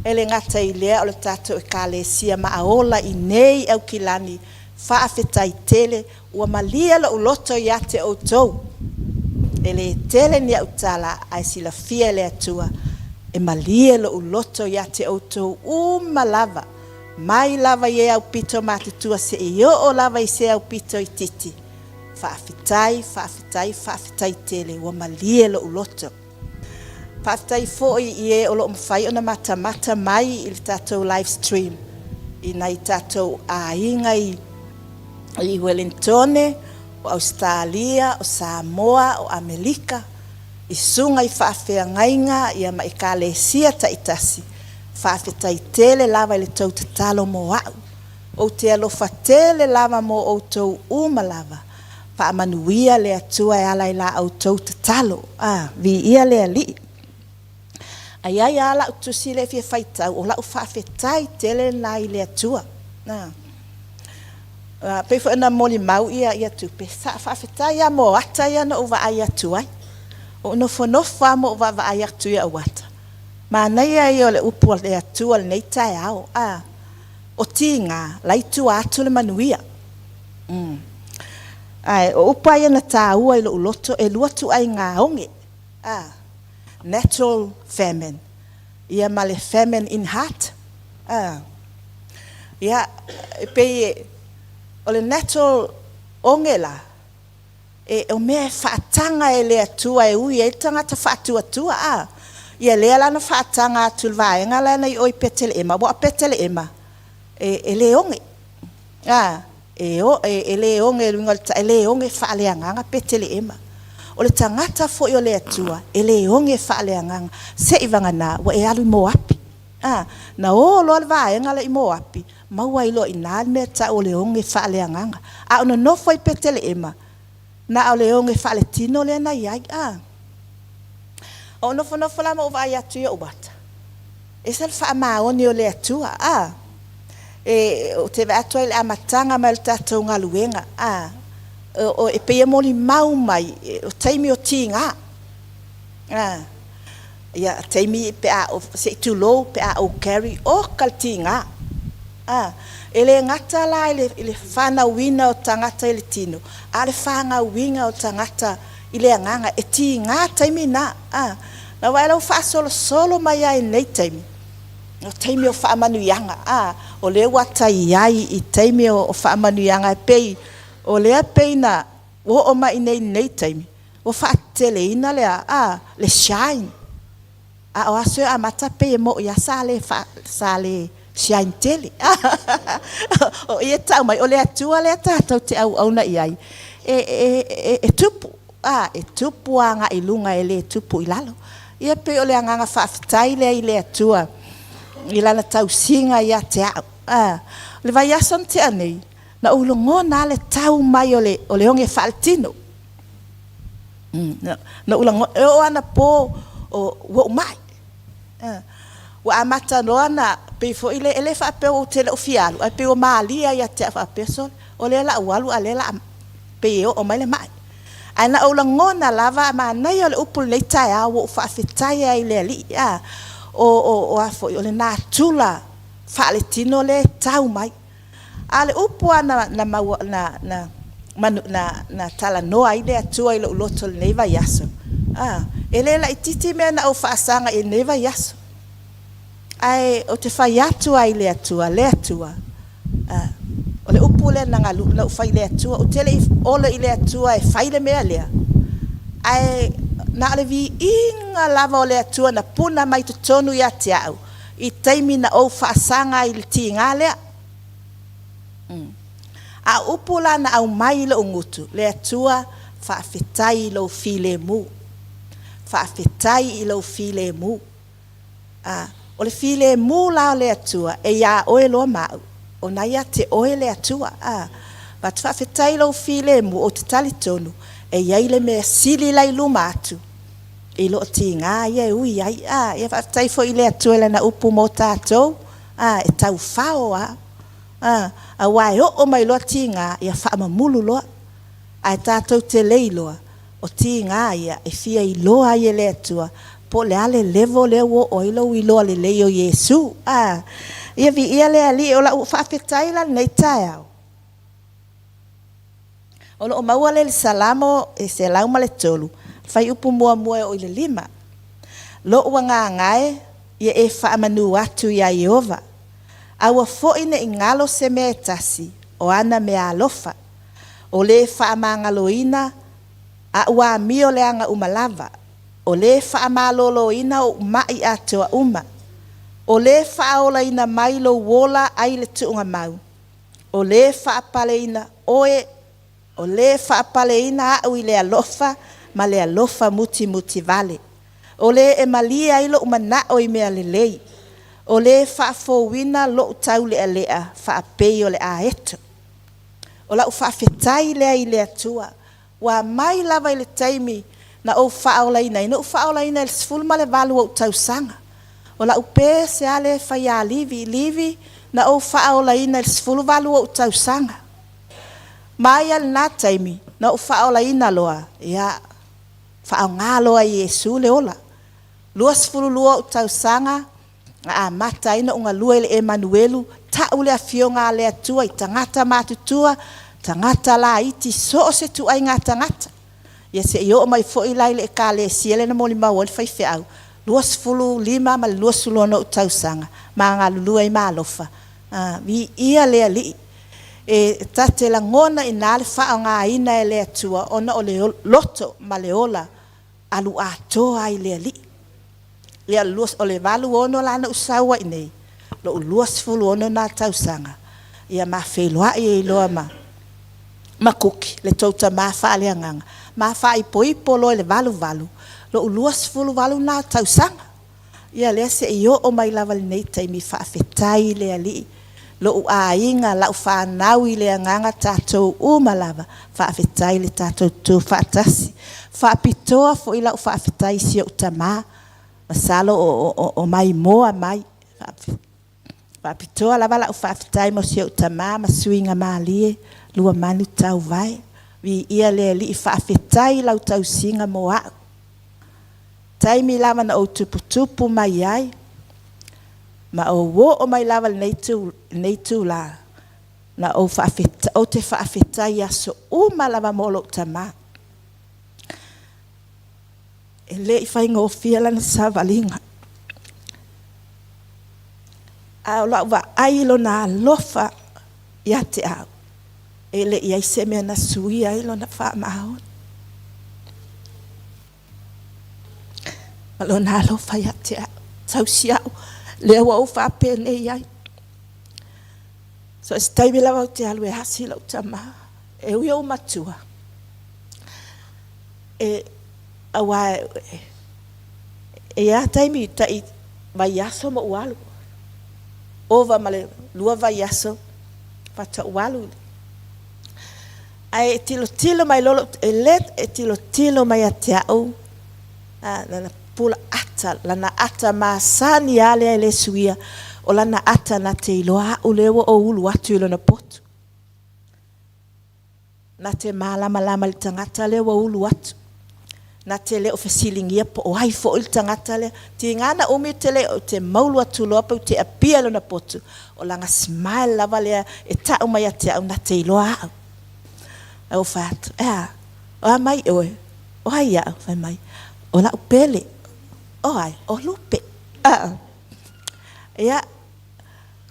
ele ngata I lea o le tato e kalesia ma aola I nei au kilani whawhetai tele ua malia lo uloto ia te o tou ele tele ni au tala ai sila fia le atua e malia lo uloto ia te o tou lava mai lava ia au pito matutua se io o lava I se au pito I titi whawhetai tele ua malia lo uloto Pastai foi ie o lo mfai ona mata mai I tatou live stream I nai tatou ainga I Wellington o Australia o Samoa o Amerika I sunga I whawhiangainga ia ma I kalesia taitasi whawhetai tele lava I le tau tatalo mo au o te alofa tele lava mo o tau lava whaamanuia le atua e ala I la au tau tatalo vi ia le ali ai ala utusi le fia faitau o la whawhetai tele na I le atua pe fo na moli mau ia tupe sa whawhetai ia mo ata ia na uwa ai atuai o no fonofa mo uwa ai atu ia wata ma nei ai o le upu le atua le nei tai au o tinga laitu atu le manuia ai o upa ia na tāua I lo uloto e luatu ai ngā onge natural famine ia male famine in heart ia pe o le natural ongela e o me whaatanga e le atua e ui e tangata whatua ia lea lana whaatanga atu vaenga lana I oi petele ema wa petele ema e le onge e le onge e le onge whaaleanganga petele ema o le tangata fo I o le atua e le onge whaaleanganga se ivangana wa e alu mo api na o lo le vaenga le I mo api maua I lo ina me ta o le onge whaaleanganga ona no foi petele ema na o le onge whaale tino le na iai o no fono fola mo vai atu ia ubata e sel fa ma oni o le atua e o te va atu le amatanga mal tatou ngaluenga o e pe moli mau mai o taimi o tinga ia taimi pe o se tu low pe o carry o kaltinga ele ngata la ele fana wina o tangata ele tino ale fanga winga o tangata ile nganga e tinga taimi na na wala o fa solo mai ai nei taimi o taimi o fa manu yanga o le wata iai I taimi o fa manu yanga pe o le peina o mai nei taimi o fa tele ina le shine o aso a mata pe mo ya sale shine tele o ia tau mai o le atua le tatou te au na iai e tupu e tupu anga I lunga ele tupu I lalo ia pe o le anga whawhetai le atua I lana tau singa ia te au le vai ason te anei na ulongo na le tau mai o le onge whaletino na ulongo o ana po o wo mai wa amata loana pe fo ile ele fa pe o tele ofialu ai pe o malia ia te fa peso o le la walu ale la pe o mai le mai ana o langona lava ma nei o le upul le tai a wo fa fitai ai le li o afo o le na tula fa le tino le tau mai ale upu ana na tala no ai le atua I lo loto le neva yaso ele la ititi me na o fa sanga I neva yaso ai o te fai atu ai le atua o le upu le nanga lu na fai le atua o tele o le ile atua e fai le mea lea ai na le vi inga lava o le atua na puna mai tu tonu ya te au I taimi na o fa sanga I le tinga lea A upula na au mai lo ngutu le atua faafetai lo file mu. Faafetai lo file mu. O le file mu la le atua e ia oe lo mau. O na ia te oe le atua. But faafetai lo file mu o te tali tonu e ia ile me sili lai luma atu. I lo ti ngā ia ui ai. Ia faafetai fo ile atua le na upu mo tātou. E tau whao a wai o mai loa ti ngā ia whaamamulu loa. Ai tātou te lei loa. O ti ngā ia e fia i loa ia le atua. Po le ale levo le wo oilo i loa le leo Yesu. Ia vi ia le ali o la whaafetai la nei tai au. O lo o maua le salamo e se lauma le tolu. Fai upu mua mua o ile lima. Lo ua ngā ngae ia e whaamanu atu ia Iova. Aua fo'i ne ingalo se mea tasi o ana mea alofa. O le whaamangaloina a ua mio le anga umalava. O le whaamaloloina o mai atua uma. O le whaolaina mailo wola ai le tuunga mau. O le whaapaleina oe. O le whaapaleina au i le alofa ma le alofa muti muti vale. O le e malia ilo umana o i mea le lei. O le whaafowina lo tau lea lea whaapei o le aeto. O la whaafetai lea i lea tua. Wa mai lava i le taimi na o whaolaina. Ina o whaolaina le sfulma le valu o tau sanga. O la upe se ale whaia livi na o whaolaina le sfulu valu o tau sanga. Mai al na taimi na o whaolaina loa. Ia whaongaloa Yesu le ola. Lua sfulu lua o tau sanga. Mata ina unga lua ile Emanuelu ta ule afionga le atua i tangata matutua tangata la iti so se tu ai ngā tangata ia se io mai fo i lai le ka le siele na moli mau fai fe au lua sfulu lima ma lua sulono o tausanga ma ngā lulua i malofa vi ia le ali e tate la ngona i nale wha ngā ina e le atua ona o le loto ma le ola alu atoa i le ali ia luas o le valu ono lana usawa inei lo luas fulu ono na tausanga ia ma feloa i loa ma kuki le touta ma fa le nganga ma fa i poipo lo le valu lo luas fulu valu na tausanga ia le se io o mai lava le nei taimi fa fetai le ali lo ainga la fa nau i le nganga tatou uma lava fa fetai le tatou tu fa tasi fa pitoa fo i la fa fetai si o tama masalo o mai moa mai fa pitoa lava la fa fetai mo si o tama ma swinga malie lua manu tau vai vi ia le li fa fetai la tau singa moa taimi lava na o tupu mai ai ma o wo o mai lava nei tu la na o fa fetai o te fa fetai aso uma lava mo lo tama ele fai ngo fiala na savalinga a la va ai lo na lofa ya te au ele ia se me na sui ai lo na fa mau lo na lofa ya te au sau sia le wa o fa pene ai so stai me la te alu hasi lo tama e ui matua awa e taimi tai vai yaso mo walu ova male lua vai yaso fata walu ai tilo mai lolo let tilo mai atau na pula ata lana ata masani ale le suia o lana ata na te loa ulewo o ulu atu lo na pot na te malama le tangata le wo ulu atu na tele o fasilingia po o ai fo il tangata le ti ngana o mi tele o te maulu atu loa pa te apia lo na potu o langa smile lava le e ta o mai ate au na te loa au fat o mai o ai ya fa mai o la upele o ai o lupe ya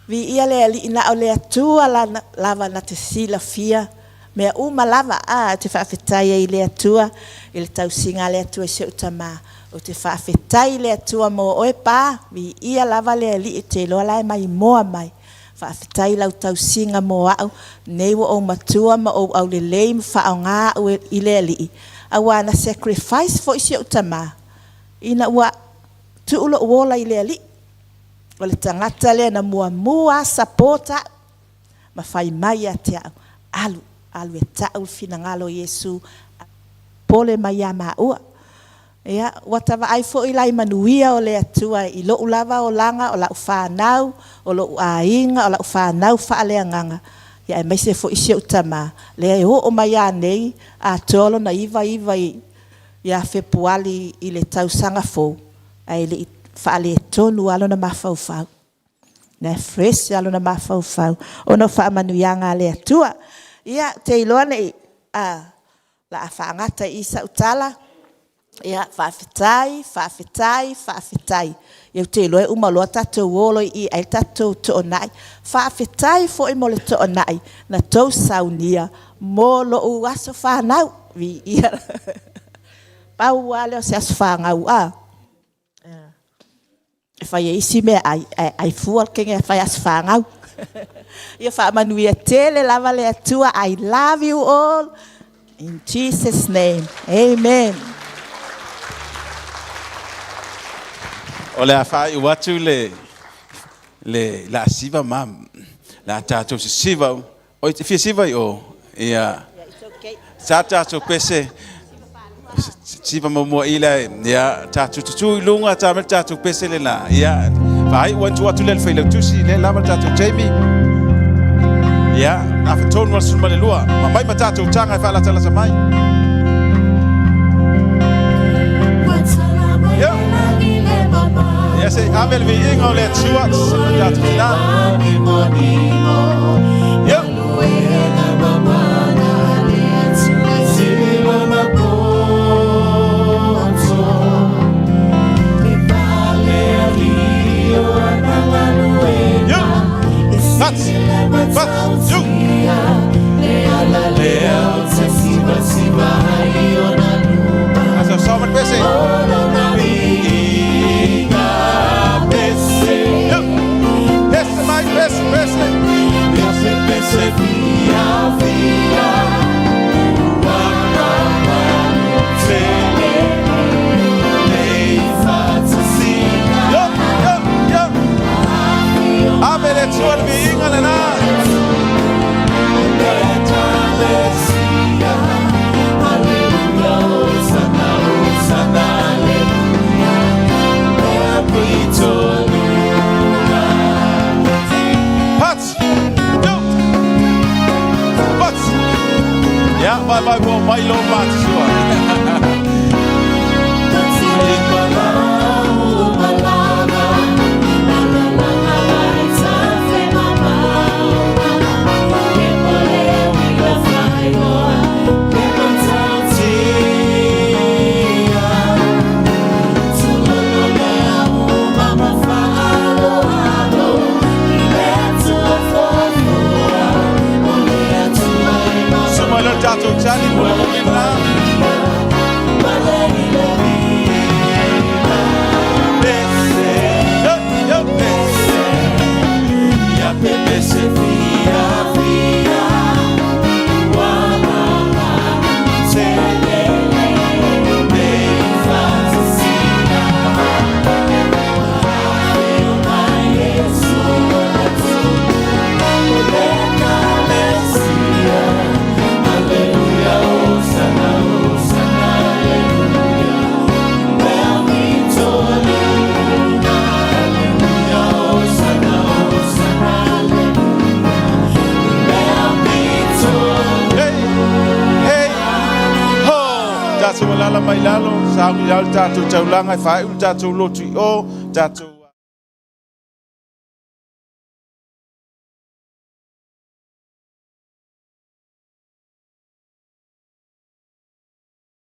vi ia le ali na o le atu ala lava na te sila fia mea uma lava te whaafetai i le atua i le tausinga le atua se utama o te whaafetai le atua mo oe pā vi ia lava le ali i te loa lai mai moa mai Whaafitai lau tau singa mo au, nei wa o matua ma o au le lei ma wha ngā ue i le ali. Awa na sacrifice fo isi au tama. Ina ua tuulo uola i le ali. O le tangata le na mua sapota. Ma whai mai a te au. Alu e tau fina ngalo Yesu. Pole mai a maua. Ia, watawa ai fo i lai manuia o le atua i lo ulava o langa o la ufanau o lo ainga o la ufanau fa le nganga ia e mai se fo isi utama le o mai nei a tolo na iva ia Februari i le tausanga fo ai le fa le tonu alo na mafau na fresh alo na mafau ona fa manuianga le atua ia te ilone a la afangata isa utala ia whaafitai. Iau te loe umaloa tatou wolo i ai tatou to nai. Whaafitai fo i mole to nai. Na tau saunia mo lo uaso whanau. Vi ia. Pau wale o se aso whangau a. E whai e isi mea ai fual kenge e whai aso whangau. Ia whaamanuia tele lava le atua. I love you all. In Jesus' name. Amen. O le afai watu le la siva mam la tato siva o te fia siva o ia sa tato pese siva mo ila ia tato tu lunga tato pese le la ia vai watu le fai le tusi le lava tato Jamie ia afaton wal suma le lua mai matato tanga fa la tala mai Jeg siger, Amel vi ikke og lidt surt, der er til dig. Ja. Altså, så er man bedst. Vai lo Tato lala mai lalo, sa ngi al tato taulanga fai tato lotu o tato